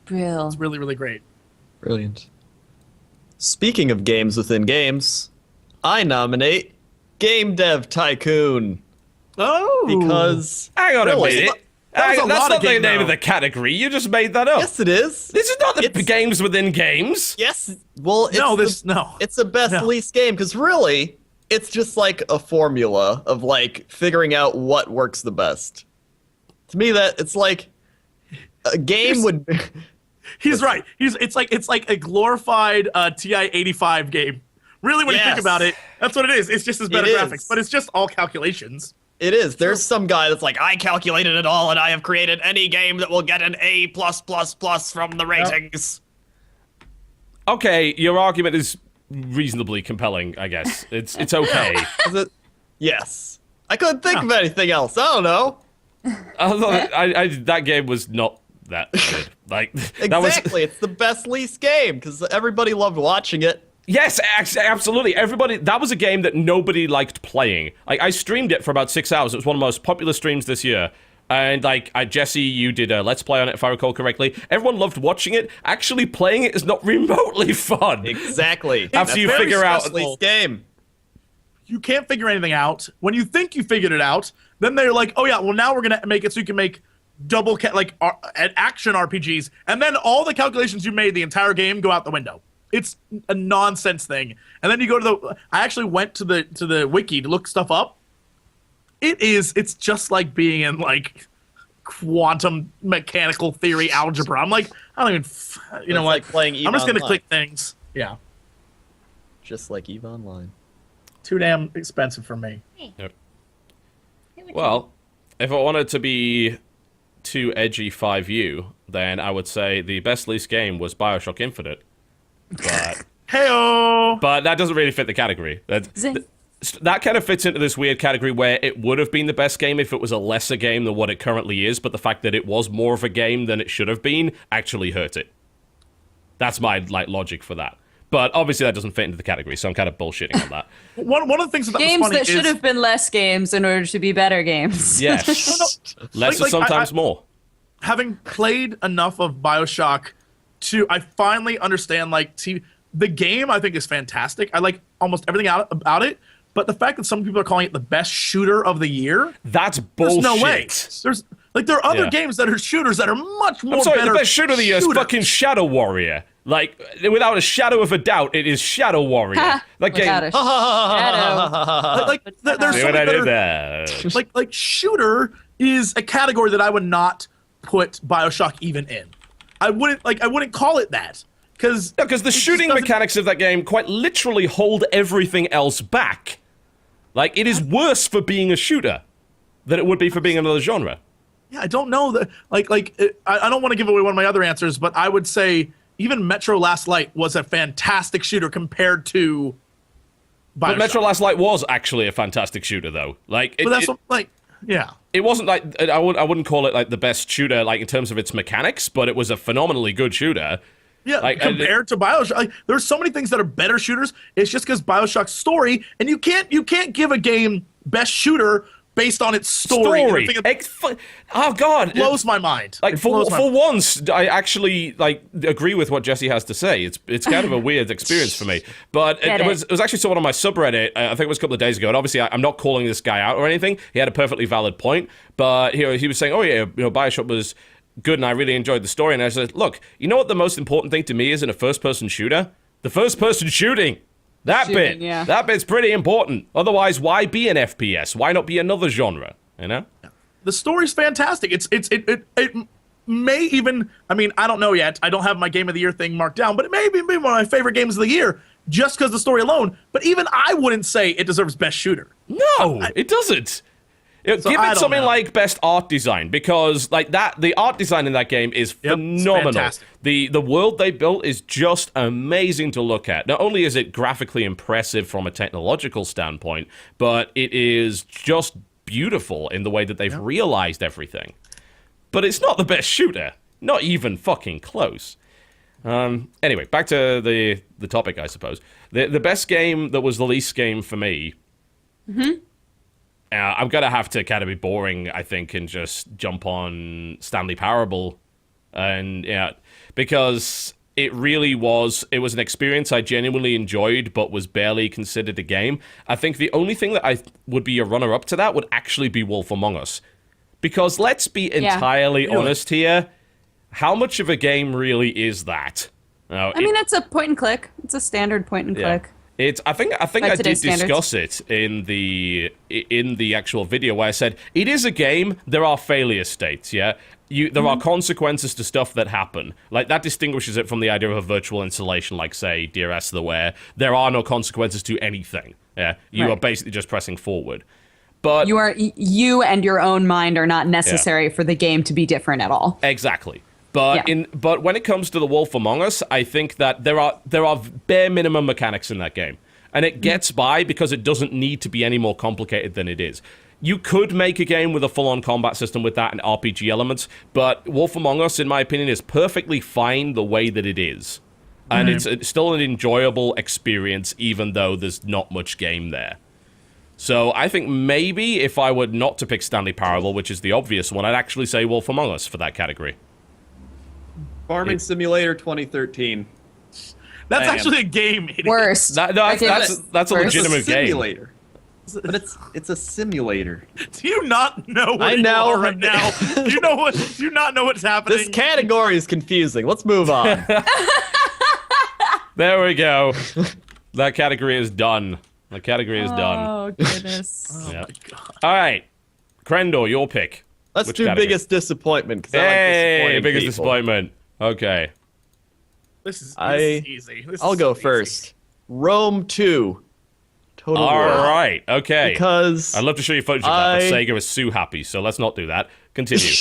Brill. It's really, really great. Brilliant. Speaking of games within games, I nominate Game Dev Tycoon. Oh. Because... Hang on a minute. That's not the name of the category. You just made that up. Yes, it is. This is not the games within games. Yes. Well, it's a best least game because really, it's just like a formula of like figuring out what works the best. To me, that it's like a game would. He's right. It's like a glorified TI-85 game. Really, when you think about it, that's what it is. It's just as better graphics, but it's just all calculations. It is. There's some guy that's like, I calculated it all, and I have created any game that will get an A+++ from the ratings. Okay, your argument is reasonably compelling, I guess. It's okay. Is it? Yes. I couldn't think of anything else. I don't know. That game was not that good. Like exactly. It's the best least game because everybody loved watching it. Yes, absolutely. Everybody. That was a game that nobody liked playing. Like I streamed it for about 6 hours. It was one of the most popular streams this year. And like Jesse, you did a Let's Play on it, if I recall correctly. Everyone loved watching it. Actually, playing it is not remotely fun. Exactly. After you figure out least game. You can't figure anything out. When you think you figured it out, then they're like, "Oh yeah, well now we're gonna make it so you can make action RPGs," and then all the calculations you made the entire game go out the window. It's a nonsense thing. And then you go to I actually went to the wiki to look stuff up. It's just like being in like quantum mechanical theory algebra. I'm like, I don't even, you know what? Like playing EVE I'm just gonna Online. click things. Yeah. Just like EVE Online. Too damn expensive for me. Yep. Well, if I wanted to be too edgy 5U, then I would say the best least game was BioShock Infinite. But Heyo! But that doesn't really fit the category. That kind of fits into this weird category where it would have been the best game if it was a lesser game than what it currently is, but the fact that it was more of a game than it should have been actually hurt it. That's my logic for that. But obviously that doesn't fit into the category, so I'm kind of bullshitting on that. One of the things that games was funny that should have been less games in order to be better games. Yes. Less is sometimes more. Having played enough of BioShock I finally understand the game. I think is fantastic. I like almost everything about it. But the fact that some people are calling it the best shooter of the year, that's bullshit. There's no way. There are other games that are shooters that are much more. I'm sorry, better the best shooter of the year is fucking Shadow Warrior. Like, without a shadow of a doubt, it is Shadow Warrior. That game. Without a shadow. There's See so what I many did better, there? like shooter is a category that I would not put BioShock even in. I wouldn't call it that because the shooting mechanics of that game quite literally hold everything else back. Like, it is worse for being a shooter than it would be for being another genre. Yeah, I don't know that. I don't want to give away one of my other answers, but I would say even Metro Last Light was a fantastic shooter compared to BioShock. But Metro Last Light was actually a fantastic shooter, though. Yeah. It wasn't like I wouldn't call it like the best shooter, like in terms of its mechanics, but it was a phenomenally good shooter. Yeah, compared to BioShock, there's so many things that are better shooters. It's just because BioShock's story, and you can't give a game best shooter based on its story. Oh God, blows my mind. Like for once, I actually agree with what Jesse has to say. It's kind of a weird experience for me, but it was actually someone on my subreddit. I think it was a couple of days ago, and obviously I'm not calling this guy out or anything. He had a perfectly valid point, but he was saying, oh yeah, BioShock was good, and I really enjoyed the story. And I said, look, you know what the most important thing to me is in a first-person shooter? The first-person shooting. That bit's pretty important. Otherwise, why be an FPS? Why not be another genre? You know? The story's fantastic. It may even, I mean, I don't know yet. I don't have my Game of the Year thing marked down, but it may be one of my favorite games of the year just because the story alone. But even I wouldn't say it deserves Best Shooter. No, it doesn't. Give it something like best art design, because the art design in that game is phenomenal. The world they built is just amazing to look at. Not only is it graphically impressive from a technological standpoint, but it is just beautiful in the way that they've realized everything. But it's not the best shooter. Not even fucking close. Anyway, back to the topic, I suppose. The best game that was the least game for me... Mm-hmm. I'm going to have to kind of be boring, I think, and just jump on Stanley Parable. And, because it was an experience I genuinely enjoyed, but was barely considered a game. I think the only thing that I would be a runner-up to that would actually be Wolf Among Us. Because let's be entirely honest here, how much of a game really is that? I mean, it's a point and click. It's a standard point and click. I think I did discuss it in the actual video where I said it is a game. There are failure states. There are consequences to stuff that happen. Like, that distinguishes it from the idea of a virtual installation, like say Dear Esther, where there are no consequences to anything. You are basically just pressing forward. But you and your own mind are not necessary for the game to be different at all. Exactly. But when it comes to The Wolf Among Us, I think that there are bare minimum mechanics in that game. And it gets by because it doesn't need to be any more complicated than it is. You could make a game with a full-on combat system with that and RPG elements, but Wolf Among Us, in my opinion, is perfectly fine the way that it is. And it's still an enjoyable experience, even though there's not much game there. So I think maybe if I were not to pick Stanley Parable, which is the obvious one, I'd actually say Wolf Among Us for that category. Farming Simulator 2013. That's actually a game. Worse. That's a legitimate game. Simulator. But it's a simulator. Do you not know what you are right now? Do you not know what's happening? This category is confusing. Let's move on. There we go. That category is done. The category is done. Oh, goodness. Oh, my God. All right. Crendor, your pick. Let's do category? biggest disappointment. Hey, biggest disappointment. Okay. This is easy. I'll go first. Rome 2. Total War. All right. Okay. Because I'd love to show you footage of that, but Sega is so happy, so let's not do that. Continue.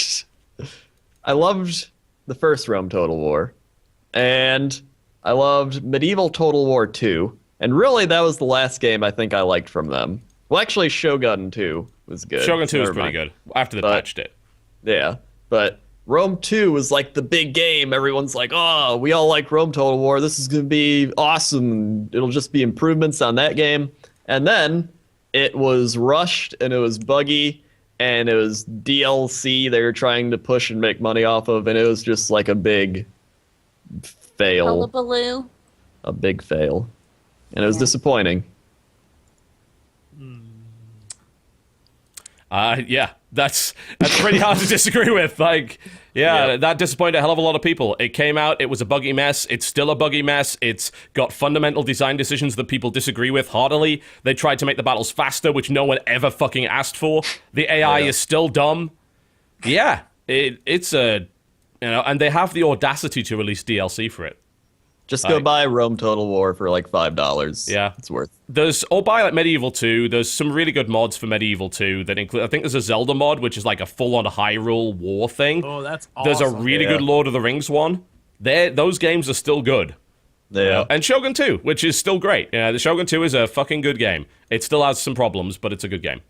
I loved the first Rome Total War, and I loved Medieval Total War 2, and really that was the last game I think I liked from them. Well, actually, Shogun 2 was good. Shogun 2 was pretty good after they patched it. Yeah, but Rome 2 was like the big game. Everyone's like, oh, we all like Rome Total War. This is going to be awesome. It'll just be improvements on that game. And then it was rushed and it was buggy and it was DLC they were trying to push and make money off of. And it was just like a big fail. Hullabaloo. A big fail. And it was disappointing. Yeah, That's pretty hard to disagree with. Like, yeah, that disappointed a hell of a lot of people. It came out, it was a buggy mess. It's still a buggy mess. It's got fundamental design decisions that people disagree with heartily. They tried to make the battles faster, which no one ever fucking asked for. The AI is still dumb. Yeah, it's a, and they have the audacity to release DLC for it. Just go buy Rome Total War for like $5. Yeah. It's worth. Or buy like Medieval 2. There's some really good mods for Medieval 2 that include, I think there's a Zelda mod, which is like a full-on Hyrule war thing. Oh, that's awesome. There's a really good Lord of the Rings one. Those games are still good. Yeah. And Shogun 2, which is still great. The Shogun 2 is a fucking good game. It still has some problems, but it's a good game.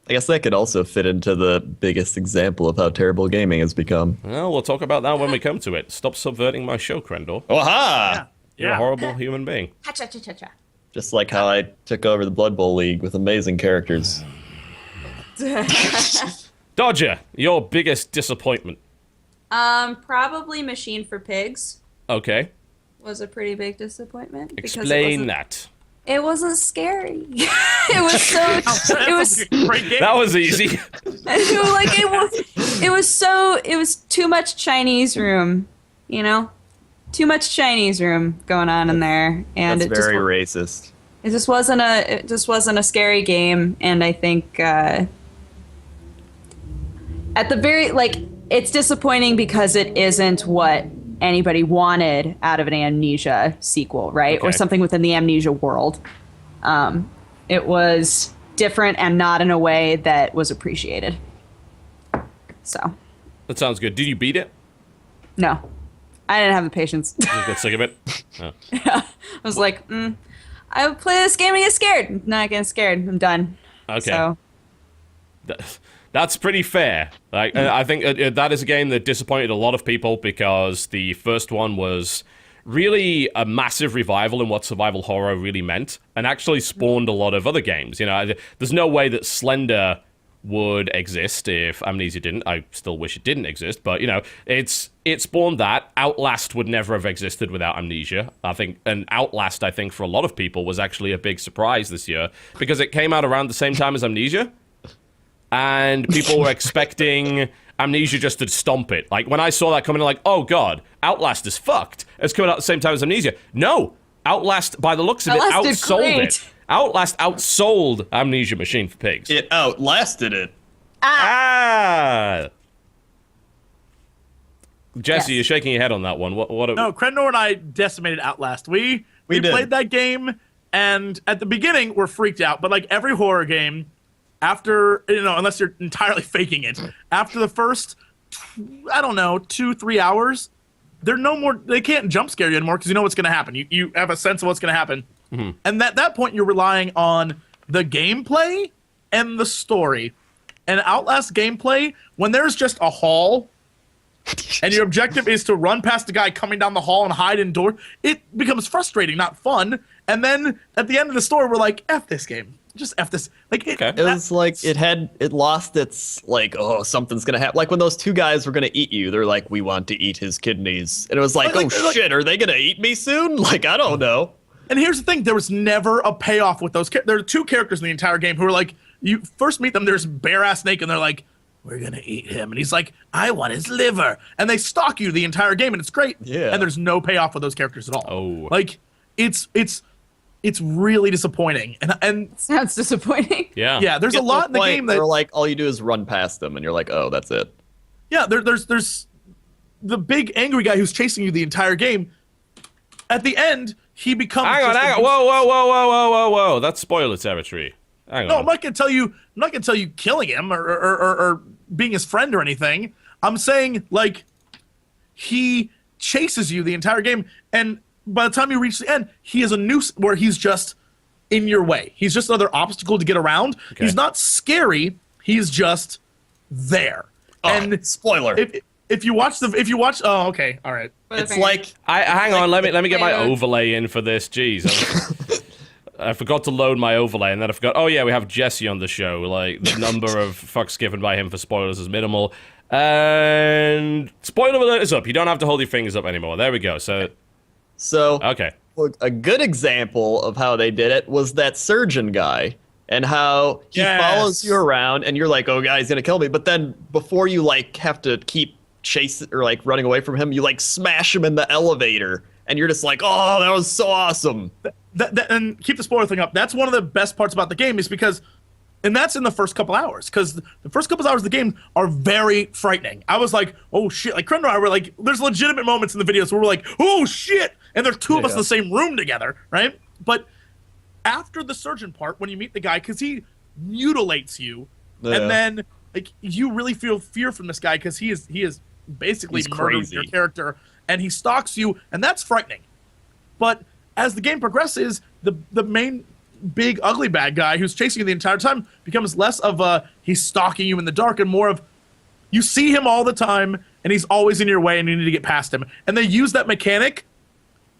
I guess that could also fit into the biggest example of how terrible gaming has become. Well, we'll talk about that when we come to it. Stop subverting my show, Crendor. Aha! You're a horrible human being. Ha-cha-cha-cha-cha. Just like how I took over the Blood Bowl League with amazing characters. Dodger, your biggest disappointment. Probably Machine for Pigs Okay. was a pretty big disappointment. because Explain that. It wasn't scary. It was so. It was. Great game. That was easy. Like it was so. It was too much Chinese room. Too much Chinese room going on in there, and That's very racist. It just wasn't a scary game, and I think at the very it's disappointing because it isn't what anybody wanted out of an Amnesia sequel, right? Okay. Or something within the Amnesia world. It was different and not in a way that was appreciated. So. That sounds good. Did you beat it? No. I didn't have the patience. Did you get sick of it? Oh. I was like, I would play this game and get scared. I'm not getting scared. I'm done. Okay. So. That's pretty fair. Like, I think that is a game that disappointed a lot of people because the first one was really a massive revival in what survival horror really meant and actually spawned a lot of other games. There's no way that Slender would exist if Amnesia didn't. I still wish it didn't exist, but it spawned that. Outlast would never have existed without Amnesia. And Outlast, I think, for a lot of people was actually a big surprise this year because it came out around the same time as Amnesia. And people were expecting Amnesia just to stomp it. Like, when I saw that coming, like, oh god, Outlast is fucked. It's coming out at the same time as Amnesia. No! Outlast, by the looks of it, outsold it. Outlast outsold Amnesia Machine for Pigs. It outlasted it. Ah! Jesse, Yes. you're shaking your head on that one. What? No, Crendor and I decimated Outlast. We did. played that game, and at the beginning, we're freaked out. But like every horror game, after, unless you're entirely faking it, after the first, 2-3 hours, they're no more. They can't jump scare you anymore because you know what's going to happen. You have a sense of what's going to happen, and at that point, you're relying on the gameplay and the story. And Outlast gameplay, when there's just a hall, and your objective is to run past the guy coming down the hall and hide indoors, it becomes frustrating, not fun. And then at the end of the story, we're like, F this game. Just F this. Okay. It was like it lost its something's gonna happen. Like when those two guys were gonna eat you, they're like, we want to eat his kidneys, and it was like, shit, are they gonna eat me soon? Like, I don't know. And here's the thing: there was never a payoff with those. There are two characters in the entire game who are like, you first meet them. There's bare ass Snake, and they're like, we're gonna eat him, and he's like, I want his liver, and they stalk you the entire game, and it's great. Yeah. And there's no payoff with those characters at all. Oh. Like, it's really disappointing, and Sounds disappointing. Yeah. there's a lot in the game that where like all you do is run past them, and you're like, oh, that's it. Yeah, there's the big angry guy who's chasing you the entire game. At the end, he becomes. Hang on. Whoa. That's spoiler territory. Hang No, on. I'm not gonna tell you killing him or being his friend or anything. I'm saying like he chases you the entire game, and by the time you reach the end, he is a noose where he's just in your way. He's just another obstacle to get around. Okay. He's not scary. He's just there. And spoiler. if you watch, oh, okay, all right. It's like Hang on. Let me get my overlay in for this. Jeez. I forgot to load my overlay, and then I forgot. Oh yeah, we have Jesse on the show. Like the number of fucks given by him for spoilers is minimal. And spoiler alert is up. You don't have to hold your fingers up anymore. There we go. So So okay. look, a good example of how they did it was that surgeon guy and how he Yes. follows you around, and you're like, oh, God, he's gonna kill me. But then before you like have to keep chasing or like running away from him, you like smash him in the elevator, and you're just like, oh, that was so awesome. And keep the spoiler thing up. That's one of the best parts about the game is because, and that's in the first couple hours, because the first couple hours of the game are very frightening. I was like, oh shit, like Crendor and I were like, there's legitimate moments in the videos where we're like, oh shit, and there's two of us in the same room together, right? But after the surgeon part, when you meet the guy, because he mutilates you, and then like you really feel fear from this guy because he is basically murdering crazy. your character, and he stalks you, and that's frightening. But as the game progresses, the main big ugly bad guy who's chasing you the entire time becomes less of a he's stalking you in the dark and more of you see him all the time and he's always in your way and you need to get past him. And they use that mechanic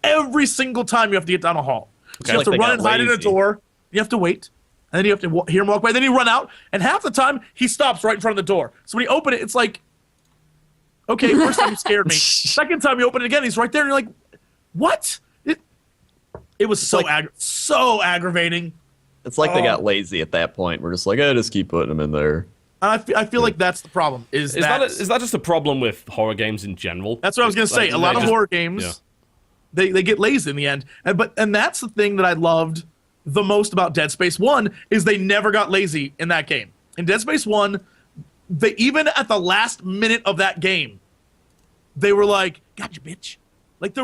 every single time you have to get down a hall. So you have to run and hide in a door. You have to wait. And then you have to hear him walk by. Then you run out. And half the time, he stops right in front of the door. So when you open it, it's like, okay, first time you scared me. Second time you open it again, he's right there. And you're like, what? It was so so aggravating. It's like they got lazy at that point. We're just like, oh, just keep putting him in there. I feel like that's the problem. Is that just a problem with horror games in general? That's what I was going to say. A lot of horror games, they get lazy in the end. And that's the thing that I loved the most about Dead Space 1 is they never got lazy in that game. In Dead Space 1, they even at the last minute of that game, they were like, "Gotcha, bitch!" Like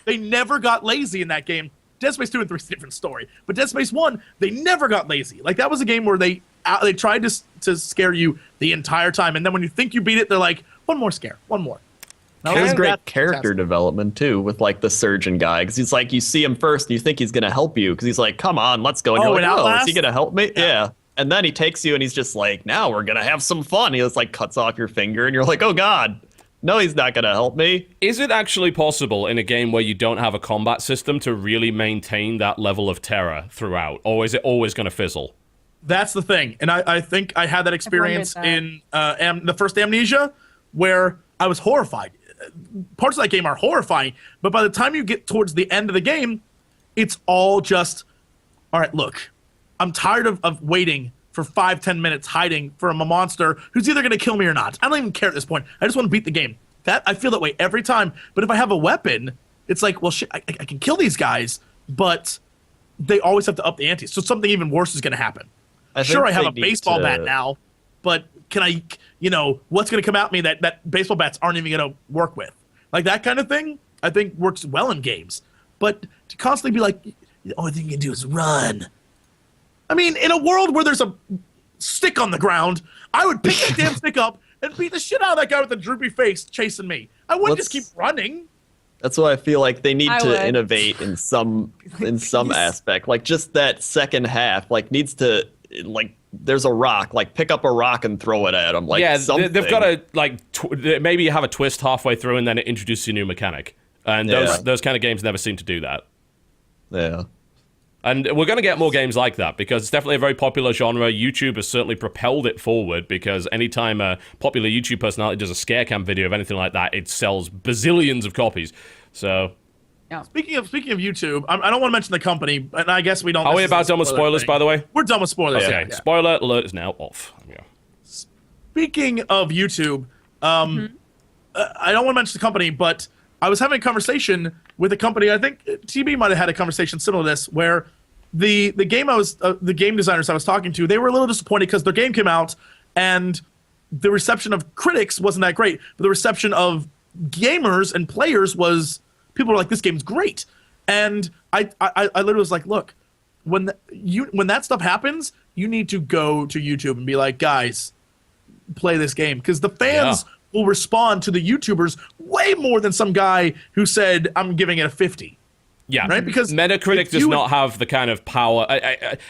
they never got lazy in that game. Dead Space 2 and 3 is a different story, but Dead Space 1, they never got lazy. Like that was a game where they tried to scare you the entire time, and then when you think you beat it, they're like, "One more scare, one more." It was great character development too, with like the surgeon guy, because he's like, you see him first, and you think he's gonna help you, because he's like, "Come on, let's go." And you're like, "Oh, is he gonna help me?" Yeah. And then he takes you, and he's just like, "Now we're gonna have some fun." He just like cuts off your finger, and you're like, "Oh God, no, he's not gonna help me." Is it actually possible in a game where you don't have a combat system to really maintain that level of terror throughout, or is it always gonna fizzle? That's the thing, and I think I had that experience in the first Amnesia, where I was horrified. Parts of that game are horrifying, but by the time you get towards the end of the game, it's all just, all right, look, I'm tired of waiting for 5-10 minutes hiding from a monster who's either going to kill me or not. I don't even care at this point. I just want to beat the game. I feel that way every time. But if I have a weapon, it's like, well, shit, I can kill these guys, but they always have to up the ante. So something even worse is going to happen. Sure, I have a baseball bat now, but can I, what's going to come at me that baseball bats aren't even going to work with? Like that kind of thing, I think works well in games. But to constantly be like, the only thing you can do is run. I mean, in a world where there's a stick on the ground, I would pick that damn stick up and beat the shit out of that guy with the droopy face chasing me. I wouldn't just keep running. That's why I feel like they need to innovate in some aspect. Like just that second half, like needs to like there's a rock, like pick up a rock and throw it at them. Like something. They've got to like maybe have a twist halfway through and then it introduces a new mechanic. And those kind of games never seem to do that. Yeah. And we're going to get more games like that because it's definitely a very popular genre. YouTube has certainly propelled it forward because anytime a popular YouTube personality does a scare cam video of anything like that, it sells bazillions of copies. So, yeah. Speaking of YouTube, I don't want to mention the company, and I guess we don't. Are we about done with spoilers, by the way? We're done with spoilers. Okay, yeah. Spoiler alert is now off. Yeah. Speaking of YouTube, I don't want to mention the company, but I was having a conversation with a company. I think TB might have had a conversation similar to this, where the game designers I was talking to, they were a little disappointed because their game came out and the reception of critics wasn't that great, but the reception of gamers and players was people were like, "This game's great," and I literally was like, "Look, when that stuff happens, you need to go to YouTube and be like, guys, play this game," because the fans will respond to the YouTubers way more than some guy who said, "I'm giving it a 50." Yeah, right. Because Metacritic does not have the kind of power.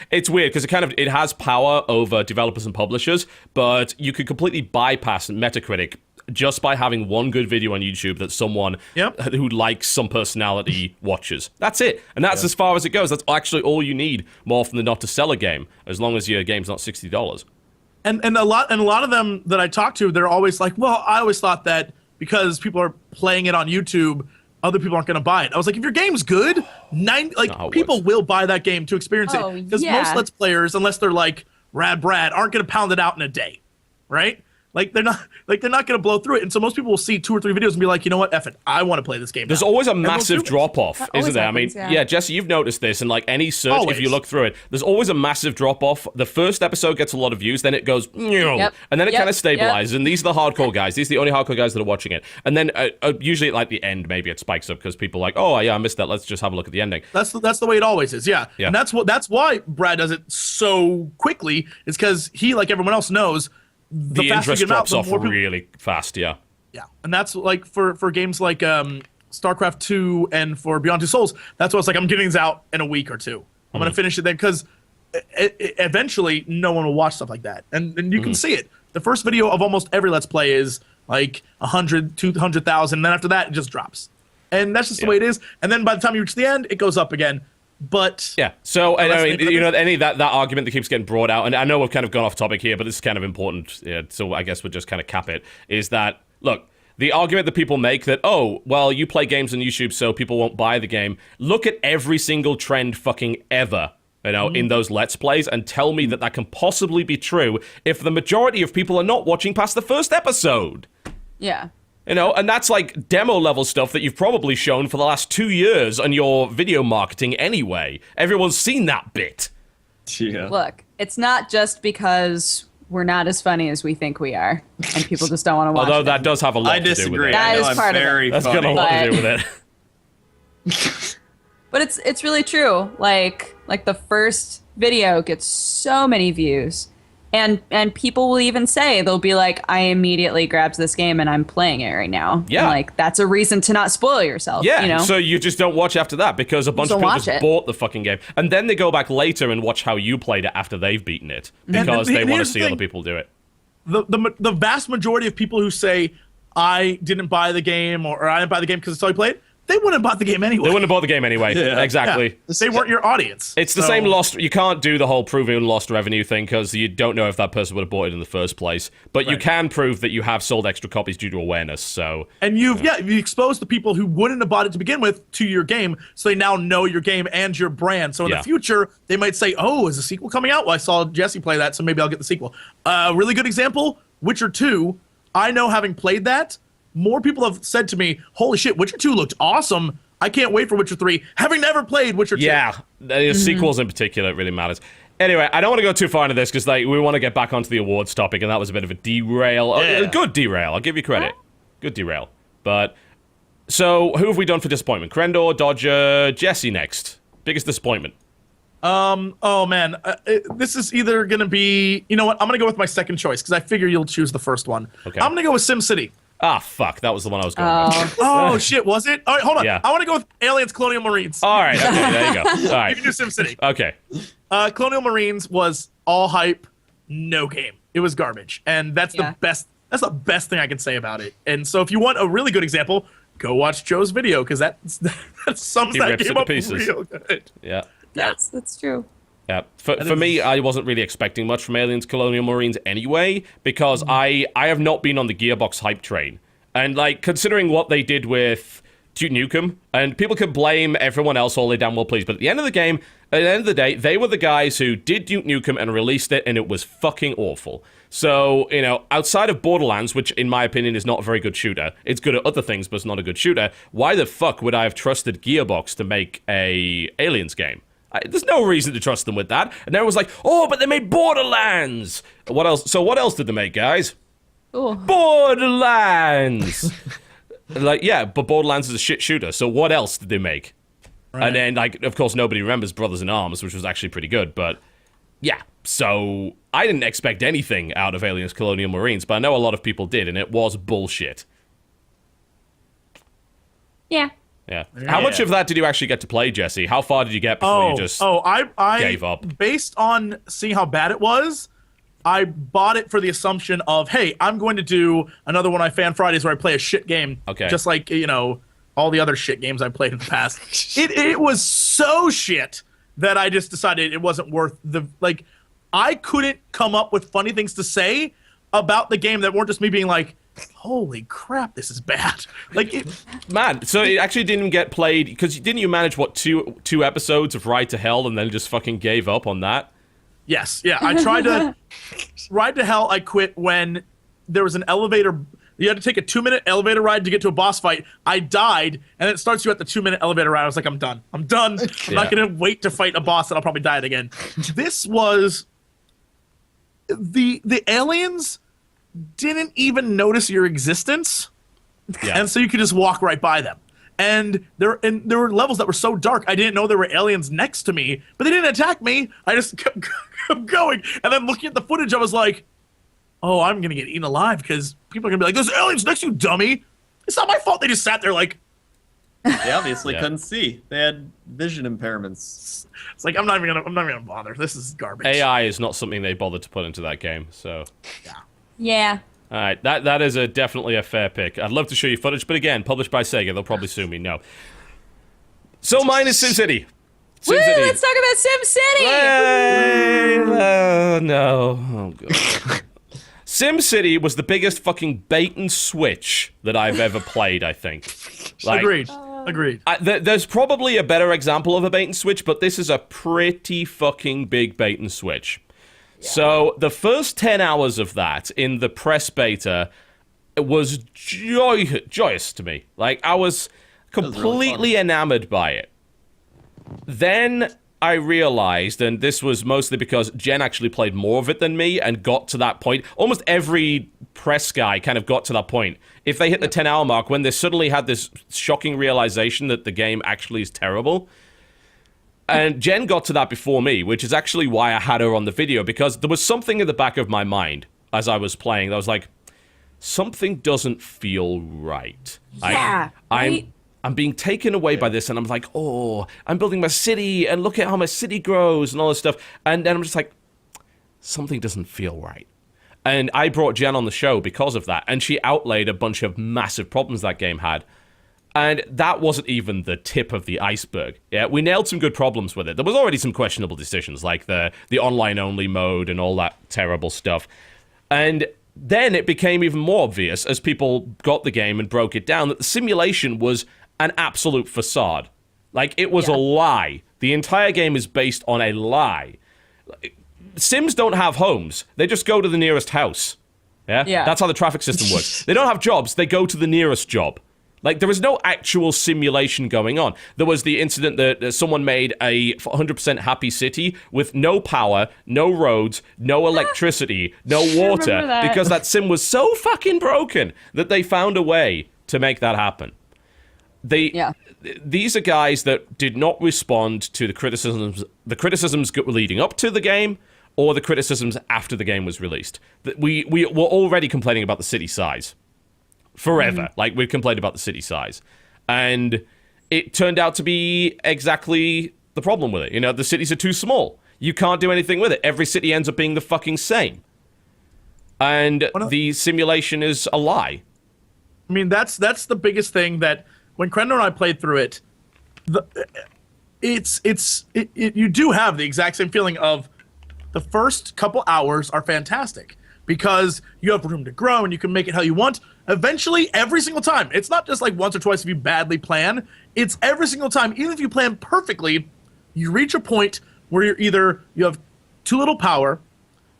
It's weird because it has power over developers and publishers, but you could completely bypass Metacritic just by having one good video on YouTube that someone who likes some personality watches. That's it, and that's as far as it goes. That's actually all you need, more often than not, to sell a game, as long as your game's not $60. And a lot of them that I talk to, they're always like, "Well, I always thought that because people are playing it on YouTube, other people aren't going to buy it. I was like, if your game's good, people will buy that game to experience it. Because most Let's Players, unless they're like Rad Brad, aren't going to pound it out in a day, right? Like they're not going to blow through it. And so most people will see 2 or 3 videos and be like, you know what, F it, I want to play this game. There's always a massive drop off, isn't there? Happens, I mean, Jesse, you've noticed this, and like any search, if you look through it, there's always a massive drop off. The first episode gets a lot of views, then it goes, and then it kind of stabilizes. And these are the hardcore guys. These are the only hardcore guys that are watching it. And then usually at like the end, maybe it spikes up because people are like, oh yeah, I missed that. Let's just have a look at the ending. That's the way it always is. Yeah. And that's why Brad does it so quickly. Is because he, like everyone else, knows. The interest drops off really fast, yeah. Yeah, and that's like for games like StarCraft 2 and for Beyond Two Souls, that's why it's like I'm getting these out in a week or 2. I'm going to finish it then because eventually no one will watch stuff like that. And you can see it. The first video of almost every Let's Play is like 100, 200,000, and then after that it just drops. And that's just the way it is. And then by the time you reach the end, it goes up again. But so I mean, any of that argument that keeps getting brought out, and I know we've kind of gone off topic here, but this is kind of important, so I guess we'll just kind of cap it, is that, look, the argument that people make that, oh, well, you play games on YouTube so people won't buy the game, look at every single trend fucking ever, in those Let's Plays, and tell me that can possibly be true if the majority of people are not watching past the first episode. Yeah. And that's like demo level stuff that you've probably shown for the last 2 years on your video marketing anyway. Everyone's seen that bit. Yeah. Look, it's not just because we're not as funny as we think we are, and people just don't want to watch Although that does have a lot to do with it. That is part of it. That's got a lot to do with it. But it's really true. Like the first video gets so many views. And people will even say, they'll be like, I immediately grabbed this game and I'm playing it right now. Yeah. And like, that's a reason to not spoil yourself. Yeah, so you just don't watch after that because a bunch of people just bought the fucking game. And then they go back later and watch how you played it after they've beaten it because they want to see other people do it. The vast majority of people who say, I didn't buy the game or I didn't buy the game because it's all you played, they wouldn't have bought the game anyway. They wouldn't have bought the game anyway. Yeah. Exactly. Yeah. They weren't your audience. It's the same lost. You can't do the whole proving lost revenue thing because you don't know if that person would have bought it in the first place. But you can prove that you have sold extra copies due to awareness. So and you exposed the people who wouldn't have bought it to begin with to your game, so they now know your game and your brand. So in the future, they might say, "Oh, is a sequel coming out? Well, I saw Jesse play that, so maybe I'll get the sequel." Really good example: Witcher 2. I know, having played that, more people have said to me, "Holy shit, Witcher 2 looked awesome. I can't wait for Witcher 3, having never played Witcher 2. Yeah, the sequels in particular, it really matters. Anyway, I don't want to go too far into this because we want to get back onto the awards topic, and that was a bit of a derail. A good derail, I'll give you credit. Good derail. But, so, who have we done for disappointment? Crendor, Dodger, Jesse next. Biggest disappointment. Oh man, this is either going to be, you know what, I'm going to go with my second choice because I figure you'll choose the first one. Okay. I'm going to go with SimCity. Ah, fuck. That was the one I was going with. Oh, shit. Was it? All right, hold on. Yeah. I want to go with Aliens Colonial Marines. All right. Okay, there you go. All right. You can do SimCity. Okay. Colonial Marines was all hype, no game. It was garbage. And that's the best. That's the best thing I can say about it. And so if you want a really good example, go watch Joe's video because that sums that game up real good. Yeah. That's true. Yeah, for me, I wasn't really expecting much from Aliens Colonial Marines anyway, because I have not been on the Gearbox hype train. And, like, considering what they did with Duke Nukem, and people can blame everyone else all they damn well please, but at the end of the game, at the end of the day, they were the guys who did Duke Nukem and released it, and it was fucking awful. So, outside of Borderlands, which in my opinion is not a very good shooter, it's good at other things, but it's not a good shooter, why the fuck would I have trusted Gearbox to make a Aliens game? There's no reason to trust them with that. And everyone's like, oh, but they made Borderlands. What else? So what else did they make, guys? Ooh. Borderlands. But Borderlands is a shit shooter. So what else did they make? Right. And then, of course, nobody remembers Brothers in Arms, which was actually pretty good. But yeah, so I didn't expect anything out of Aliens Colonial Marines, but I know a lot of people did, and it was bullshit. Yeah. Yeah. How much of that did you actually get to play, Jesse? How far did you get before you just I gave up? Based on seeing how bad it was, I bought it for the assumption of, hey, I'm going to do another one of my Fan Fridays where I play a shit game. Okay. Just like, all the other shit games I played in the past. It was so shit that I just decided it wasn't worth I couldn't come up with funny things to say about the game that weren't just me being like, holy crap, this is bad. Like, Man, so it actually didn't get played because didn't you manage what two episodes of Ride to Hell and then just fucking gave up on that? yes, yeah. I tried to Ride to Hell. I quit when there was an elevator. You had to take a 2-minute elevator ride to get to a boss fight. I died, and it starts you at the 2-minute elevator ride. I was like, I'm done. I'm done. I'm not gonna wait to fight a boss that I'll probably die at again. This was the aliens didn't even notice your existence, and so you could just walk right by them. And there were levels that were so dark I didn't know there were aliens next to me, but they didn't attack me. I just kept going, and then looking at the footage, I was like, oh, I'm gonna get eaten alive because people are gonna be like, "There's aliens next to you, dummy." It's not my fault. They just sat there like. They obviously couldn't see. They had vision impairments. It's like I'm not even gonna bother. This is garbage. AI is not something they bothered to put into that game. So. Yeah. All right, that is definitely a fair pick. I'd love to show you footage, but again, published by Sega, they'll probably sue me. No. So mine is SimCity. Woo, let's talk about SimCity! Yay! No. Oh, God. SimCity was the biggest fucking bait and switch that I've ever played, I think. Like, Agreed. There's probably a better example of a bait and switch, but this is a pretty fucking big bait and switch. Yeah. So the first 10 hours of that in the press beta was joyous to me. Like, I was completely really enamored by it. Then I realized, and this was mostly because Jen actually played more of it than me and got to that point. Almost every press guy kind of got to that point. If they hit the 10-hour mark, when they suddenly had this shocking realization that the game actually is terrible. And Jen got to that before me, which is actually why I had her on the video, because there was something in the back of my mind as I was playing that was like, something doesn't feel right. Yeah, right? I'm being taken away by this, and I'm like, oh, I'm building my city, and look at how my city grows, and all this stuff. And then I'm just like, something doesn't feel right. And I brought Jen on the show because of that, and she outlaid a bunch of massive problems that game had. And that wasn't even the tip of the iceberg. Yeah, we nailed some good problems with it. There was already some questionable decisions, like the online-only mode and all that terrible stuff. And then it became even more obvious as people got the game and broke it down that the simulation was an absolute facade. Like, it was a lie. The entire game is based on a lie. Sims don't have homes. They just go to the nearest house. Yeah? That's how the traffic system works. They don't have jobs. They go to the nearest job. Like, there was no actual simulation going on. There was the incident that someone made a 100% happy city with no power, no roads, no electricity, no water, because that sim was so fucking broken that they found a way to make that happen. These are guys that did not respond to the criticisms leading up to the game or the criticisms after the game was released. We were already complaining about the city size. Forever. Like, we've complained about the city size. And it turned out to be exactly the problem with it. You know, the cities are too small. You can't do anything with it. Every city ends up being the fucking same. And the simulation is a lie. I mean, that's the biggest thing that when Crendor and I played through it, you do have the exact same feeling of the first couple hours are fantastic because you have room to grow and you can make it how you want. Eventually, every single time, it's not just like once or twice if you badly plan, it's every single time. Even if you plan perfectly, you reach a point where you have too little power,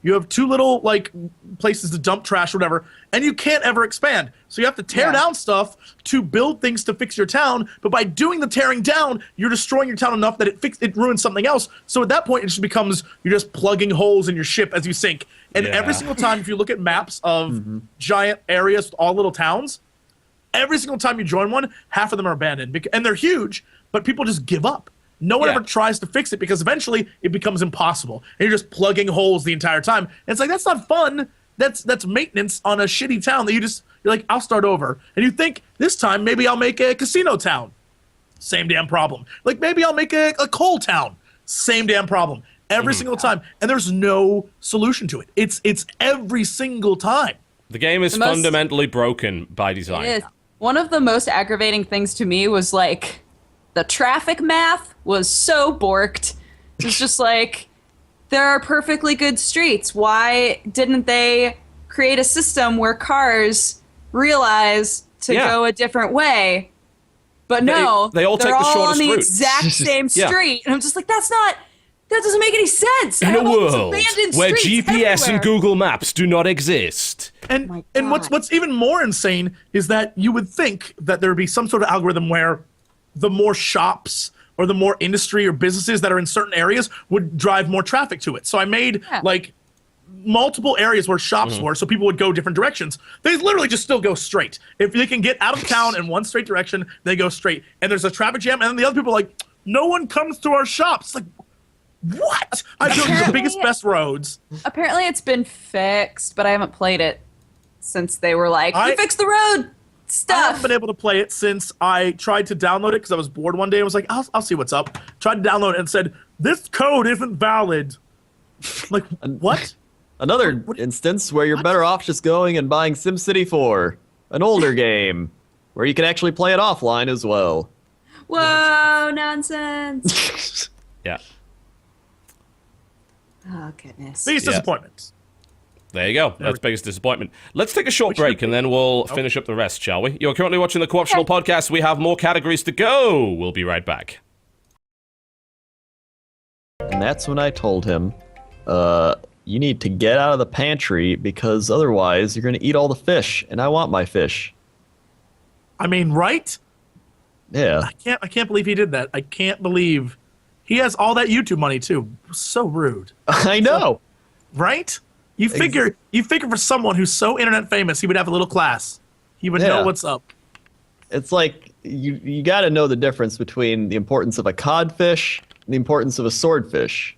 you have too little like places to dump trash or whatever, and you can't ever expand. So you have to tear down stuff to build things to fix your town, but by doing the tearing down, you're destroying your town enough that it ruins something else. So at that point, it just becomes you're just plugging holes in your ship as you sink. And every single time, if you look at maps of giant areas, all little towns, every single time you join one, half of them are abandoned. And they're huge, but people just give up. No one ever tries to fix it because eventually it becomes impossible. And you're just plugging holes the entire time. And it's like, that's not fun. That's maintenance on a shitty town that you're like, I'll start over. And you think, this time, maybe I'll make a casino town. Same damn problem. Like, maybe I'll make a coal town. Same damn problem. Every single time. And there's no solution to it. It's every single time. The game is fundamentally broken by design. It is. One of the most aggravating things to me was like the traffic math was so borked. It was just like, there are perfectly good streets. Why didn't they create a system where cars realize to Yeah. go a different way. But no, they all take they're the all shortest on the route. exact same Yeah. street. And I'm just like, that doesn't make any sense. I In a have all these world abandoned where streets GPS and everywhere. Google Maps do not exist. And my and God. what's even more insane is that you would think that there would be some sort of algorithm where the more shops or the more industry or businesses that are in certain areas would drive more traffic to it. So I made like multiple areas where shops were, so people would go different directions. They literally just still go straight. If they can get out of town in one straight direction, they go straight. And there's a traffic jam, and then the other people are like, no one comes to our shops. Like, what? I built the Apparently- biggest, best roads. Apparently it's been fixed, but I haven't played it since they were like, we fixed the road I haven't stuff. been able to play it since I tried to download it because I was bored one day. I was like, I'll see what's up. Tried to download it and said, this code isn't valid. Like, what? Another instance where you're better off just going and buying SimCity 4, an older game, where you can actually play it offline as well. Whoa, nonsense. Yeah. Oh, goodness. Biggest disappointments. There you go. That's biggest disappointment. Let's take a short break and then we'll finish up the rest, shall we? You're currently watching the Co-optional Podcast. We have more categories to go. We'll be right back. And that's when I told him, you need to get out of the pantry because otherwise you're going to eat all the fish, and I want my fish. I mean, right? Yeah. I can't believe he did that. I can't believe he has all that YouTube money too. So rude. I know. Right? You figure for someone who's so internet famous, he would have a little class. He would know what's up. It's like you got to know the difference between the importance of a codfish and the importance of a swordfish.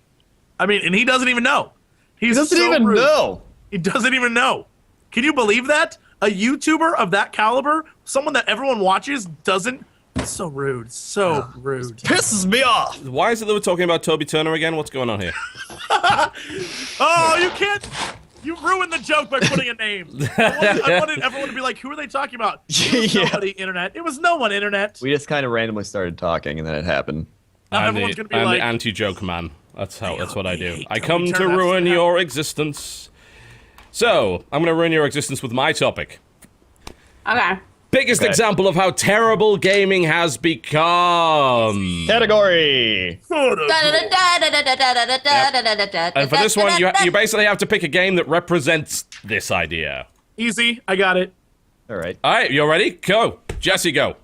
I mean, and he doesn't even know. He doesn't so even rude. know. He doesn't even know. Can you believe that? A YouTuber of that caliber, someone that everyone watches, doesn't. It's so rude. So rude. Pisses me off. Why is it that we're talking about Toby Turner again? What's going on here? Oh, you can't. You ruined the joke by putting a name. I wanted everyone to be like, who are they talking about? It was nobody internet. It was no one internet. We just kind of randomly started talking, and then it happened. Now I'm everyone's the, going to be I'm like, the anti-joke man. That's what I do. hate I Toby come to Turner. ruin your existence. So, I'm going to ruin your existence with my topic. Okay. Biggest example of how terrible gaming has become. Category. And for this one, you basically have to pick a game that represents this idea. easy, I got it. All right. All right, you ready? Go. Jesse, go.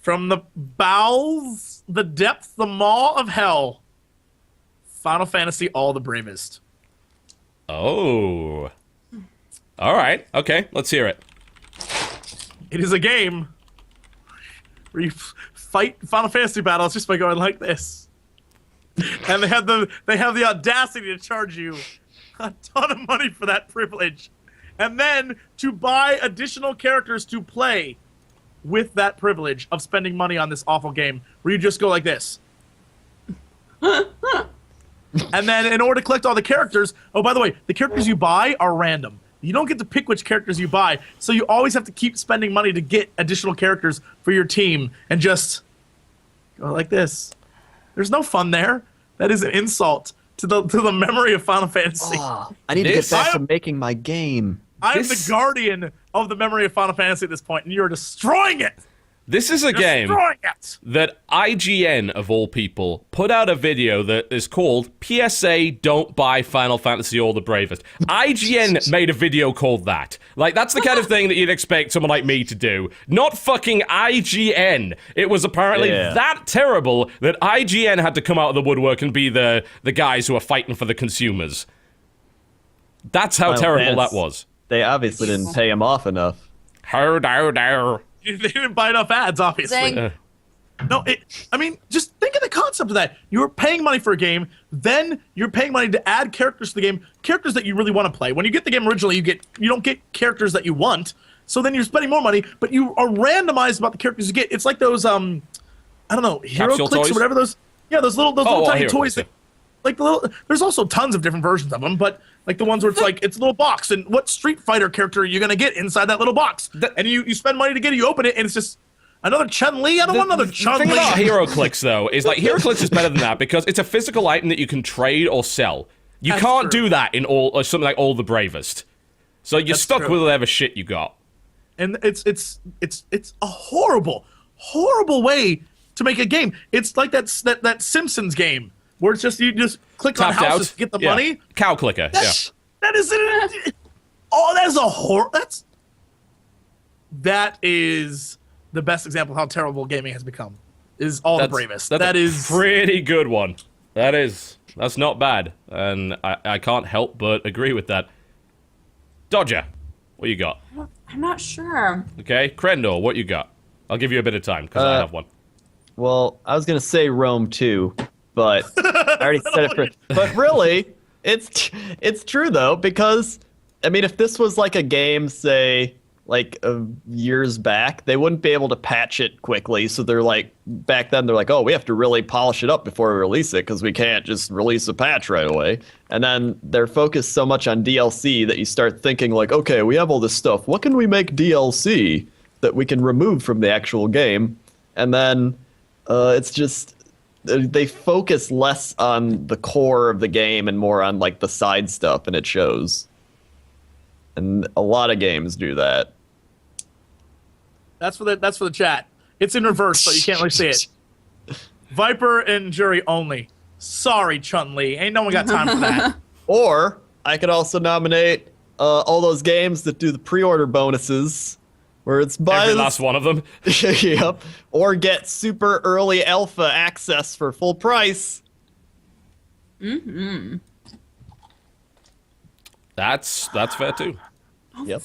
From the bowels, the depths, the maw of hell. Final Fantasy All the Bravest. Oh. All right. Okay, let's hear it. It is a game where you fight Final Fantasy battles just by going like this. And they have the audacity to charge you a ton of money for that privilege. And then to buy additional characters to play with that privilege of spending money on this awful game where you just go like this. And then in order to collect all the characters, oh, by the way, the characters you buy are random. You don't get to pick which characters you buy, so you always have to keep spending money to get additional characters for your team and just go like this. There's no fun there. That is an insult to the memory of Final Fantasy. Oh, I need to get back to making my game. I'm the guardian of the memory of Final Fantasy at this point, and you're destroying it. This is a game Destroying it. that IGN, of all people, put out a video that is called PSA Don't Buy Final Fantasy All the Bravest. IGN made a video called that. Like, that's the kind of thing that you'd expect someone like me to do. Not fucking IGN. It was apparently that terrible that IGN had to come out of the woodwork and be the guys who are fighting for the consumers. That's how Final terrible fans. that was. They obviously didn't pay him off enough. How dare. They didn't buy enough ads, obviously. Zing. No, I mean, just think of the concept of that. You're paying money for a game, then you're paying money to add characters to the game, characters that you really want to play. When you get the game originally, you don't get characters that you want, so then you're spending more money, but you are randomized about the characters you get. It's like those, I don't know, hero Capsule clicks toys? or whatever those. Yeah, those little tiny Hero toys. Clicks, yeah. Like the little. There's also tons of different versions of them, but like the ones where it's like it's a little box, and what Street Fighter character are you gonna get inside that little box? And you spend money to get it, you open it, and it's just. Another Chun-Li? I don't want another The Chun-Li. thing about Hero Clicks, though, is like Hero Clicks is better than that because it's a physical item that you can trade or sell. You That's can't true. do that in something like All the Bravest. So you're That's stuck true. with whatever shit you got. and it's a horrible way to make a game. It's like that Simpsons game where it's just you just click on Tapped houses out. to get the Yeah. money. Cow clicker. Yeah. That is it. Oh, that is a horror. That is the best example of how terrible gaming has become. Is all the bravest. That's That a is pretty good one. That's not bad, and I can't help but agree with that. Dodger, what you got? I'm not sure. Okay, Crendor, what you got? I'll give you a bit of time because I have one. Well, I was gonna say Rome too, but I already said it for. But really, it's true though, because I mean, if this was like a game, say like years back, they wouldn't be able to patch it quickly. So they're like, back then they're like, oh, we have to really polish it up before we release it because we can't just release a patch right away. And then they're focused so much on DLC that you start thinking like, okay, we have all this stuff. What can we make DLC that we can remove from the actual game? And then it's just they focus less on the core of the game and more on like the side stuff, and it shows. And a lot of games do that. That's for the chat. It's in reverse, so you can't really see it. Viper and Jury only. Sorry, Chun-Li. Ain't no one got time for that. Or I could also nominate all those games that do the pre-order bonuses, where it's buy Every last one of them. Yep. Or get super early alpha access for full price. That's fair too. Yep.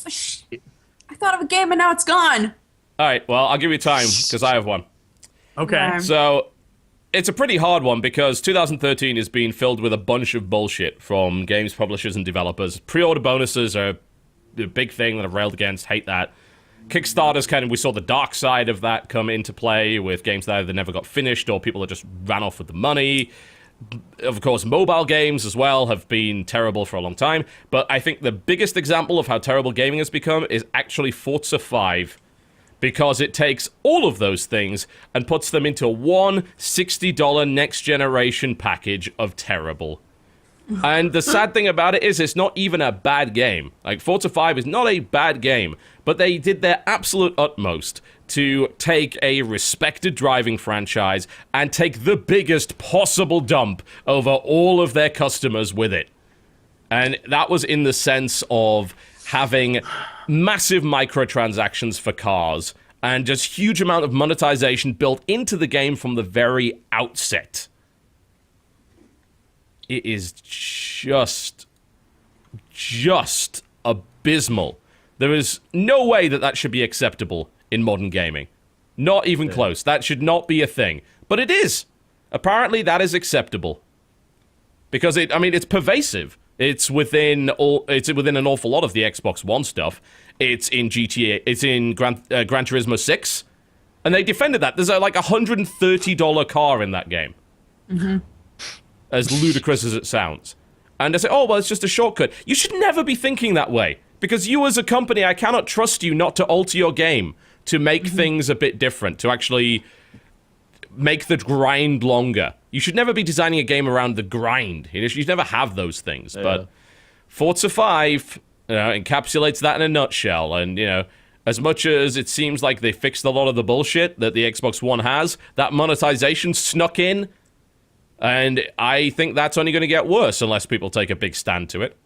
I thought of a game and now it's gone. All right, well, I'll give you time because I have one. Okay. So, it's a pretty hard one because 2013 has been filled with a bunch of bullshit from games publishers and developers. Pre-order bonuses are a big thing that I've railed against. Hate that. Kickstarters we saw the dark side of that come into play with games that either never got finished or people that just ran off with the money. Of course, mobile games as well have been terrible for a long time. But I think the biggest example of how terrible gaming has become is actually Forza 5. Because it takes all of those things and puts them into one $60 next generation package of terrible. And the sad thing about it is it's not even a bad game. Like, Forza 5 is not a bad game, but they did their absolute utmost to take a respected driving franchise and take the biggest possible dump over all of their customers with it. And that was in the sense of having massive microtransactions for cars and just huge amount of monetization built into the game from the very outset. It is just abysmal. There is no way that should be acceptable in modern gaming. Not even close. That should not be a thing. But it is. Apparently that is acceptable. Because it's pervasive. It's within an awful lot of the Xbox One stuff. It's in GTA. It's in Gran Turismo 6, and they defended that. There's like $130 car in that game, as ludicrous as it sounds. And they say, "Oh, well, it's just a shortcut." You should never be thinking that way, because you, as a company, I cannot trust you not to alter your game to make things a bit different, to actually make the grind longer. You should never be designing a game around the grind. You should never have those things. Yeah. But Forza 5 encapsulates that in a nutshell. And, as much as it seems like they fixed a lot of the bullshit that the Xbox One has, that monetization snuck in. And I think that's only going to get worse unless people take a big stand to it.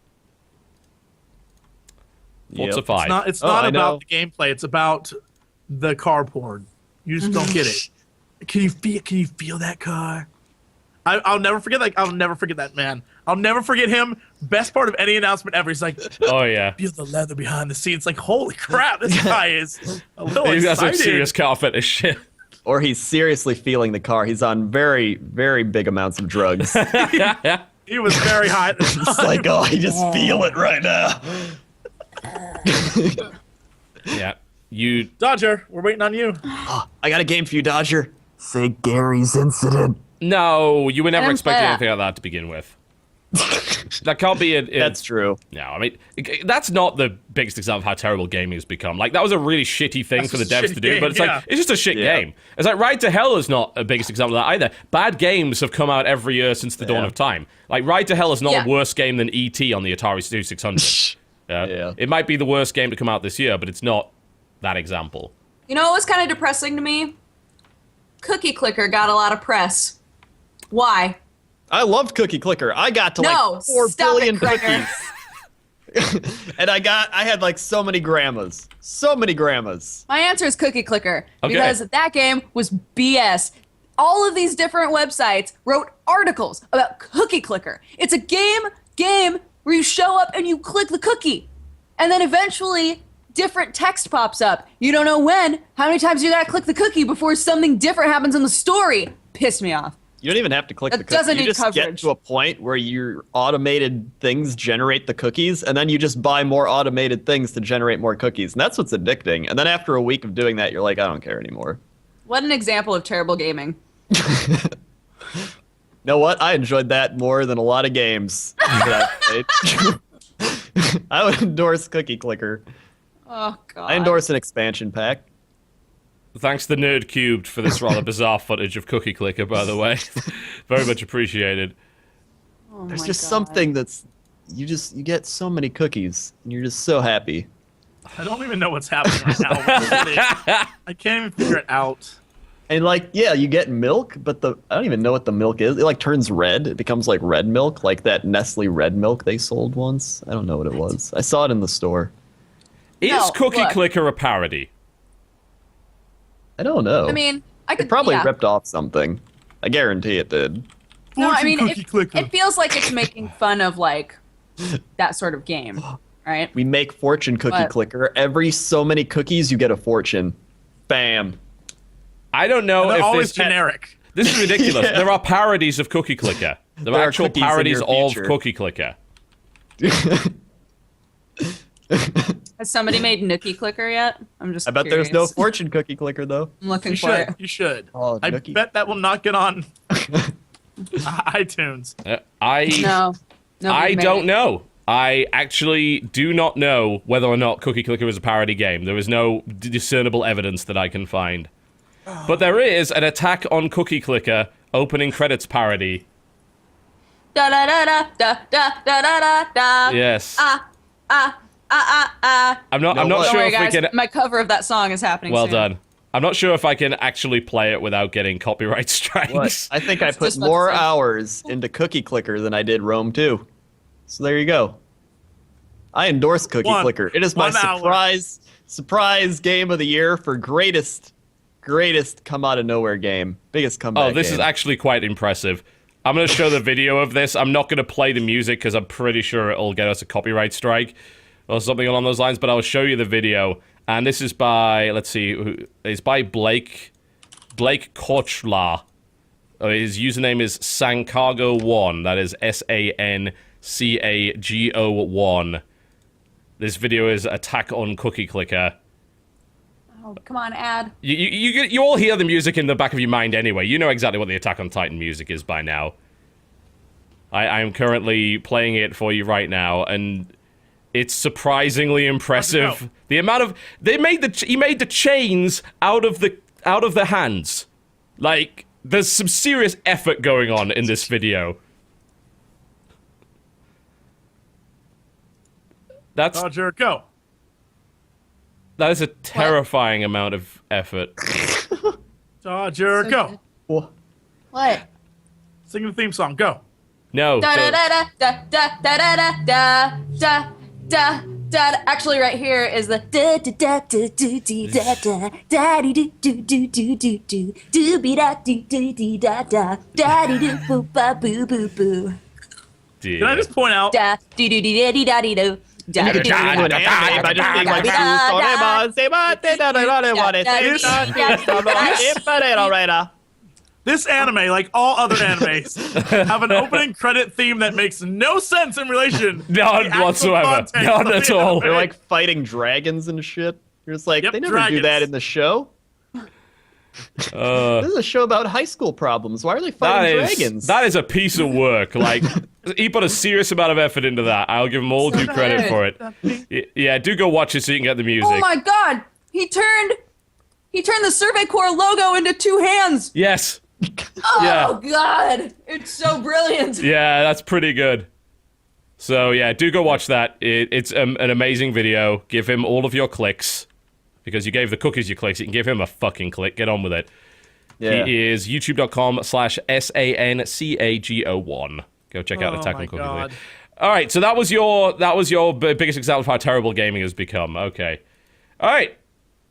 Forza 5. It's not about the gameplay. It's about the car porn. You just don't get it. Can you feel that car? I'll never forget that man. I'll never forget him. Best part of any announcement ever. He's like, oh yeah, feel the leather behind the seats. Like, holy crap, this guy is a little He's got excited. some serious car fetish shit. Or he's seriously feeling the car. He's on very, very big amounts of drugs. He was very high. It's like, oh, I just feel it right now. Yeah. Dodger, we're waiting on you. Oh, I got a game for you, Dodger. Say Gary's Incident. No, you were never expecting anything like that to begin with. That can't be it. That's true. No, that's not the biggest example of how terrible gaming has become. Like, that was a really shitty thing for the devs to do, game, but it's like, it's just a shit game. It's like, Ride to Hell is not a biggest example of that either. Bad games have come out every year since the dawn of time. Like, Ride to Hell is not a worse game than E.T. on the Atari 2600. Yeah. It might be the worst game to come out this year, but it's not that example. You know what was kind of depressing to me? Cookie Clicker got a lot of press. Why? I loved Cookie Clicker. I got to No, like 4 stop it, billion Cracker. cookies. And I had like so many grandmas. So many grandmas. My answer is Cookie Clicker Okay. because that game was BS. All of these different websites wrote articles about Cookie Clicker. It's a game where you show up and you click the cookie. And then eventually different text pops up. You don't know when, how many times you gotta click the cookie before something different happens in the story. Pissed me off. You don't even have to click That the cookie. doesn't You need just get coverage. to a point where your automated things generate the cookies, and then you just buy more automated things to generate more cookies. And that's what's addicting. And then after a week of doing that, you're like, I don't care anymore. What an example of terrible gaming. You know what? I enjoyed that more than a lot of games that I've played. I would endorse Cookie Clicker. Oh, God. I endorse an expansion pack. Thanks to Nerd Cubed for this rather bizarre footage of Cookie Clicker, by the way. Very much appreciated. Oh There's my just God. something that's you get so many cookies and you're just so happy. I don't even know what's happening right now. I can't even figure it out. And like, yeah, you get milk, but I don't even know what the milk is. It like turns red. It becomes like red milk, like that Nestle red milk they sold once. I don't know what it was. I saw it in the store. Is No, Cookie look. Clicker a parody? I don't know. I mean, I could it probably yeah. ripped off something. I guarantee it did. No, I Fortune mean, Cookie Clicker. it feels like it's making fun of, like, that sort of game, right? We make fortune cookie What? clicker. Every so many cookies, you get a fortune. Bam. I don't know And they're if always this... generic. This is ridiculous. Yeah. There are parodies of Cookie Clicker. There are There are actual cookies in parodies your of future. Cookie Clicker. Has somebody made Nookie Clicker yet? I'm just I bet curious. there's no fortune cookie clicker though. I'm looking You for should. it. You should. Oh, I Nookie. bet that will not get on iTunes. No. I don't know. I actually do not know whether or not Cookie Clicker is a parody game. There is no discernible evidence that I can find. But there is an Attack on Cookie Clicker opening credits parody. Da da da da da da da da da. Yes. I'm not know I'm not what? Don't sure worry, if guys. we can My cover of that song is happening Well soon. done. I'm not sure if I can actually play it without getting copyright strikes. What? I think I put just about to more say. hours into Cookie Clicker than I did Rome 2. So there you go. I endorse Cookie One- Clicker. It is my 1 hour. surprise game of the year for greatest come out of nowhere game. Biggest comeback. Oh, this game. is actually quite impressive. I'm going to show the video of this. I'm not going to play the music because I'm pretty sure it'll get us a copyright strike or something along those lines, but I'll show you the video. And this is by, let's see, it's by Blake Kochla. His username is Sankago1. That is SANCAGO1. This video is Attack on Cookie Clicker. Oh, come on, ad. You all hear the music in the back of your mind anyway. You know exactly what the Attack on Titan music is by now. I am currently playing it for you right now, and it's surprisingly impressive. know. The amount of he made the chains out of the hands. Like, there's some serious effort going on in this video. That Go. is a terrifying amount of effort. Dodger, go. Wha- What? Sing the theme song. Go. No. Da da don't. da da da da da da da da da. Actually, right here is the da da da da da da da da da do do do do do do do be da do do do da da da do do boo ba boo boo boo Dear. Can I just point out? da do do do da da do do. You could do an anime by just being like, This anime, like all other animes, have an opening credit theme that makes no sense in relation. to the None actual whatsoever. context None of the at all. They're anime. like fighting dragons and shit. You're just like, Yep, they never do dragons. that in the show. This is a show about high school problems. Why are they fighting dragons? That is a piece of work. Like, he put a serious amount of effort into that. I'll give him all due credit for it. Yeah, do go watch it so you can get the music. Oh my God! He turned the Survey Corps logo into two hands. Yes. Oh Yeah. God! It's so brilliant. Yeah, that's pretty good. So, yeah, do go watch that. It's an amazing video. Give him all of your clicks. because you gave the cookies your clicks. You can give him a fucking click. Get on with it. Yeah. He is youtube.com/SANCAGO1. Go check out Attack on Cookie. God. All right, so that was your biggest example of how terrible gaming has become. Okay. All right.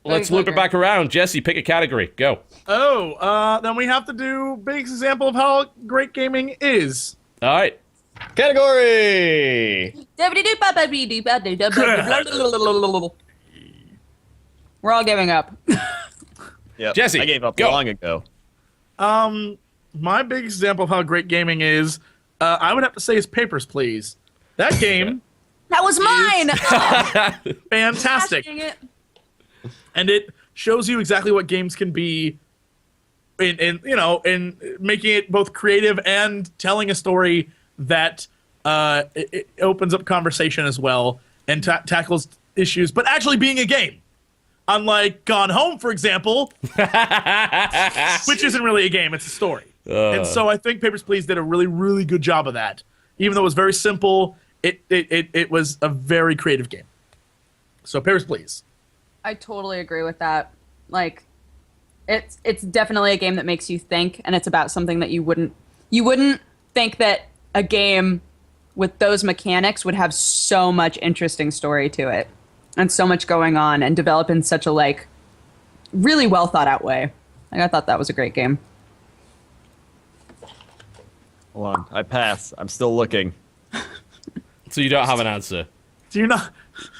Let's loop it back around. Jesse, pick a category. Go. Then we have to do biggest example of how great gaming is. All right. Category. We're all giving up. Yep. Jesse, I gave up go. long ago. My big example of how great gaming is, I would have to say, is Papers, Please. That game, That was mine. fantastic, Dang it. and it shows you exactly what games can be, in making it both creative and telling a story that it opens up conversation as well and tackles issues, but actually being a game. Unlike Gone Home, for example, which isn't really a game, it's a story. And so I think Papers, Please did a really, really good job of that. Even though it was very simple, it was a very creative game. So Papers, Please. I totally agree with that. Like, it's definitely a game that makes you think, and it's about something that you wouldn't think that a game with those mechanics would have so much interesting story to it, and so much going on, and develop in such a really well thought out way. Like, I thought that was a great game. Hold on. I pass. I'm still looking. So you don't have an answer. Do you not?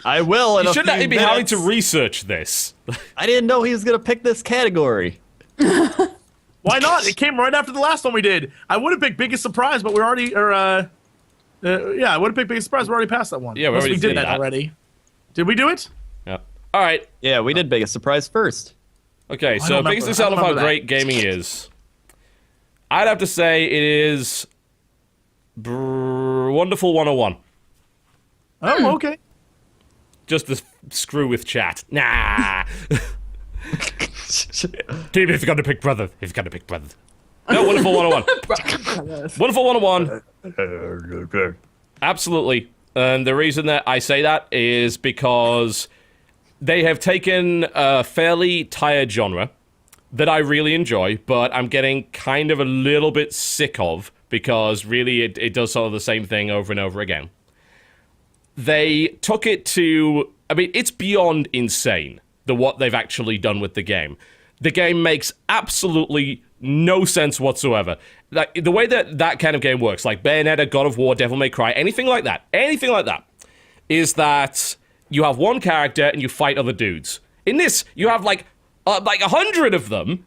I will in You a shouldn't few be having to minutes. research this. I didn't know he was going to pick this category. Why not? It came right after the last one we did. I would have picked Biggest Surprise, but we're already, I would have picked Biggest Surprise. We're already past that one. Yeah, we Unless already did did that that. already. Did we do it? Yeah. All right. Yeah, we did Biggest Surprise first. Okay, I so don't biggest remember- I example don't of how remember that. great gaming is. I'd have to say it is Wonderful 101. Oh, okay. Just to screw with chat. Nah. Team, if you're gonna pick brother, No, Wonderful 101. Wonderful 101. Absolutely. And the reason that I say that is because they have taken a fairly tired genre that I really enjoy, but I'm getting kind of a little bit sick of because really it does sort of the same thing over and over again. They took it to, I mean, it's beyond insane what they've actually done with the game. The game makes absolutely no sense whatsoever. Like, the way that kind of game works, like Bayonetta, God of War, Devil May Cry, anything like that, is that you have one character and you fight other dudes. In this, you have like 100 of them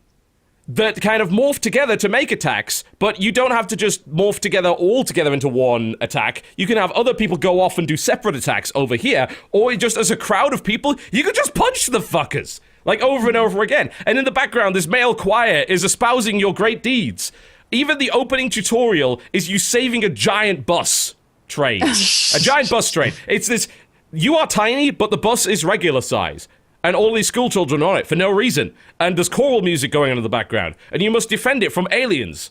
that kind of morph together to make attacks, but you don't have to just morph together all together into one attack. You can have other people go off and do separate attacks over here, or just as a crowd of people, you can just punch the fuckers, like over and over again. And in the background, this male choir is espousing your great deeds. Even the opening tutorial is you saving a giant bus train. A giant bus train. It's this, you are tiny, but the bus is regular size. And all these school children are on it for no reason. And there's choral music going on in the background. And you must defend it from aliens.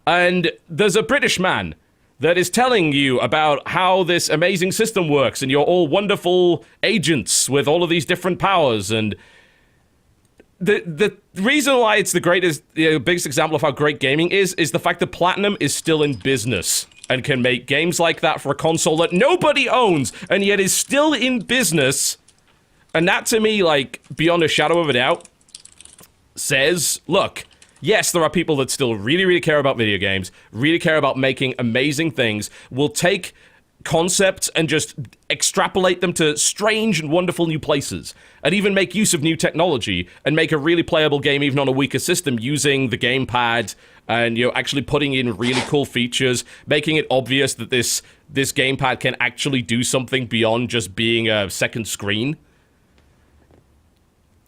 And there's a British man that is telling you about how this amazing system works. And you're all wonderful agents with all of these different powers. And the reason why it's the greatest, the biggest example of how great gaming is the fact that Platinum is still in business and can make games like that for a console that nobody owns and yet is still in business. And that, to me, like, beyond a shadow of a doubt, says, look, yes, there are people that still really, really care about video games, really care about making amazing things, will take concepts and just extrapolate them to strange and wonderful new places, and even make use of new technology, and make a really playable game even on a weaker system using the gamepad, and, you know, actually putting in really cool features, making it obvious that this gamepad can actually do something beyond just being a second screen.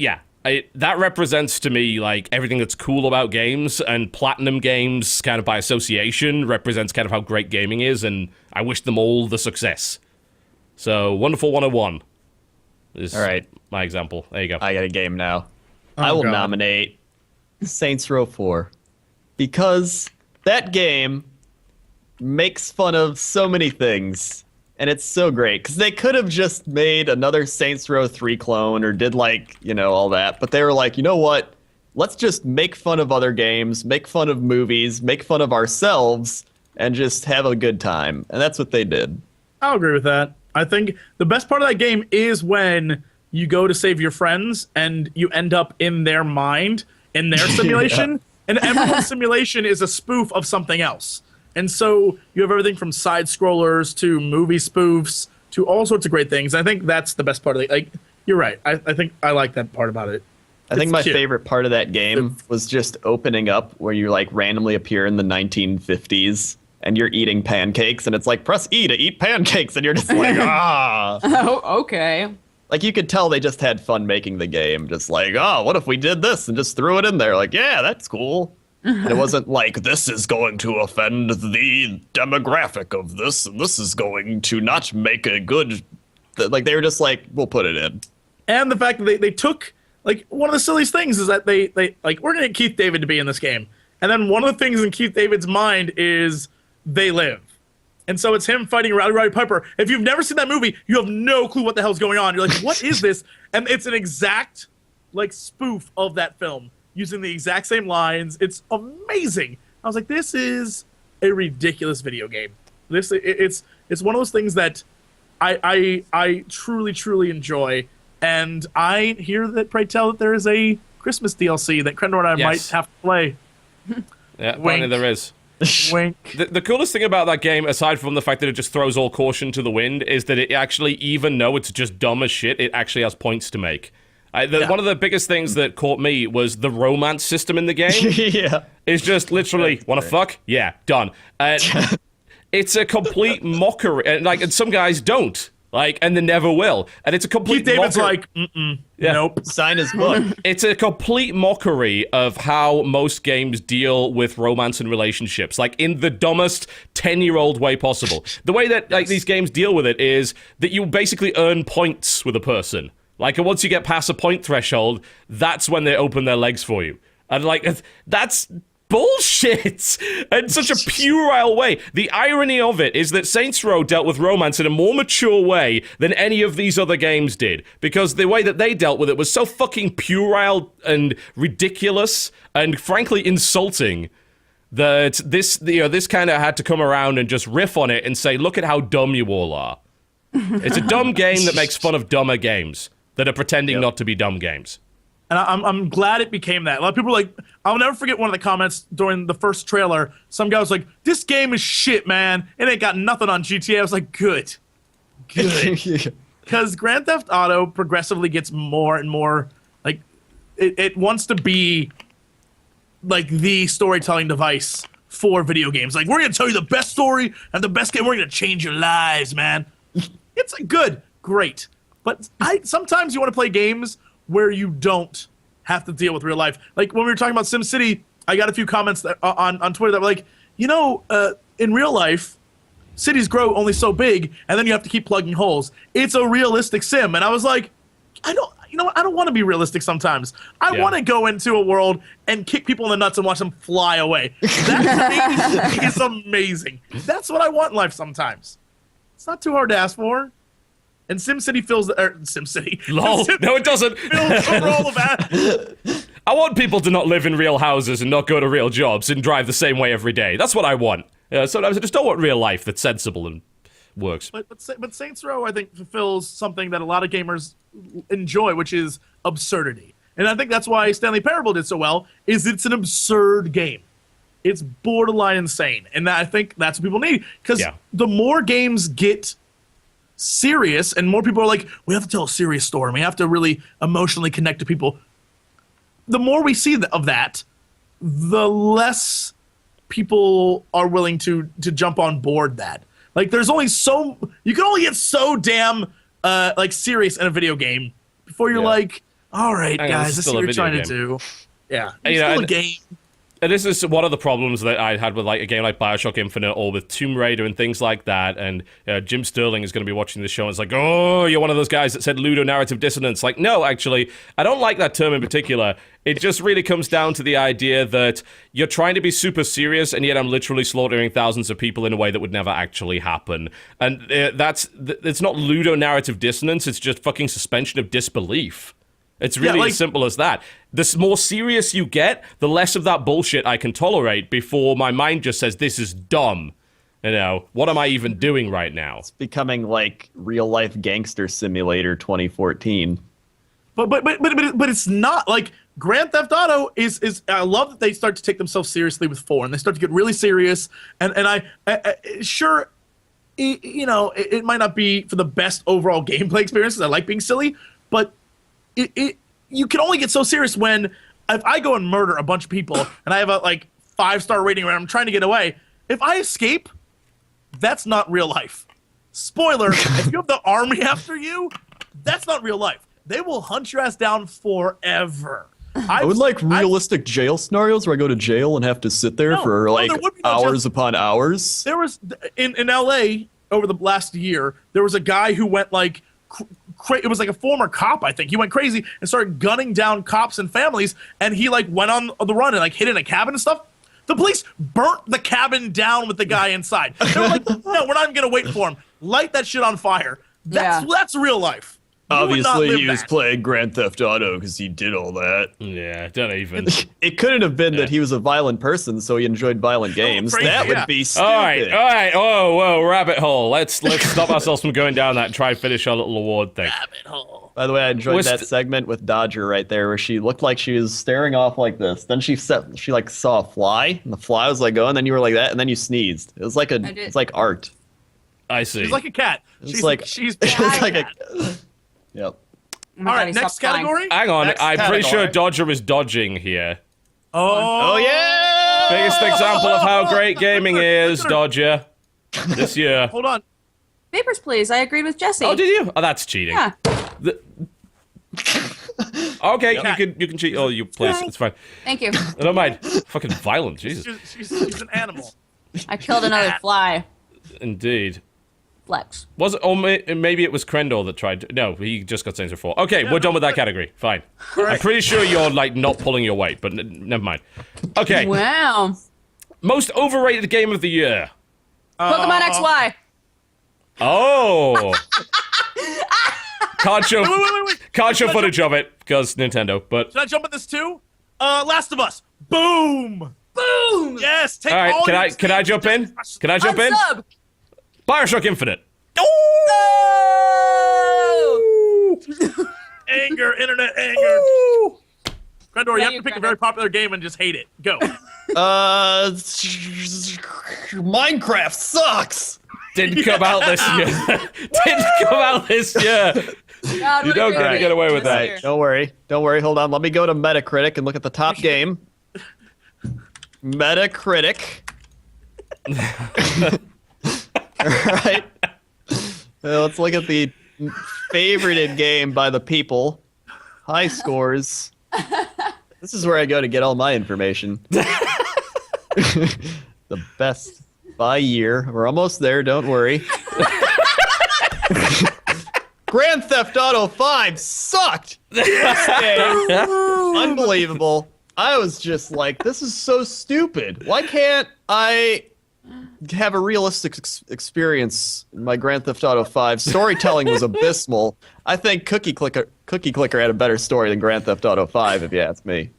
Yeah, that represents to me, like, everything that's cool about games, and Platinum Games, kind of by association, represents kind of how great gaming is, and I wish them all the success. So, Wonderful 101 is All right. my example. There you go. I got a game now. Oh, I will God. nominate Saints Row 4 because that game makes fun of so many things And it's so great because they could have just made another Saints Row 3 clone or did all that. But they were like, you know what? Let's just make fun of other games, make fun of movies, make fun of ourselves, and just have a good time. And that's what they did. I'll agree with that. I think the best part of that game is when you go to save your friends and you end up in their mind, in their simulation. Yeah. And everyone's simulation is a spoof of something else. And so you have everything from side scrollers to movie spoofs to all sorts of great things. I think that's the best part of it. Like, you're right. I think I like that part about it. I think my favorite part of that game was just opening up where you randomly appear in the 1950s and you're eating pancakes and it's like, press E to eat pancakes. And you're just like, ah. Oh, okay. Like, you could tell they just had fun making the game. Just like, oh, what if we did this and just threw it in there? Like, yeah, that's cool. And it wasn't like, this is going to offend the demographic of this, and this is going to not make a good... Like, they were just like, we'll put it in. And the fact that they took... Like, one of the silliest things is that they we're going to get Keith David to be in this game. And then one of the things in Keith David's mind is they live. And so it's him fighting Roddy Piper. If you've never seen that movie, you have no clue what the hell's going on. You're like, what is this? And it's an exact, spoof of that film, using the exact same lines. It's amazing. I was like, this is a ridiculous video game. It's one of those things that I truly, truly enjoy. And I hear that, pray tell, that there is a Christmas DLC that Crendor and I might have to play. Yeah, apparently there is. Wink. The coolest thing about that game, aside from the fact that it just throws all caution to the wind, is that it actually, even though it's just dumb as shit, it actually has points to make. One of the biggest things that caught me was the romance system in the game. Yeah. It's just literally, wanna fuck? Yeah, done. It's a complete mockery, and some guys don't. And they never will. And it's a complete Keith David's mockery. Nope. Sign his book. It's a complete mockery of how most games deal with romance and relationships. In the dumbest 10-year-old way possible. The way that these games deal with it is that you basically earn points with a person. And once you get past a point threshold, that's when they open their legs for you. And that's bullshit in such a puerile way. The irony of it is that Saints Row dealt with romance in a more mature way than any of these other games did, because the way that they dealt with it was so fucking puerile and ridiculous and frankly insulting that this kind of had to come around and just riff on it and say, look at how dumb you all are. It's a dumb game that makes fun of dumber games that are pretending not to be dumb games. And I'm glad it became that. A lot of people are like, I'll never forget one of the comments during the first trailer. Some guy was like, this game is shit, man. It ain't got nothing on GTA. I was like, good. Because Grand Theft Auto progressively gets more and more, it wants to be, the storytelling device for video games. We're going to tell you the best story and the best game. We're going to change your lives, man. It's good. Great. But sometimes you want to play games where you don't have to deal with real life. When we were talking about SimCity, I got a few comments on Twitter that were like, in real life, cities grow only so big, and then you have to keep plugging holes. It's a realistic sim. And I was like, I don't want to be realistic sometimes. I want to go into a world and kick people in the nuts and watch them fly away. That to me is amazing. That's what I want in life sometimes. It's not too hard to ask for. And SimCity fills SimCity. Lol. No, it doesn't. Fills the role of that. I want people to not live in real houses and not go to real jobs and drive the same way every day. That's what I want. Sometimes I just don't want real life that's sensible and works. But Saints Row, I think, fulfills something that a lot of gamers enjoy, which is absurdity. And I think that's why Stanley Parable did so well, is it's an absurd game. It's borderline insane. And I think that's what people need. Because the more games get serious and more people are like, we have to tell a serious story and we have to really emotionally connect to people, the more we see of that, the less people are willing to jump on board that. There's only you can only get so damn serious in a video game before you're like, all right, guys, this is what you're trying to do. Yeah, it's still a game. And this is one of the problems that I had with like a game like Bioshock Infinite or with Tomb Raider and things like that. And Jim Sterling is going to be watching this show and it's like, oh, you're one of those guys that said ludonarrative dissonance. Like, no, actually, I don't like that term in particular. It just really comes down to the idea that you're trying to be super serious and yet I'm literally slaughtering thousands of people in a way that would never actually happen. And it's not ludonarrative dissonance, it's just fucking suspension of disbelief. It's really as simple as that. The more serious you get, the less of that bullshit I can tolerate before my mind just says, this is dumb. You know, what am I even doing right now? It's becoming like real-life Gangster Simulator 2014. But it's not. Like, Grand Theft Auto is I love that they start to take themselves seriously with 4, and they start to get really serious. And I sure, you know, it might not be for the best overall gameplay experience, because I like being silly, but you can only get so serious when if I go and murder a bunch of people and I have a like 5-star rating and I'm trying to get away, if I escape, that's not real life. Spoiler, if you have the army after you, that's not real life. They will hunt your ass down forever. I would like realistic jail scenarios where I go to jail and have to sit there for like hours upon hours. There was in LA over the last year, there was a guy who went like it was like a former cop, I think. He went crazy and started gunning down cops and families, and he like went on the run and like hid in a cabin and stuff. The police burnt the cabin down with the guy inside. They were like, no, we're not even gonna wait for him. Light that shit on fire. That's real life. Obviously, he was playing Grand Theft Auto because he did all that. Yeah, don't even. It couldn't have been that he was a violent person, so he enjoyed violent games. Crazy, that would be stupid. All right. Whoa, rabbit hole. Let's stop ourselves from going down that and try and finish our little award thing. Rabbit hole. By the way, I enjoyed that segment with Dodger right there, where she looked like she was staring off like this. Then she like saw a fly, and the fly was like going, and then you were like that, and then you sneezed. It was like it's like art. I see. She's like a cat. She's like a. Yep. Oh my All God, right, next category. Hang on, Next I'm pretty sure category. Dodger is dodging here. Oh yeah! Biggest example of how great gaming is, Dodger. This year. Hold on. Papers, Please. I agreed with Jesse. Oh, did you? Oh, that's cheating. Yeah. Okay, you can cheat. Oh, you please. It's fine. Thank you. I don't mind. Fucking violent, Jesus. She's an animal. I killed another fly. Indeed. Flex. Was it? Or maybe it was Crendor that tried. No, he just got Saints Row 4. Okay, we're done with that category. Fine. I'm pretty sure you're like not pulling your weight, but never mind. Okay. Wow. Most overrated game of the year. Pokemon XY. Oh. Can't show. Wait. Can't show footage of it because Nintendo. But Should I jump at this too? Last of Us. Boom. Boom. Yes. Take all right, all can I jump in? Can I jump in? Unsub. Bioshock Infinite. Oh! Anger, internet anger. Crendor, you have to pick a very popular game and just hate it. Go. Minecraft sucks. Didn't come out this year. Didn't come out this year. God, You don't what a get away with this that. year. Don't worry. Hold on. Let me go to Metacritic and look at the top game. Metacritic. All right. Let's look at the favorited game by the people. High scores. This is where I go to get all my information. The best by year. We're almost there. Don't worry. Grand Theft Auto 5 sucked. Unbelievable. I was just like, this is so stupid. Why can't I have a realistic experience in my Grand Theft Auto 5? Storytelling was abysmal. I think Cookie Clicker had a better story than Grand Theft Auto 5, if you ask me.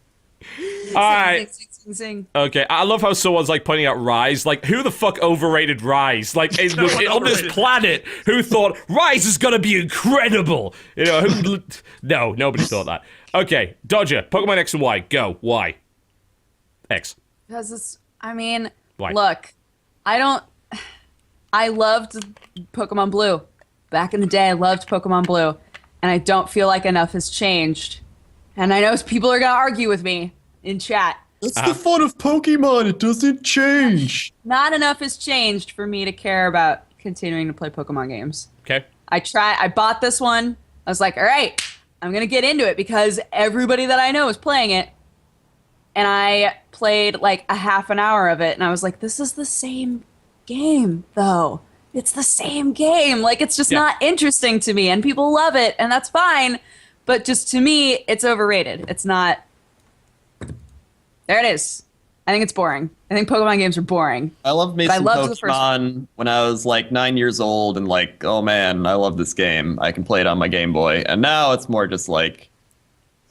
All right. Sing. Okay, I love how someone's like pointing out Rise. Like, who the fuck overrated Rise? Like, on this planet, who thought Rise is gonna be incredible? You know, no, nobody thought that. Okay, Dodger, Pokemon X and Y, go. Why? X. Because it's, I mean, Why? look, I loved Pokemon Blue. Back in the day, I loved Pokemon Blue. And I don't feel like enough has changed. And I know people are gonna argue with me in chat. That's the fun of Pokemon. It doesn't change. Not enough has changed for me to care about continuing to play Pokemon games. Okay. I bought this one. I was like, all right, I'm going to get into it because everybody that I know is playing it. and I played like a half an hour of it, and I was like, this is the same game, though. It's the same game. Like, it's just not interesting to me, and people love it, and that's fine. But just to me, it's overrated. It's not. There it is. I think it's boring. I think Pokemon games are boring. I loved me some loved the first Pokemon when I was like 9 years old and like, oh man, I love this game. I can play it on my Game Boy. And now it's more just like,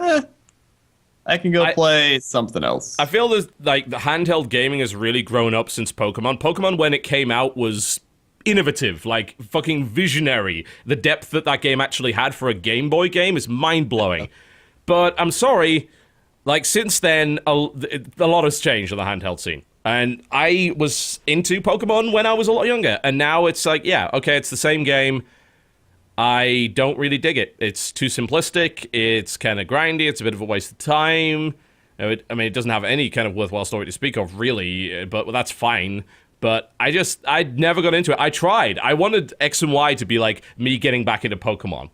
I can go play something else. I feel there's like the handheld gaming has really grown up since Pokemon. Pokemon, when it came out, was innovative, like fucking visionary. The depth that game actually had for a Game Boy game is mind-blowing. But I'm sorry, like since then, a lot has changed on the handheld scene. And I was into Pokemon when I was a lot younger, and now it's like, yeah, okay, it's the same game. I don't really dig it. It's too simplistic, it's kind of grindy, it's a bit of a waste of time. I mean, it doesn't have any kind of worthwhile story to speak of, really, but that's fine. But I never got into it. I tried. I wanted X and Y to be like me getting back into Pokemon.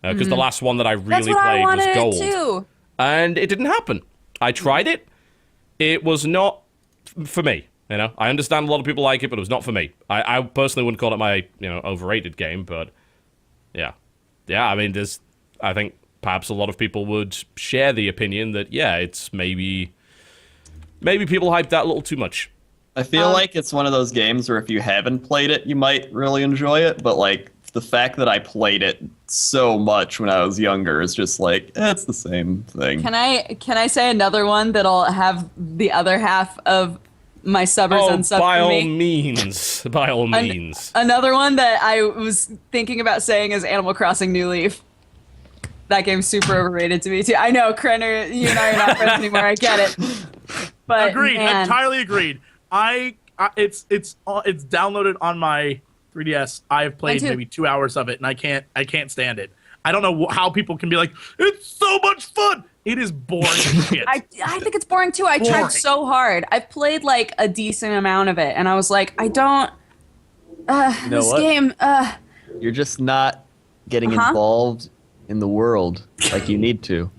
Because the last one that I really played was Gold. Too. And it didn't happen. I tried it. It was not for me. You know, I understand a lot of people like it, but it was not for me. I personally wouldn't call it my, overrated game, but yeah. Yeah, I mean, I think perhaps a lot of people would share the opinion that, yeah, it's maybe people hyped that a little too much. I feel like it's one of those games where if you haven't played it, you might really enjoy it, but like the fact that I played it so much when I was younger is just like, it's the same thing. Can I say another one that'll have the other half of my subbers unsub by for all me? means. By all means. Another one that I was thinking about saying is Animal Crossing New Leaf. That game's super overrated to me too. I know, Crendor, you and I are not friends anymore. I get it. But Agreed. man, Entirely agreed. It's downloaded on my 3DS. I have played maybe 2 hours of it, and I can't stand it. I don't know how people can be like, it's so much fun. It is boring as shit. I think it's boring too. I tried so hard. I've played like a decent amount of it, and I was like, I don't. This game. You're just not getting involved in the world like you need to.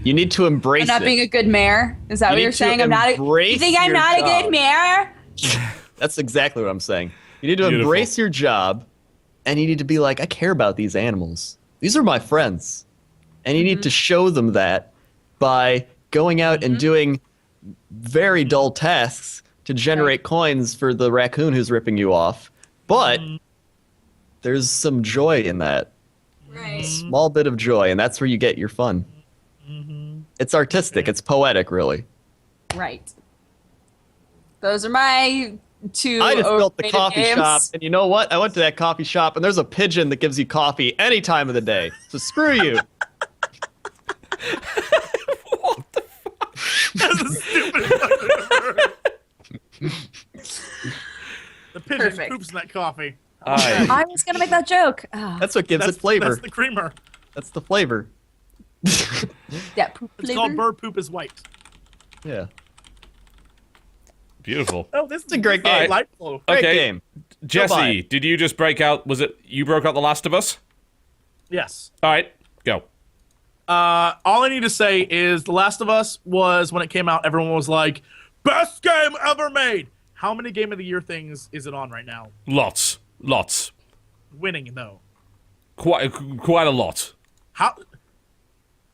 You need to embrace it. Not being a good mayor? Is that what you're saying? I'm not. You think I'm not a good mayor? That's exactly what I'm saying. You need to embrace your job, and you need to be like, I care about these animals. These are my friends. And you need to show them that by going out and doing very dull tasks to generate coins for the raccoon who's ripping you off. But there's some joy in that. Right. A small bit of joy, and that's where you get your fun. It's artistic. It's poetic, really. Right. Those are my two. I just built the coffee games. shop, and you know what? I went to that coffee shop, and there's a pigeon that gives you coffee any time of the day. So screw you. What the fuck? That's the stupidest fucking I've heard. The pigeon poops in that coffee. I was gonna make that joke. Oh. That's what gives it flavor. That's the creamer. That's the flavor. Yeah, poop It's flavor. called bird poop is white. Yeah. Beautiful. Oh, this is a great game. Light flow. Great Okay. game. Jesse, did you just break out? Was it you broke out The Last of Us? Yes. All right, go. All I need to say is The Last of Us was, when it came out, everyone was like, best game ever made. How many Game of the Year things is it on right now? Lots. Winning, though. Quite a lot. How?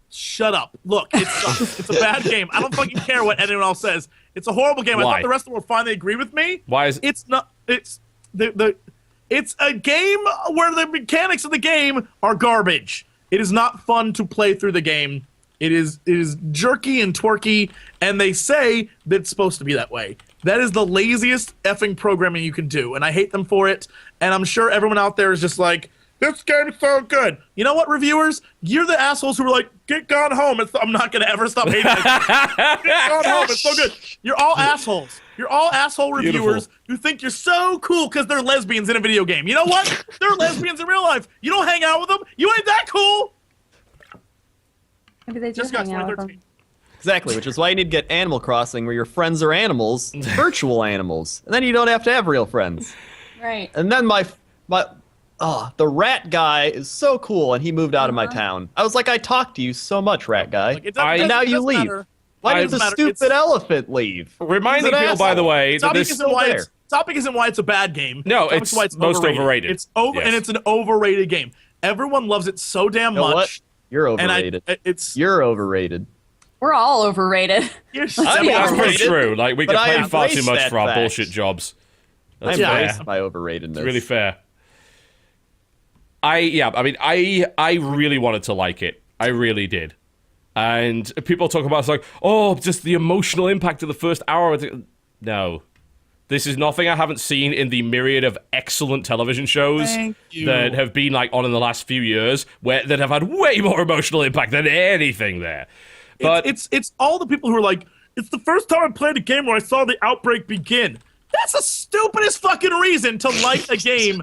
Shut up. Look, it sucks. It's a bad game. I don't fucking care what anyone else says. It's a horrible game. I Why? thought the rest of the world finally agree with me. Why is It's not. It's it's a game where the mechanics of the game are garbage. It is not fun to play through the game. It is jerky and twerky, and they say that it's supposed to be that way. That is the laziest effing programming you can do, and I hate them for it. And I'm sure everyone out there is just like, this game's so good. You know what, reviewers? You're the assholes who are like, get Gone Home. I'm not going to ever stop hating it. Get Gone Home. It's so good. You're all assholes. You're all asshole reviewers who think you're so cool because they're lesbians in a video game. You know what? They're lesbians in real life. You don't hang out with them. You ain't that cool. Maybe they Just got 2013. Exactly, which is why you need to get Animal Crossing, where your friends are animals, virtual animals, and then you don't have to have real friends. Right. And then the rat guy is so cool, and he moved out of my town. I was like, I talked to you so much, rat guy, Like, and now you leave. Matter. Why did doesn't the matter. stupid elephant leave? Reminding He's an people, by asshole. the way, that Topic this... isn't why there. topic isn't why it's a bad game. No, Topic's it's why most overrated. It's over, Yes. and it's an overrated game. Everyone loves it so damn You know what? much. You're And overrated. it's You're overrated. We're all overrated. you're I mean, That's Yeah. pretty overrated, true. Like, we but get I paid far too embrace much that for our fact. bullshit jobs. That's I'm Yeah. fair. embraced by overratedness. It's really fair. I really wanted to like it. I really did. And people talk about it's like, oh, just the emotional impact of the first hour. No. This is nothing I haven't seen in the myriad of excellent television shows Thank you. that have been like on in the last few years that have had way more emotional impact than anything there. But it's all the people who are like, it's the first time I played a game where I saw the outbreak begin. That's the stupidest fucking reason to like a game.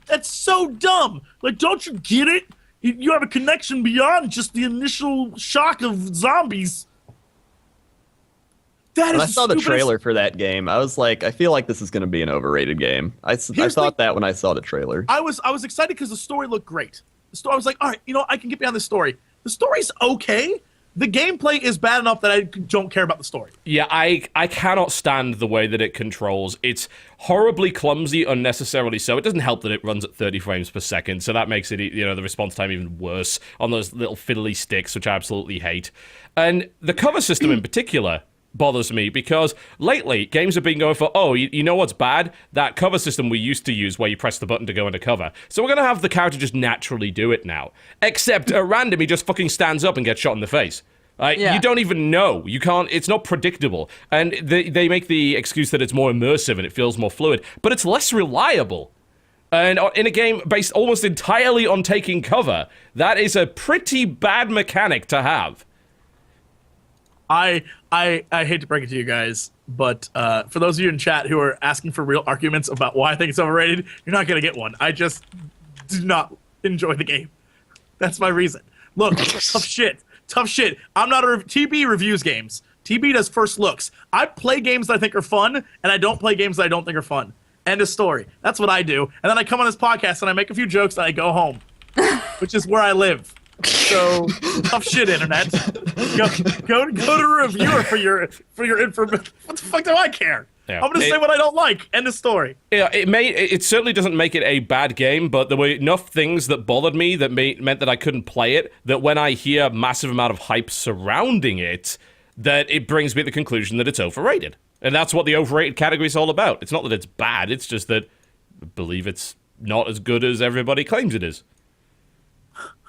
That's so dumb. Like, don't you get it? You have a connection beyond just the initial shock of zombies. That When I is saw the stupidest- trailer for that game, I was like, I feel like this is going to be an overrated game. I Here's thought the- that when I saw the trailer. I was excited because the story looked great. I was like, all right, I can get behind the story. The story's okay. The gameplay is bad enough that I don't care about the story. yeah, I cannot stand the way that it controls. It's horribly clumsy, unnecessarily so. It doesn't help that it runs at 30 frames per second, so that makes it, the response time even worse on those little fiddly sticks, which I absolutely hate. And the cover system in particular bothers me because lately games have been going for, oh, you know what's bad? That cover system we used to use where you press the button to go into cover. So we're going to have the character just naturally do it now. Except at random, he just fucking stands up and gets shot in the face. Yeah. You don't even know. You can't, it's not predictable. And they make the excuse that it's more immersive and it feels more fluid, but it's less reliable. And in a game based almost entirely on taking cover, that is a pretty bad mechanic to have. I hate to break it to you guys, but for those of you in chat who are asking for real arguments about why I think it's overrated, you're not going to get one. I just do not enjoy the game. That's my reason. Look, tough shit. I'm not TB reviews games. TB does first looks. I play games that I think are fun, and I don't play games that I don't think are fun. End of story. That's what I do. And then I come on this podcast and I make a few jokes and I go home, which is where I live. So tough shit, internet. Go to a reviewer for your information. What the fuck do I care? Yeah. I'm gonna say what I don't like. End of story. Yeah, it certainly doesn't make it a bad game, but there were enough things that bothered me that meant that I couldn't play it, that when I hear massive amount of hype surrounding it, that it brings me to the conclusion that it's overrated. And that's what the overrated category is all about. It's not that it's bad, it's just that I believe it's not as good as everybody claims it is.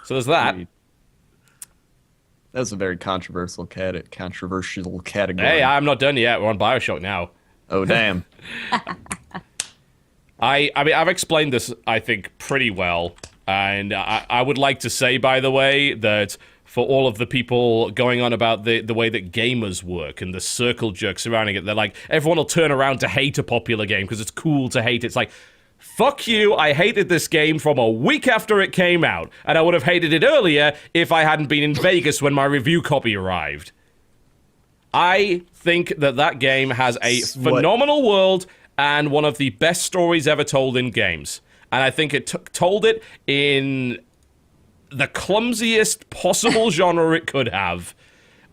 So there's that. That was a very controversial category. Hey, I'm not done yet. We're on BioShock now. Oh, damn. I mean, I've explained this, I think, pretty well. And I would like to say, by the way, that for all of the people going on about the way that gamers work and the circle jerk surrounding it, they're like, everyone will turn around to hate a popular game because it's cool to hate it. It's like, fuck you, I hated this game from a week after it came out. And I would have hated it earlier if I hadn't been in Vegas when my review copy arrived. I think that game has a phenomenal world and one of the best stories ever told in games. And I think it told it in the clumsiest possible genre it could have.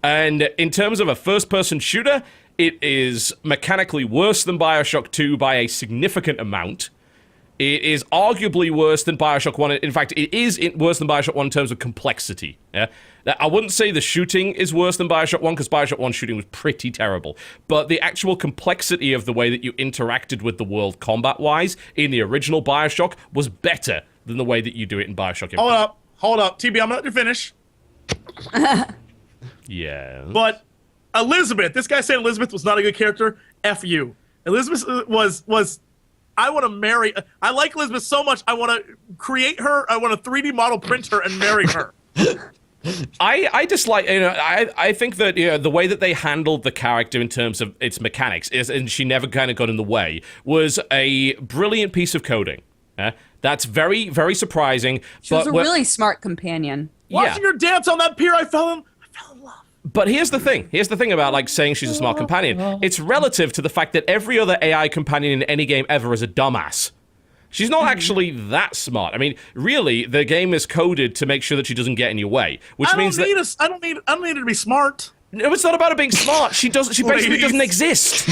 And in terms of a first-person shooter, it is mechanically worse than BioShock 2 by a significant amount. It is arguably worse than BioShock 1. In fact, it is worse than BioShock 1 in terms of complexity. Yeah? I wouldn't say the shooting is worse than BioShock 1, because BioShock 1 shooting was pretty terrible. But the actual complexity of the way that you interacted with the world combat-wise in the original BioShock was better than the way that you do it in BioShock Infinite. Hold up. TB, I'm going to let you finish. Yeah. But Elizabeth, this guy said Elizabeth was not a good character. F you. Elizabeth was I want to marry. I like Elizabeth so much. I want to create her. I want to 3D model print her and marry her. I dislike, I think that the way that they handled the character in terms of its mechanics and she never kind of got in the way, was a brilliant piece of coding. That's very, very surprising. She was a really smart companion. Watching her dance on that pier, I fell in love. But here's the thing. Here's the thing about saying she's a smart companion. It's relative to the fact that every other AI companion in any game ever is a dumbass. She's not actually that smart. I mean, really, the game is coded to make sure that she doesn't get in your way, which means that I don't need her to be smart. No, it's not about her being smart. She basically Ladies. doesn't exist.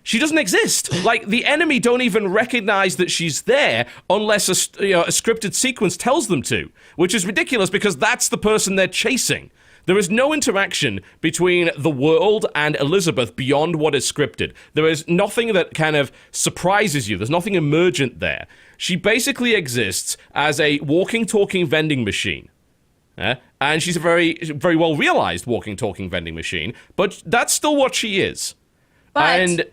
She doesn't exist. Like, the enemy don't even recognize that she's there unless a scripted sequence tells them to, which is ridiculous because that's the person they're chasing. There is no interaction between the world and Elizabeth beyond what is scripted. There is nothing that kind of surprises you. There's nothing emergent there. She basically exists as a walking, talking vending machine. And she's a very, very well realized walking, talking vending machine, but that's still what she is. But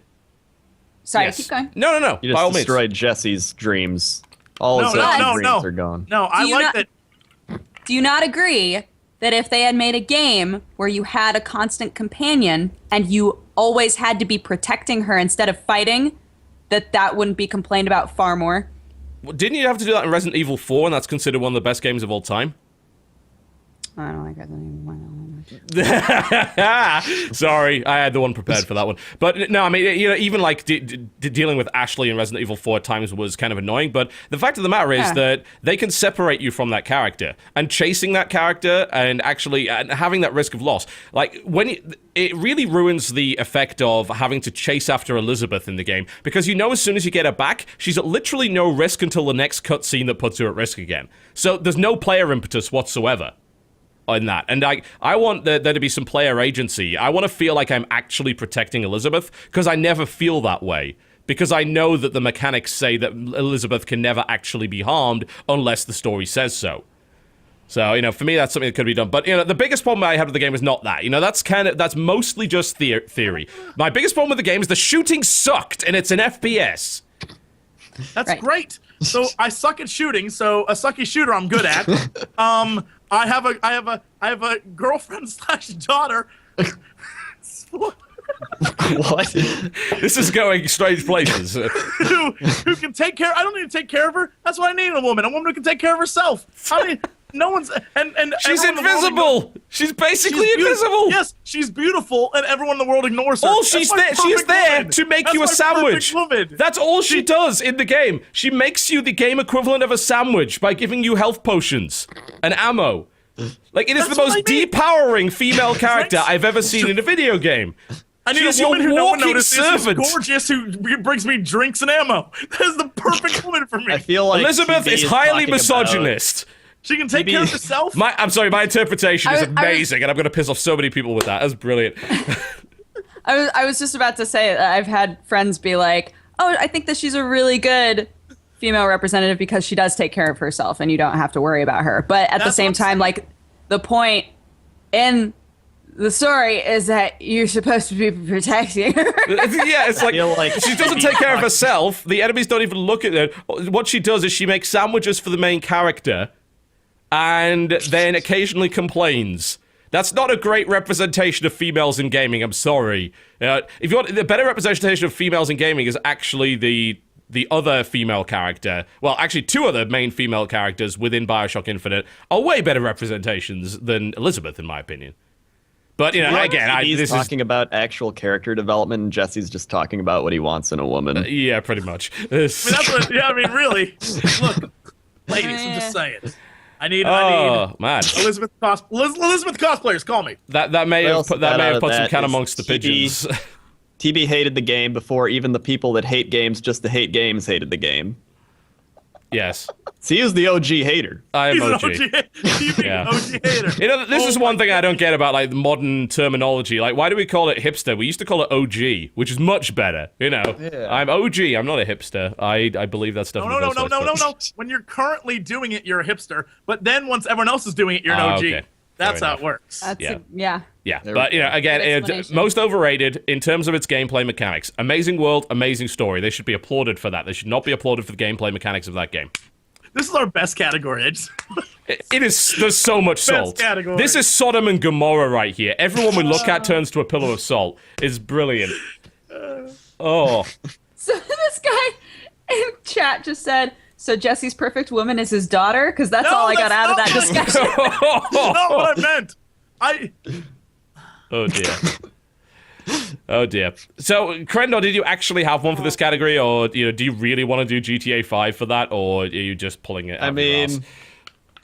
sorry, Yes. keep going. No. You by all just means. destroyed Jesse's dreams. All his No, dreams are gone. No, I you like not- that. Do you not agree that if they had made a game where you had a constant companion and you always had to be protecting her instead of fighting, that wouldn't be complained about far more? Didn't you have to do that in Resident Evil 4, and that's considered one of the best games of all time? I don't like Resident Evil. Sorry, I had the one prepared for that one. But no, I mean, even like dealing with Ashley in Resident Evil 4 at times was kind of annoying. But the fact of the matter is that they can separate you from that character, and chasing that character and actually having that risk of loss, like it really ruins the effect of having to chase after Elizabeth in the game, because as soon as you get her back, she's at literally no risk until the next cutscene that puts her at risk again. So there's no player impetus whatsoever in that. And I want there to be some player agency. I want to feel like I'm actually protecting Elizabeth, because I never feel that way. Because I know that the mechanics say that Elizabeth can never actually be harmed unless the story says so. So, for me, that's something that could be done. But, the biggest problem I had with the game is not that. That's mostly just theory. My biggest problem with the game is the shooting sucked, and it's an FPS. That's Right. great. So I suck at shooting. So a sucky shooter I'm good at. I have a girlfriend / daughter. What? This is going strange places. who can take care. I don't need to take care of her. That's what I need in a woman. A woman who can take care of herself. I mean, no one's and She's everyone in the world invisible. She's basically invisible. Yes, she's beautiful, and everyone in the world ignores her. All she's That's there, my she's perfect there woman. to make That's you a my sandwich. perfect woman. That's all she does in the game. She makes you the game equivalent of a sandwich by giving you health potions and ammo. Like, it is That's the most what I mean. depowering female character I've ever seen in a video game. I need She's a woman your who no one walking notices, servant. who's gorgeous, who brings me drinks and ammo. That is the perfect woman for me. I feel like Elizabeth TB is highly talking about- misogynist. She can take care of herself. I'm sorry, my interpretation is I was- amazing, and I'm going to piss off so many people with that. That's brilliant. I was just about to say that I've had friends be like, "Oh, I think that she's a really good female representative because she does take care of herself and you don't have to worry about her." But at the That's same what I'm time, like, the point in the story is that you're supposed to be protecting her. Yeah, it's like, feel like she doesn't take care of herself. The enemies don't even look at her. What she does is she makes sandwiches for the main character and then occasionally complains. That's not a great representation of females in gaming, I'm sorry. If you want the better representation of females in gaming is actually the other female character. Well, actually, two other main female characters within BioShock Infinite are way better representations than Elizabeth, in my opinion. But, again, He's this is... talking about actual character development, and Jesse's just talking about what he wants in a woman. Yeah, pretty much. That's what, really. Look, ladies, I'm just saying. I need Man. Elizabeth cosplayers. Call me. That may What have else put, is that that may out have of put some that cat is amongst the TB. pigeons. TB hated the game before even the people that hate games just to hate games hated the game. Yes, So he was the OG hater. I am He's an OG. OG, Yeah. OG hater. This is one thing I don't get about like the modern terminology. Like, why do we call it hipster? We used to call it OG, which is much better. Yeah. I'm OG. I'm not a hipster. I believe that stuff. No. in the first place, but- When you're currently doing it, you're a hipster. But then once everyone else is doing it, you're an OG. Okay. That's Fair how enough. it works. That's Yeah. yeah. Yeah, There but we go. again, Good it's explanation. most overrated in terms of its gameplay mechanics. Amazing world, amazing story. They should be applauded for that. They should not be applauded for the gameplay mechanics of that game. This is our best category. It is. There's so much salt. category. This is Sodom and Gomorrah right here. Everyone we look at turns to a pillar of salt. It's brilliant. Oh, So this guy in chat just said, "So Jesse's perfect woman is his daughter," because that's all I got out of that discussion. That's not what I meant. oh dear. Oh dear. So, Crendor, did you actually have one for this category, or do you really want to do GTA 5 for that, or are you just pulling it out I of your mean,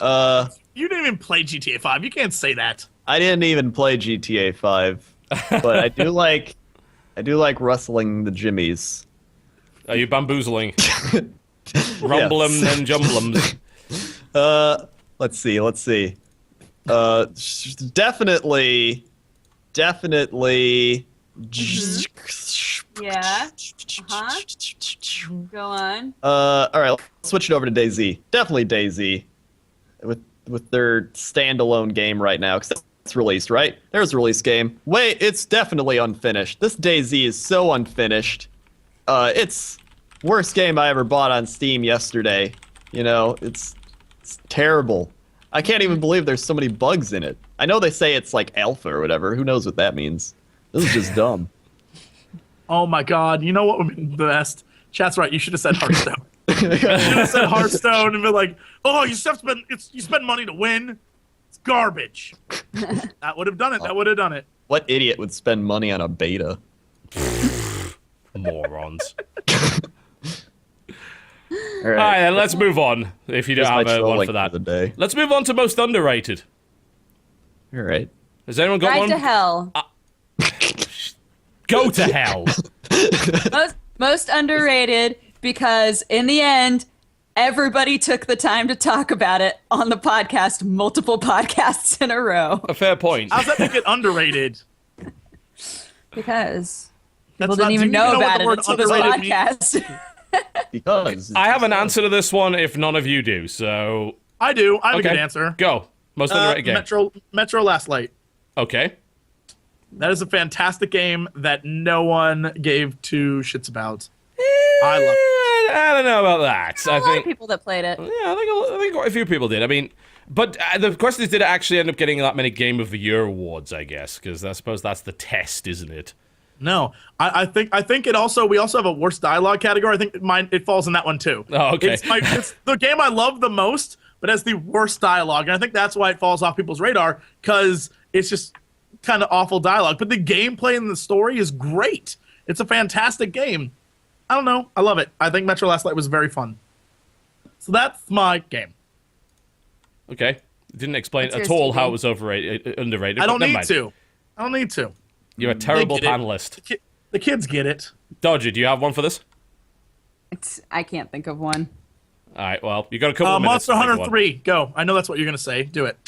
ass? You didn't even play GTA 5. You can't say that. I didn't even play GTA 5, but I do like rustling the jimmies. Are you bamboozling? Rumblem and jumblums. Let's see. Definitely. Yeah. Go on. All right, let's switch it over to DayZ. Definitely DayZ, with their standalone game right now, because it's released, right? There's a release game. Wait, it's definitely unfinished. This DayZ is so unfinished. It's worst game I ever bought on Steam yesterday. You know, it's terrible. I can't even believe there's so many bugs in it. I know they say it's like alpha or whatever. Who knows what that means? This is just dumb. Oh my god, you know what would be the best? Chat's right, you should have said Hearthstone. You should have said Hearthstone and been like, oh, you spend money to win? It's garbage. That would have done it. That would have done it. What idiot would spend money on a beta? Morons. All All right, then let's move on. If you don't Here's my have one trolling for that, the day. let's move on to most underrated. All right. Has anyone got Drive one? to hell. Go to hell. Most underrated because in the end, everybody took the time to talk about it on the podcast, multiple podcasts in a row. A fair point. How's that make it underrated? Because That's people didn't even know about it until this podcast. Because I have an answer to this one if none of you do, so... I do. I have a Okay, good answer. go. Most underrated game. Metro Last Light. Okay. That is a fantastic game that no one gave two shits about. I love it. I don't know about that. A lot of people that played it. Yeah, I think quite a few people did. I mean, but the question is, did it actually end up getting that many Game of the Year awards? I guess because I suppose that's the test, isn't it? No, I think it also we also have a worst dialogue category. I think it falls in that one too. Oh, okay. It's the game I love the most, but has the worst dialogue, and I think that's why it falls off people's radar because it's just kind of awful dialogue. But the gameplay and the story is great. It's a fantastic game. I don't know. I love it. I think Metro Last Light was very fun. So that's my game. Okay. Didn't explain What's at yours, all Stevie? how it was overrated, underrated. I but don't never need mind. to. I don't need to. You're a terrible They get it. panelist. The kids get it. Dodger, do you have one for this? I can't think of one. All right. Well, you got a couple of minutes. Monster to think Hunter of one. 3. Go. I know that's what you're gonna say. Do it.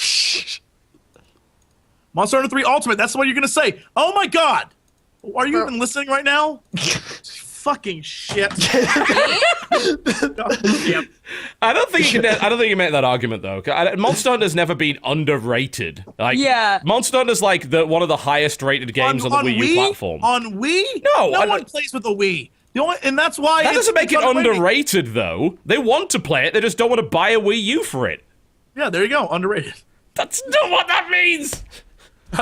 Monster Hunter 3 Ultimate. That's what you're gonna say. Oh my god. Are you even listening right now? Fucking shit. Yep. I don't think you make that argument though. Monster Hunter's never been underrated. Like, Yeah. Monster Hunter's like one of the highest rated games on the Wii U platform. On Wii? No, no one plays with the Wii. And that's why That doesn't make it's it underrated. underrated though. They want to play it. They just don't want to buy a Wii U for it. Yeah, there you go. Underrated. That's not what that means.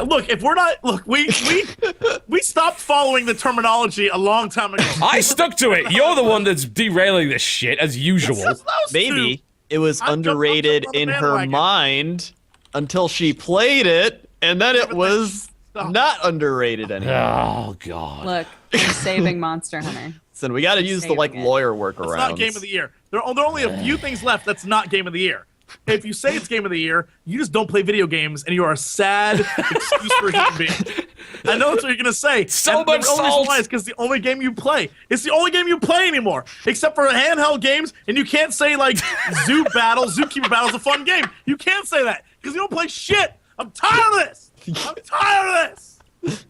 Look, if we're not we stopped following the terminology a long time ago. I stuck to it. You're the one that's derailing this shit as usual. Those maybe two. it was I'm underrated jumping on in the her bandwagon. mind until she played it, and then it was Stop. not underrated anymore. Oh god. Look, I'm saving Monster Hunter. So we got to use the like Saving it. lawyer It's workarounds. not Game of the Year. There are only a few things left that's not Game of the Year. If you say it's Game of the Year, you just don't play video games, and you are a sad excuse for a human being. I know that's what you're gonna say. So And much the only reason salt. why is because the only game you play. It's the only game you play anymore, except for handheld games. And you can't say like Zookeeper Battle's a fun game. You can't say that because you don't play shit. I'm tired of this. I'm tired of this.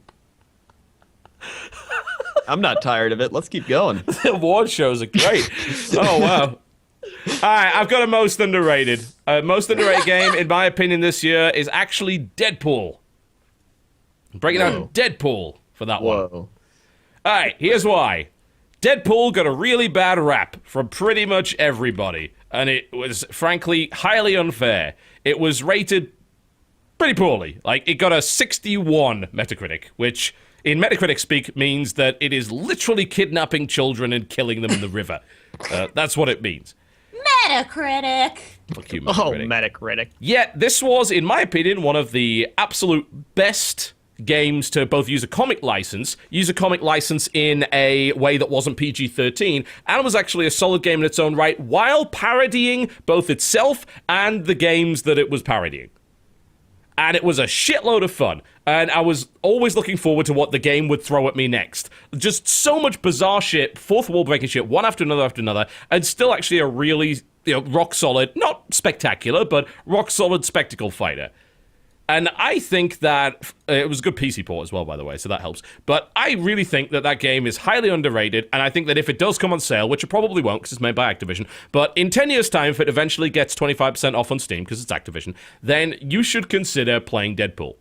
I'm not tired of it. Let's keep going. The award shows are great. Oh wow. Alright, I've got a most underrated. Most underrated game, in my opinion, this year is actually Deadpool. Breaking down Deadpool for that one. Whoa. Alright, here's why. Deadpool got a really bad rap from pretty much everybody, and it was, frankly, highly unfair. It was rated pretty poorly. Like, it got a 61 Metacritic, which, in Metacritic speak, means that it is literally kidnapping children and killing them in the river. That's what it means. Metacritic. Fuck you, Oh, Metacritic. Metacritic. Yet, this was, in my opinion, one of the absolute best games to both use a comic license in a way that wasn't PG-13, and was actually a solid game in its own right, while parodying both itself and the games that it was parodying. And it was a shitload of fun. And I was always looking forward to what the game would throw at me next. Just so much bizarre shit, fourth wall breaking shit, one after another, and still actually a really, rock solid, not spectacular, but rock solid spectacle fighter. And I think that it was a good PC port as well, by the way, so that helps. But I really think that that game is highly underrated, and I think that if it does come on sale, which it probably won't because it's made by Activision, but in 10 years' time, if it eventually gets 25% off on Steam because it's Activision, then you should consider playing Deadpool.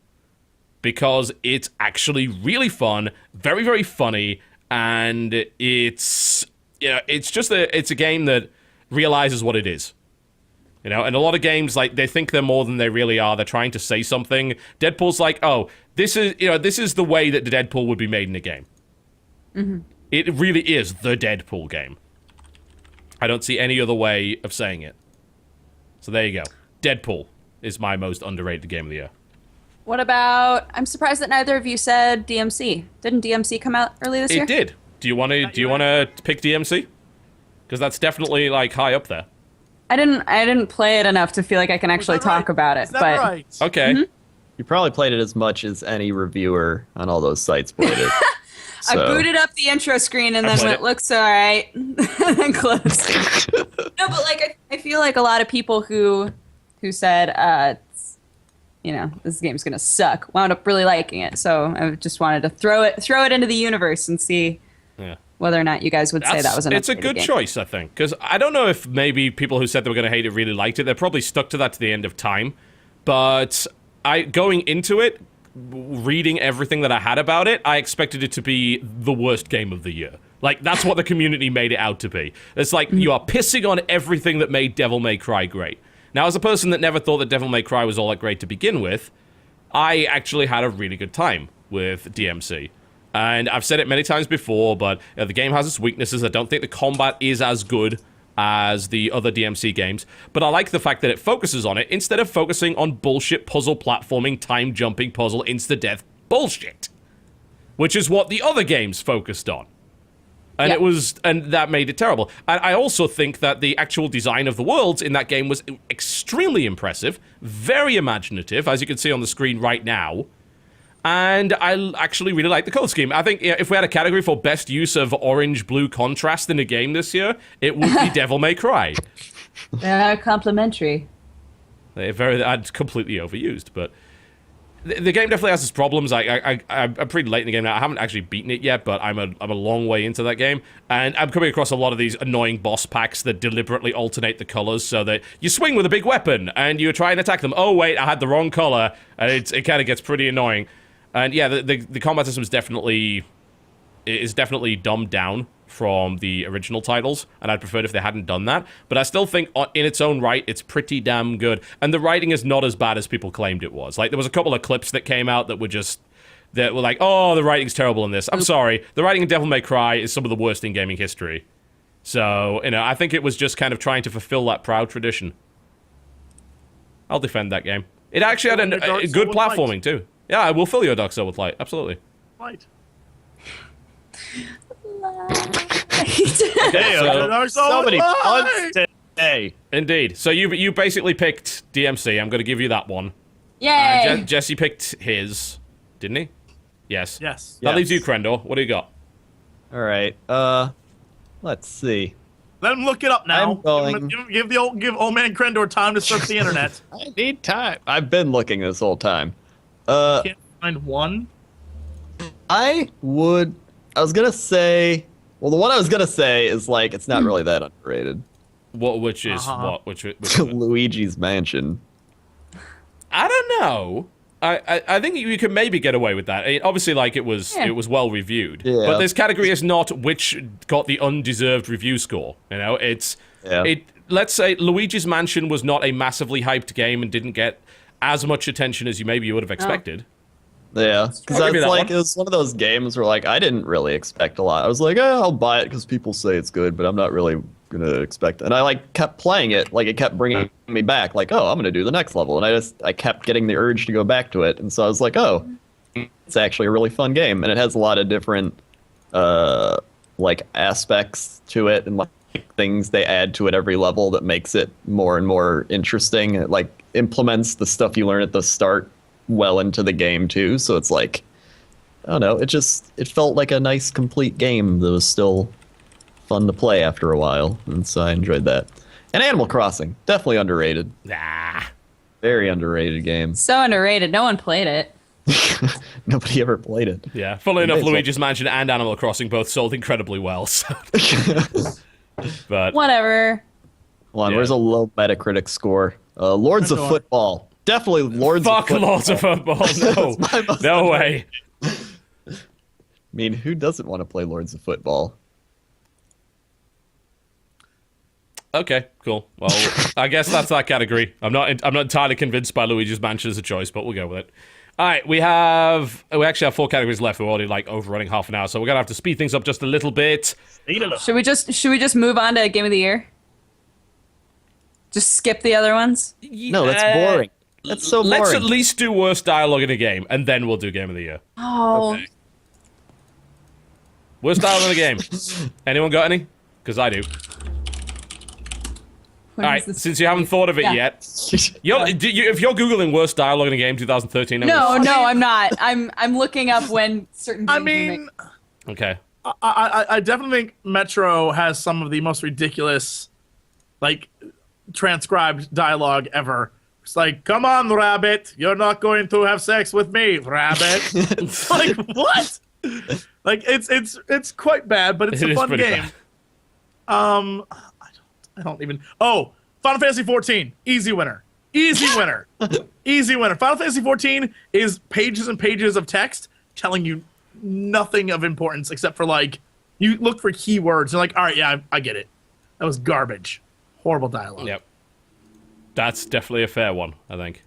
Because it's actually really fun, very, very funny, and it's a game that realizes what it is. And a lot of games, like, they think they're more than they really are. They're trying to say something. Deadpool's like, oh, this is the way that the Deadpool would be made in a game. Mm-hmm. It really is the Deadpool game. I don't see any other way of saying it. So there you go. Deadpool is my most underrated game of the year. What about, I'm surprised that neither of you said DMC. Didn't DMC come out early this year? It did. Do you want to pick DMC? Because that's definitely, like, high up there. I didn't play it enough to feel like I can actually talk about it. Is that but right? Okay. Mm-hmm. You probably played it as much as any reviewer on all those sites played it. I booted up the intro screen and then went, looks all right, and then closed. No, but like I feel like a lot of people who said this game's gonna suck wound up really liking it. So I just wanted to throw it into the universe and see. Yeah. Whether or not you guys would say that was an It's a good choice, I think. Because I don't know if maybe people who said they were going to hate it really liked it. They're probably stuck to that to the end of time. But going into it, reading everything that I had about it, I expected it to be the worst game of the year. Like, that's what the community made it out to be. It's like, you are pissing on everything that made Devil May Cry great. Now, as a person that never thought that Devil May Cry was all that great to begin with, I actually had a really good time with DMC. And I've said it many times before, but the game has its weaknesses. I don't think the combat is as good as the other DMC games, but I like the fact that it focuses on it instead of focusing on bullshit puzzle platforming, time-jumping puzzle, insta-death bullshit, which is what the other games focused on. And and that made it terrible. And I also think that the actual design of the worlds in that game was extremely impressive, very imaginative, as you can see on the screen right now. And I actually really like the color scheme. I think if we had a category for best use of orange-blue contrast in a game this year, it would be Devil May Cry. They're complimentary. I'd completely overused, but the game definitely has its problems. I'm pretty late in the game now. I haven't actually beaten it yet, but I'm a long way into that game, and I'm coming across a lot of these annoying boss packs that deliberately alternate the colors so that you swing with a big weapon and you try and attack them. Oh wait, I had the wrong color, and it kind of gets pretty annoying. And yeah, the combat system is definitely dumbed down from the original titles, and I'd prefer it if they hadn't done that. But I still think, in its own right, it's pretty damn good. And the writing is not as bad as people claimed it was. Like, there was a couple of clips that came out that were like, oh, the writing's terrible in this. I'm sorry, the writing in Devil May Cry is some of the worst in gaming history. So, I think it was just kind of trying to fulfill that proud tradition. I'll defend that game. It actually had a good platforming, too. Yeah, I will fill your Dark Soul with light. Absolutely. Light. Somebody punched today. Indeed. So you basically picked DMC. I'm going to give you that one. Yay! Jesse picked his, didn't he? Yes. Yes. That leaves you, Crendor. What do you got? All right. Let's see. Let him look it up now. I'm going- Give old man Crendor time to search the internet. I need time. I've been looking this whole time. Can't find one. I was gonna say. Well, the one I was gonna say is like it's not really that underrated. Which is what? Which Luigi's Mansion. I don't know. I think you could maybe get away with that. Obviously, like it was well reviewed. Yeah. But this category is not which got the undeserved review score. Let's say Luigi's Mansion was not a massively hyped game and didn't get as much attention as you would have expected. Yeah, because I'll give you that one. it was one of those games where like I didn't really expect a lot. I was like, I'll buy it because people say it's good, but I'm not really gonna expect it. And I like kept playing it, like it kept bringing me back. Like, oh, I'm gonna do the next level, and I kept getting the urge to go back to it. And so I was like, oh, it's actually a really fun game, and it has a lot of different like aspects to it, and like things they add to it every level that makes it more and more interesting. It like implements the stuff you learn at the start well into the game too, so it's like, I don't know, it felt like a nice complete game that was still fun to play after a while, and so I enjoyed that. And Animal Crossing, definitely underrated. Nah. Very underrated game. So underrated. No one played it. Nobody ever played it. Yeah. Funnily enough, may as well. Luigi's Mansion and Animal Crossing both sold incredibly well. So. But Whatever. Hold on, Yeah. where's a low Metacritic score? Lords of Go on. Football. Definitely Lords of fuck Football. Lords of Football. No. my most No way. I mean, who doesn't want to play Lords of Football? Okay, cool. Well, I guess that's that category. I'm not entirely convinced by Luigi's Mansion as a choice, but we'll go with it. All right, we actually have 4 categories left. We're already like overrunning half an hour, so we're gonna have to speed things up just a little bit. Should we just move on to Game of the Year? Just skip the other ones? No, that's boring. That's so boring. Let's at least do worst dialogue in a game, and then we'll do Game of the Year. Oh. Okay. Worst dialogue in a game. Anyone got any? Because I do. When All is right, this- since you haven't thought of it Yeah. yet, if you're googling worst dialogue in a game 2013, No, I'm not. I'm looking up when certain games I were mean, made. Okay. I definitely think Metro has some of the most ridiculous, like, transcribed dialogue ever. It's like, come on, rabbit, you're not going to have sex with me, rabbit. It's like, what? Like, it's quite bad, but it's It a is fun pretty game. bad. I don't even. Oh, Final Fantasy 14, easy winner. Easy winner. Easy winner. Final Fantasy 14 is pages and pages of text telling you nothing of importance except for, like, you look for keywords. You're like, all right, yeah, I get it. That was garbage. Horrible dialogue. Yep. That's definitely a fair one, I think.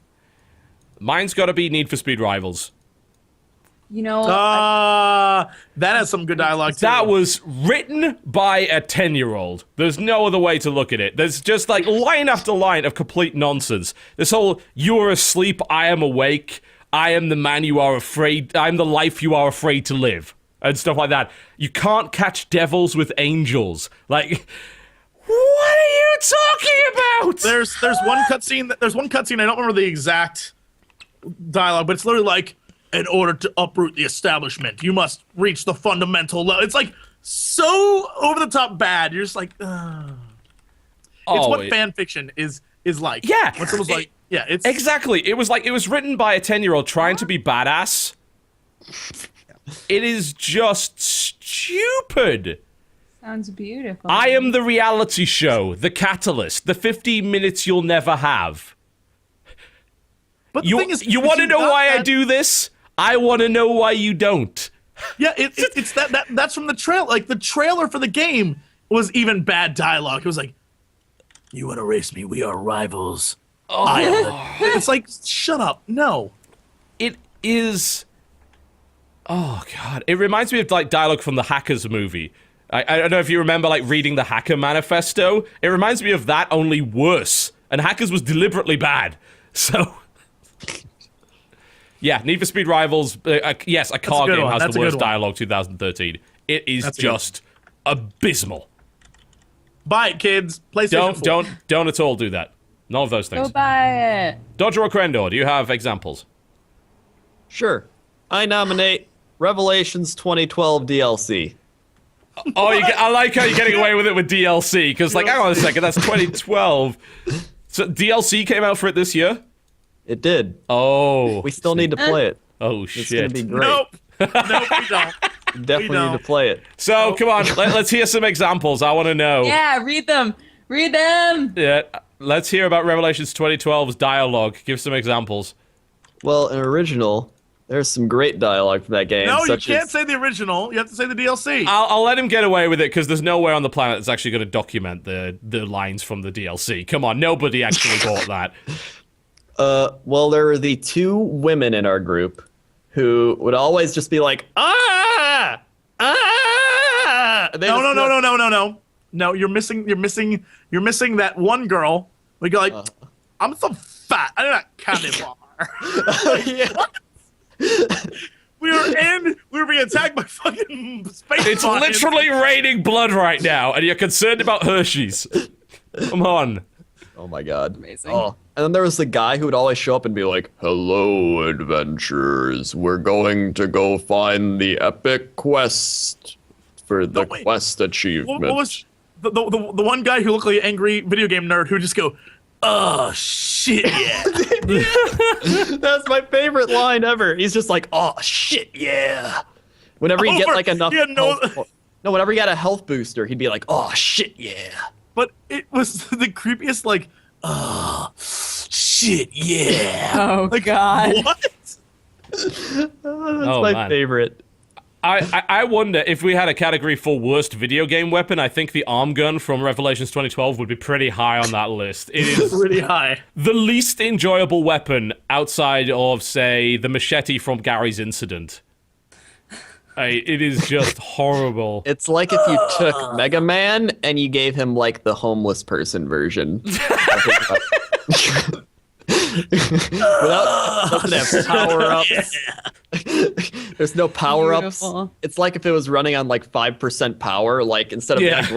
Mine's got to be Need for Speed Rivals. You know, That has some good dialogue, too. That was written by a 10-year-old. There's no other way to look at it. There's just like line after line of complete nonsense. This whole, you are asleep, I am awake, I am the man you are afraid, I'm the life you are afraid to live, and stuff like that. You can't catch devils with angels. Like, what are you talking about? There's one cutscene. There's one cutscene. I don't remember the exact dialogue, but it's literally like, in order to uproot the establishment, you must reach the fundamental level. It's like so over the top bad. You're just like, ugh. It's what fan fiction is like. Yeah. When someone's like, yeah, it's Exactly. It was written by a 10-year-old trying to be badass. It is just stupid. sounds beautiful. I am the reality show, the catalyst, the 15 minutes you'll never have. But the You thing is, you want to know got why I that- do this? I want to know why you don't. Yeah, it's that's from the trail. Like the trailer for the game was even bad dialogue. It was like, "You want to race me? We are rivals." Oh. It's like, shut up. No. It is. Oh god! It reminds me of like dialogue from the Hackers movie. I don't know if you remember like reading the Hacker Manifesto. It reminds me of that, only worse. And Hackers was deliberately bad. So. Yeah, Need for Speed Rivals. Yes, a car good game one. has That's the a good worst one. dialogue 2013. It is That's a good one. just abysmal. Buy it, kids. PlayStation 4. Don't at all do that. None of those Go things. buy it. Dodger or Crendor, do you have examples? Sure. I nominate Revelations 2012 DLC. Oh, I like how you're getting away with it with DLC, because, like, hang on a second, that's 2012. So DLC came out for it this year? It did. Oh. We still need to play it. Oh, It's gonna shit. be great. Nope. Nope, we don't. Definitely need don't. to play it. So, come on, let's hear some examples. I want to know. Yeah, read them. Read them. Yeah, let's hear about Revelations 2012's dialogue. Give some examples. Well, in original, there's some great dialogue from that game. No, you such can't as, say the original. You have to say the DLC. I'll let him get away with it, because there's nowhere on the planet that's actually going to document the lines from the DLC. Come on, nobody actually bought that. well, there were the 2 women in our group who would always just be like, ah! Ah! And they No, just no, no, go- no, no, no, no. No, you're missing that one girl. We go like, I'm so fat. I do not count it bar. Yeah. We were being attacked by fucking space It's aliens. literally raining blood right now, and you're concerned about Hershey's. Come on. Oh my god. Amazing. Oh. And then there was the guy who would always show up and be like, "Hello, adventurers. We're going to go find the epic quest for the wait. quest achievement." What was the one guy who looked like an angry video game nerd who would just go, "Oh shit, yeah." That's my favorite line ever. He's just like, "Oh shit, yeah." Whenever you get like enough Yeah, no- whenever you got a health booster, he'd be like, "Oh shit, yeah." But it was the creepiest, like, "Oh shit, yeah." Oh God. What? That's Oh, my man. favorite. I wonder if we had a category for worst video game weapon. I think the arm gun from Revelations 2012 would be pretty high on that list. It is Pretty high. the least enjoyable weapon outside of, say, the machete from Gary's Incident. It is just horrible. It's like if you took Mega Man and you gave him like the homeless person version. Doesn't have power-ups. There's no power-ups. Beautiful. It's like if it was running on like 5% power, like instead of Yeah. like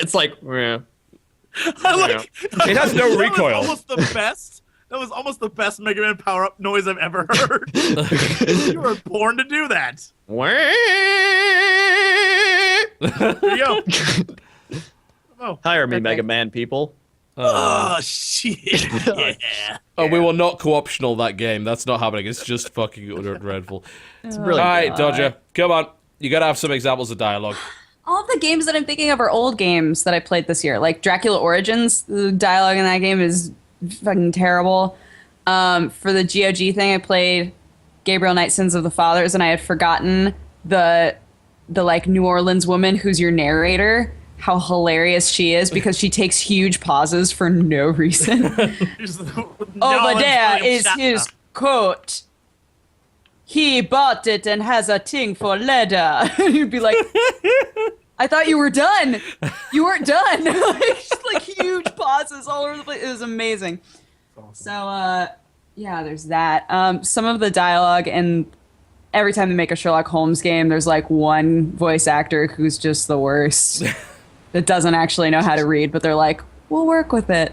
it's like I like. It has no That was recoil. almost the best. That was almost the best Mega Man power-up noise I've ever heard. You were born to do that. There you go. Oh, Hire me, Perfect. Mega Man people. oh shit. Yeah. Oh, we will not co-optional that game. That's not happening. It's just fucking utter dreadful. It's really All right, good. Dodger, come on. You gotta have some examples of dialogue. All of the games that I'm thinking of are old games that I played this year. Like Dracula Origins, the dialogue in that game is fucking terrible. For the GOG thing, I played Gabriel Knight Sins of the Fathers, and I had forgotten the like New Orleans woman who's your narrator. How hilarious she is because she takes huge pauses for no reason. Over there is his coat. He bought it and has a ting for leather. You'd be like, I thought you were done. You weren't done. Just like huge pauses all over the place. It was amazing. So, yeah, there's that. Some of the dialogue, and every time they make a Sherlock Holmes game, there's like one voice actor who's just the worst. That doesn't actually know how to read, but they're like, we'll work with it.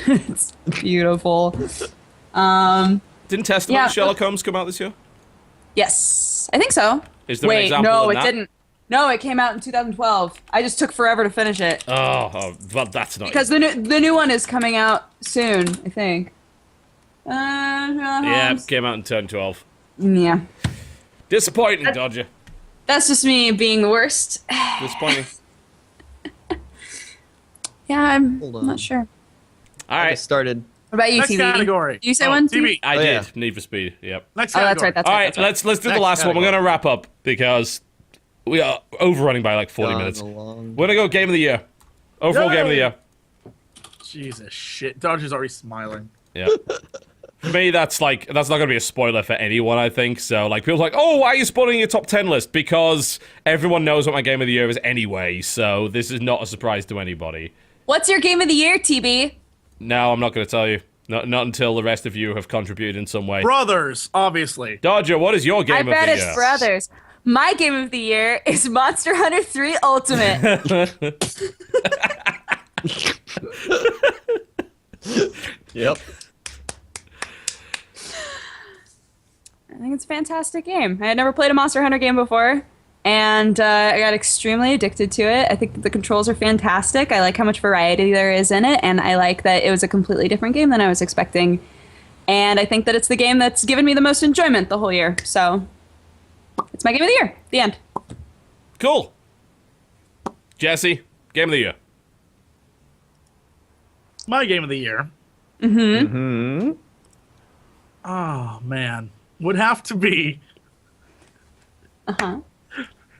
It's beautiful. Didn't Testament Yeah, of Sherlock Holmes come out this year? Yes, I think so. Is there an Wait, example no, in it that? didn't. No, it came out in 2012. I just took forever to finish it Oh, well, that's not. because the new one is coming out soon. I think. Yeah, it came out in 2012. Yeah. Disappointing, Dodger. That's just me being the worst. Disappointing. Yeah, I'm Hold on. not sure. All I right, started. What about you, Next TV? category. Did you say Oh, one? TV. I Oh, did. yeah. Need for Speed. Yep. Next Oh, category. that's right. That's All right. right, That's right. let's do the Next last one. We're category. gonna wrap up because we are overrunning by like 40 minutes. Along. We're gonna go game of the year. Overall game of the Yay! year. Jesus shit. Dodger's already smiling. Yeah. For me, that's not gonna be a spoiler for anyone, I think. So like people are like, oh, why are you spoiling your top 10 list? Because everyone knows what my game of the year is anyway. So this is not a surprise to anybody. What's your game of the year, TB? No, I'm not gonna tell you. Not until the rest of you have contributed in some way. Brothers, obviously. Dodger, what is your game I of bet the it's year? Brothers. My game of the year is Monster Hunter 3 Ultimate. Yep. I think it's a fantastic game. I had never played a Monster Hunter game before, and I got extremely addicted to it. I think that the controls are fantastic. I like how much variety there is in it, and I like that it was a completely different game than I was expecting. And I think that it's the game that's given me the most enjoyment the whole year. So it's my game of the year. The end. Cool. Jesse, game of the year. My game of the year. Oh, man. Would have to be. I'm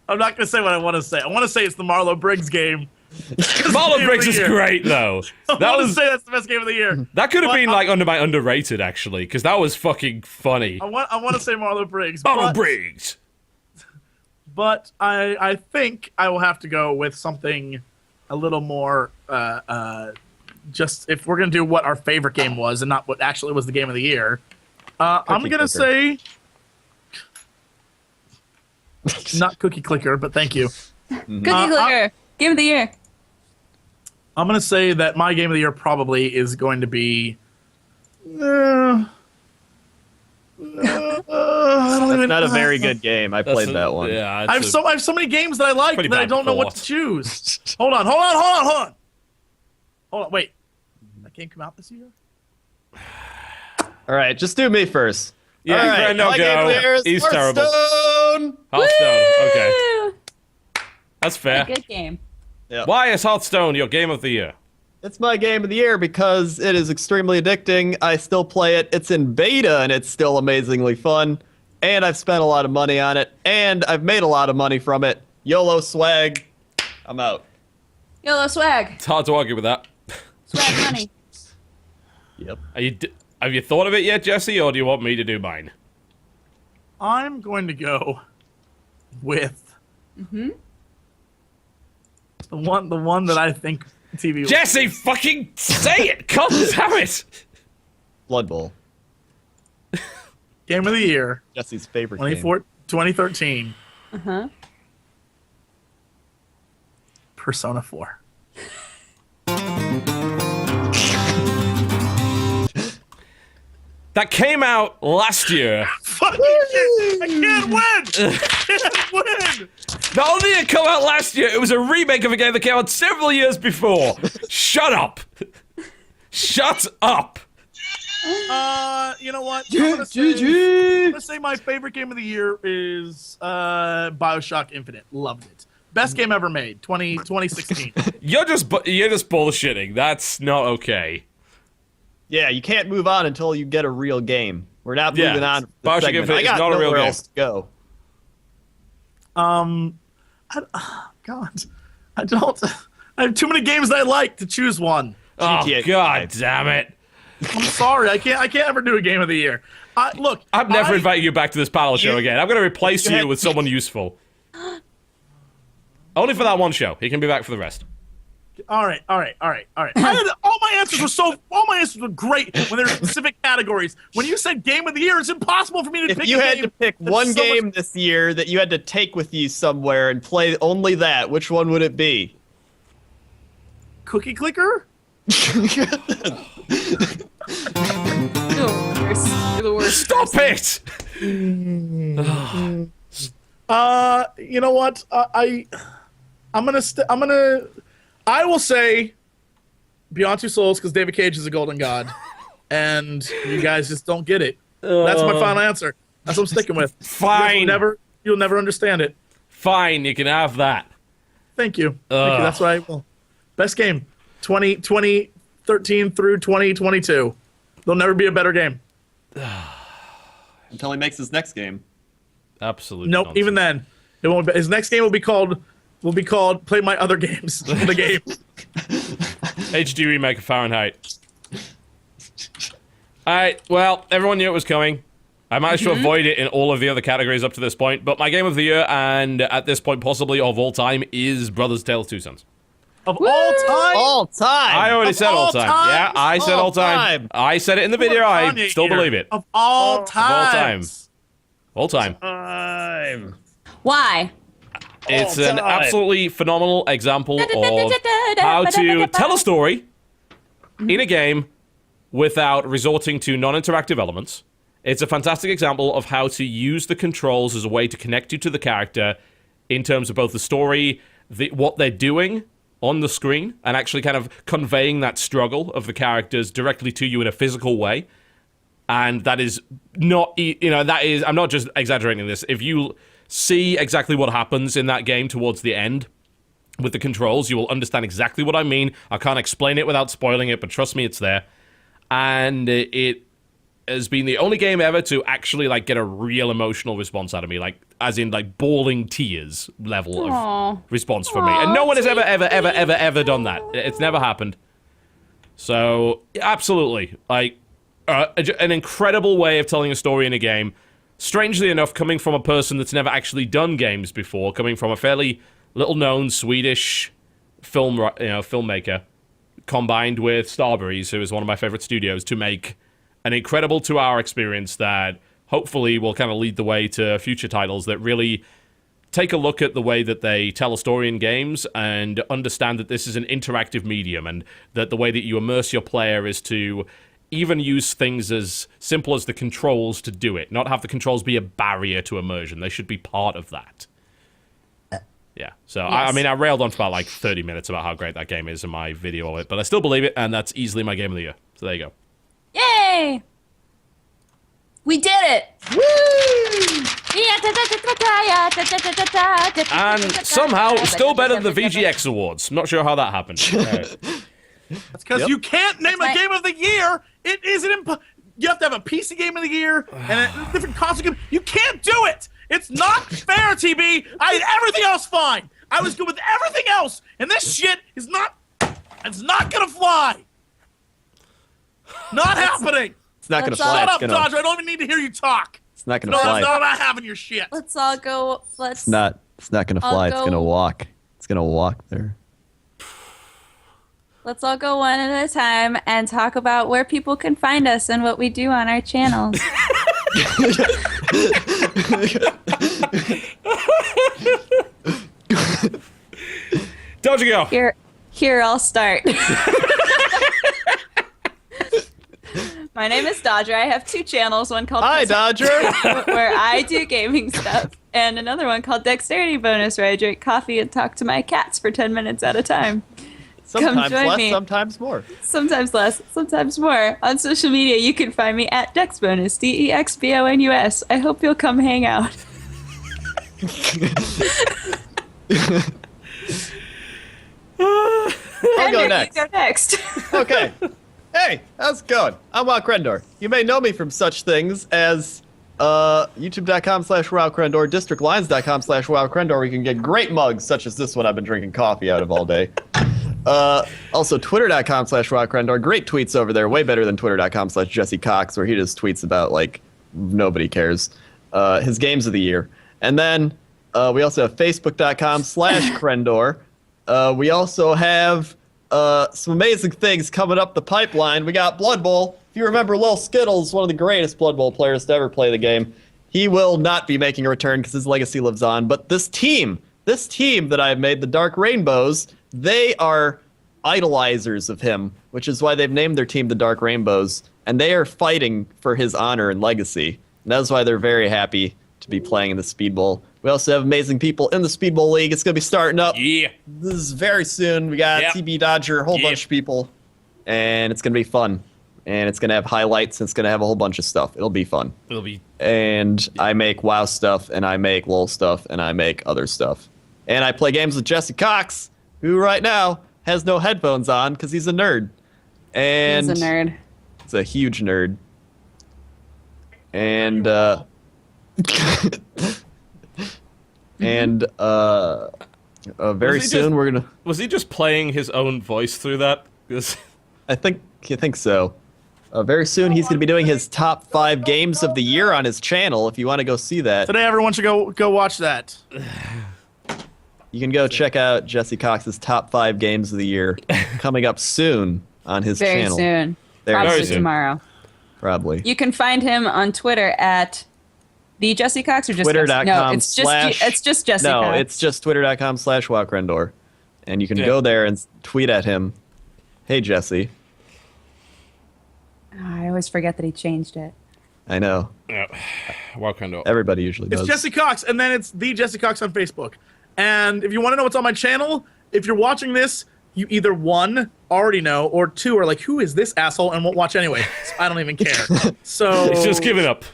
not going to say what I want to say. I want to say it's the Marlo Briggs game. Marlon Briggs is great though. I That want to was say that's the best game of the year. that could have But been like under my underrated actually, because that was fucking funny. I want to say Marlo Briggs. Marlon but, Briggs. But I think I will have to go with something a little more. Just if we're gonna do what our favorite game was and not what actually was the game of the year, I'm gonna Cookie say Not Cookie Clicker, but thank you. Cookie Clicker, Game of the Year. I'm going to say that my game of the year probably is going to be. I don't That's even. not a very good game. I played that one. Yeah, I have so many games that I like pretty that I bad don't know what port. to choose. Hold on. Wait, that game come out this year? All right, just do me first. Yeah, All right, no my game of the year go. is He's terrible. Hearthstone. Hearthstone. Okay, Woo! that's fair. A good game. Yep. Why is Hearthstone your game of the year? It's my game of the year because it is extremely addicting. I still play it. It's in beta and it's still amazingly fun. And I've spent a lot of money on it. And I've made a lot of money from it. YOLO swag. I'm out. YOLO swag. It's hard to argue with that. Swag money. Yep. Have you thought of it yet, Jesse, or do you want me to do mine? I'm going to go with the one that I think TV. Jesse, fucking say it! God damn it! Blood Bowl. Game of the year, Jesse's favorite game. 2013. Uh-huh. Persona 4. That came out last year. Fucking shit! I can't win! I can't win! Not only did it come out last year, it was a remake of a game that came out several years before. Shut up. Shut up. You know what? I'm gonna say my favorite game of the year is BioShock Infinite. Loved it. Best game ever made. 2016. You're just bullshitting. That's not okay. Yeah, you can't move on until you get a real game. We're not Yeah, moving on. BioShock Infinite I got is not a real nowhere game. else to go. God, I don't. I have too many games that I like to choose one. Oh, GTA God 5. damn it. I'm sorry, I can't ever do a game of the year. Look, I'm never inviting you back to this panel show again. I'm going to replace You you had- with someone useful. Only for that one show. He can be back for the rest. All right. All my answers were great when there were specific categories. When you said game of the year, it's impossible for me to If pick. you a had game to pick that's one so game much- this year that you had to take with you somewhere and play only that, which one would it be? Cookie Clicker. You're the worst. You're the worst. Stop it! You know what? I will say Beyond Two Souls because David Cage is a golden god, and you guys just don't get it. That's my final answer. That's what I'm sticking with. Fine. You'll never understand it. Fine, you can have that. Thank you. Thank you. That's what I will. Best game, 2013 through 2022. There'll never be a better game. Until he makes his next game. Absolutely. Nope. nonsense. Even then, it won't. His next game will be called Play My Other Games. The game. HD remake of Fahrenheit. Alright, well, everyone knew it was coming. I managed to avoid it in all of the other categories up to this point, but my game of the year, and at this point possibly of all time, is Brothers Tale of Two Sons. Of all time. All time. I already Of said all all time. time? Yeah, I said all time. I said it in the video. I Kanye still here. believe it. Of all all time. All time. Why? It's an absolutely phenomenal example of how to tell a story in a game without resorting to non-interactive elements. It's a fantastic example of how to use the controls as a way to connect you to the character in terms of both the story, what they're doing on the screen, and actually kind of conveying that struggle of the characters directly to you in a physical way. And that is not, I'm not just exaggerating this. If you see exactly what happens in that game towards the end with the controls, you will understand exactly what I mean. I can't explain it without spoiling it, but trust me, it's there. And it has been the only game ever to actually get a real emotional response out of me, as in bawling tears level of response from me. And no one has ever done that. It's never happened. So absolutely, an incredible way of telling a story in a game. Strangely enough, coming from a person that's never actually done games before, coming from a fairly little-known Swedish filmmaker, combined with Starbreeze, who is one of my favorite studios, to make an incredible 2-hour experience that hopefully will kind of lead the way to future titles that really take a look at the way that they tell a story in games and understand that this is an interactive medium, and that the way that you immerse your player is to even use things as simple as the controls to do it, not have the controls be a barrier to immersion. They should be part of that. Yeah, so Yes. I railed on for about like 30 minutes about how great that game is in my video of it, but I still believe it, and that's easily my game of the year. So there you go. Yay! We did it! And somehow, still better than the VGX Awards. I'm not sure how that happened. That's because you can't name a That's game of the year. It isn't. You have to have a PC game of the year and a different console game. You can't do it. It's not fair, TB. I had everything else fine. I was good with everything else, and this shit is not. It's not gonna fly. Not happening. It's not gonna Let's fly. Shut It's up, gonna. Dodger. I don't even need to hear you talk. It's not gonna No, fly. I'm not having your shit. Let's all go. Let's. It's not gonna I'll fly. It's go- gonna walk. It's gonna walk there. Let's all go one at a time and talk about where people can find us and what we do on our channels. Dodger, go. Here, I'll start. My name is Dodger. I have 2 channels. One called Hi, Dodger. where I do gaming stuff, and another one called Dexterity Bonus, where I drink coffee and talk to my cats for 10 minutes at a time. Sometimes join less, me. sometimes more. Sometimes less, sometimes more. On social media, you can find me at DexBonus, DEXBONUS. I hope you'll come hang out. I'll go Andrew, next. You go next. Okay. Hey, how's it going? I'm WoWCrendor. You may know me from such things as youtube.com/WoWCrendor, districtlines.com/WoWCrendor, where you can get great mugs such as this one I've been drinking coffee out of all day. Also, twitter.com/WoWCrendor. Great tweets over there, way better than twitter.com/Jesse Cox, where he just tweets about, like, nobody cares. His games of the year. And then we also have facebook.com/Crendor. We also have some amazing things coming up the pipeline. We got Blood Bowl. If you remember, Lil Skittles, one of the greatest Blood Bowl players to ever play the game, he will not be making a return because his legacy lives on. But this team that I've made, the Dark Rainbows, they are idolizers of him, which is why they've named their team the Dark Rainbows, and they are fighting for his honor and legacy. And that's why they're very happy to be playing in the Speed Bowl. We also have amazing people in the Speed Bowl League. It's going to be starting up. Yeah. This is very soon. We got Yep. TB Dodger, a whole Yep. bunch of people, and it's going to be fun. And it's going to have highlights, and it's going to have a whole bunch of stuff. It'll be fun. It'll be. And I make WoW stuff, and I make LOL stuff, and I make other stuff. And I play games with Jesse Cox, who right now has no headphones on because he's a nerd. And He's a nerd. He's a huge nerd. And and very Was he soon just- we're gonna. Was he just playing his own voice through that? 'Cause- I think so. Very soon he's gonna be doing his top 5 games of the year on his channel. If you want to go see that, Today, everyone should go watch that. you can go check out Jesse Cox's top 5 games of the year coming up soon on his Very channel. soon. Very Probably soon. tomorrow. Probably. You can find him on Twitter at the Jesse Cox or just Twitter.com No, it's just slash- it's just Jesse No, Cox. it's just twitter.com/WoWCrendor. And you can Yeah. go there and tweet at him. Hey, Jesse. Oh, I always forget that he changed it. I know. Yeah. WoWCrendor. Everybody usually does. It's Jesse Cox, and then it's the Jesse Cox on Facebook. And if you want to know what's on my channel, if you're watching this, you either 1 already know, or 2 are like, who is this asshole, and won't watch anyway. So I don't even care. So He's just giving up.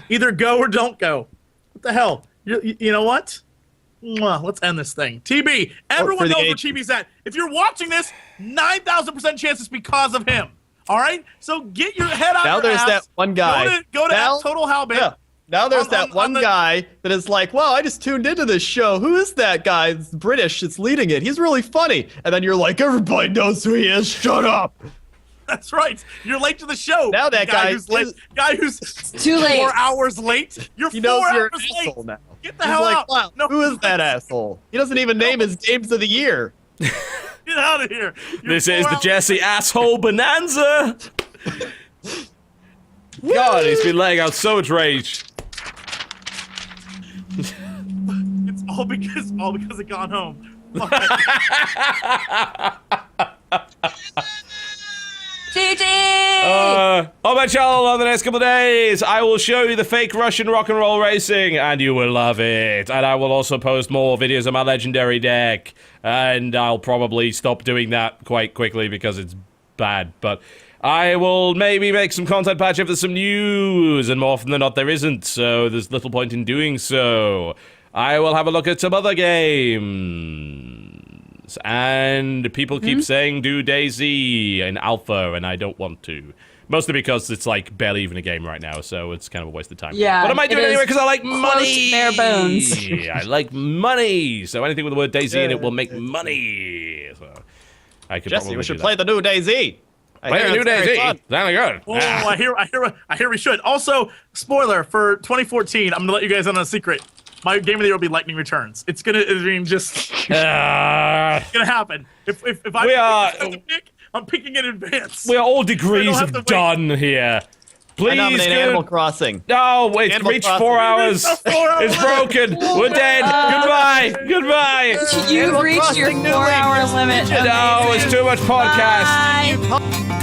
either go or don't go. What the hell? You know what? Mwah, let's end this thing. TB, everyone for the knows where age- TB's at. If you're watching this, 9,000% chance it's because of him. All right? So get your head out Now your there's ass. that one guy. Go to Now- Total Halbit. Yeah. Now there's On- that on one the- guy that is like, well, I just tuned into this show. Who is that guy? It's British. It's leading it. He's really funny. And then you're like, everybody knows who he is. Shut up. That's right. You're late to the show. Now that guy who's late. is- Guy who's Too late. 4 hours late. You're He knows 4 you're an hours late. asshole now. Get the He's hell like, out. wow, No, who is that asshole? He doesn't even name his games of the year. Get out of here. You're This is 4 the hours Jesse asshole bonanza. God, he's been laying out so much rage. It's all because it gone home. GG! On my channel on the next couple of days, I will show you the fake Russian rock and roll racing, and you will love it. And I will also post more videos of my legendary deck, and I'll probably stop doing that quite quickly because it's bad. But I will maybe make some content patch if there's some news, and more often than not there isn't, so there's little point in doing so. I will have a look at some other games. And people keep saying do DayZ in alpha, and I don't want to. Mostly because it's like barely even a game right now, so it's kind of a waste of time. Yeah, but I might do it anyway because I like money. Bare bones. I like money, so anything with the word DayZ in it will make money. So I could Jesse, probably we should do play the new DayZ. Play the new DayZ. Sounding good. Oh, I hear we should. Also, spoiler for 2014. I'm gonna let you guys in on a secret. My game of the year will be Lightning Returns. It's gonna, I mean, just it's gonna happen. If I pick, I'm picking in advance. We are all degrees have of to wait. done here. Please, I nominate Animal Crossing. No, wait, Animal reach Crossing. 4 hours. It's a 4 hour It's broken. We're dead. Goodbye. Goodbye. You've Animal reached your Crossing, new 4-hour limit. No, it's too much podcast. Bye.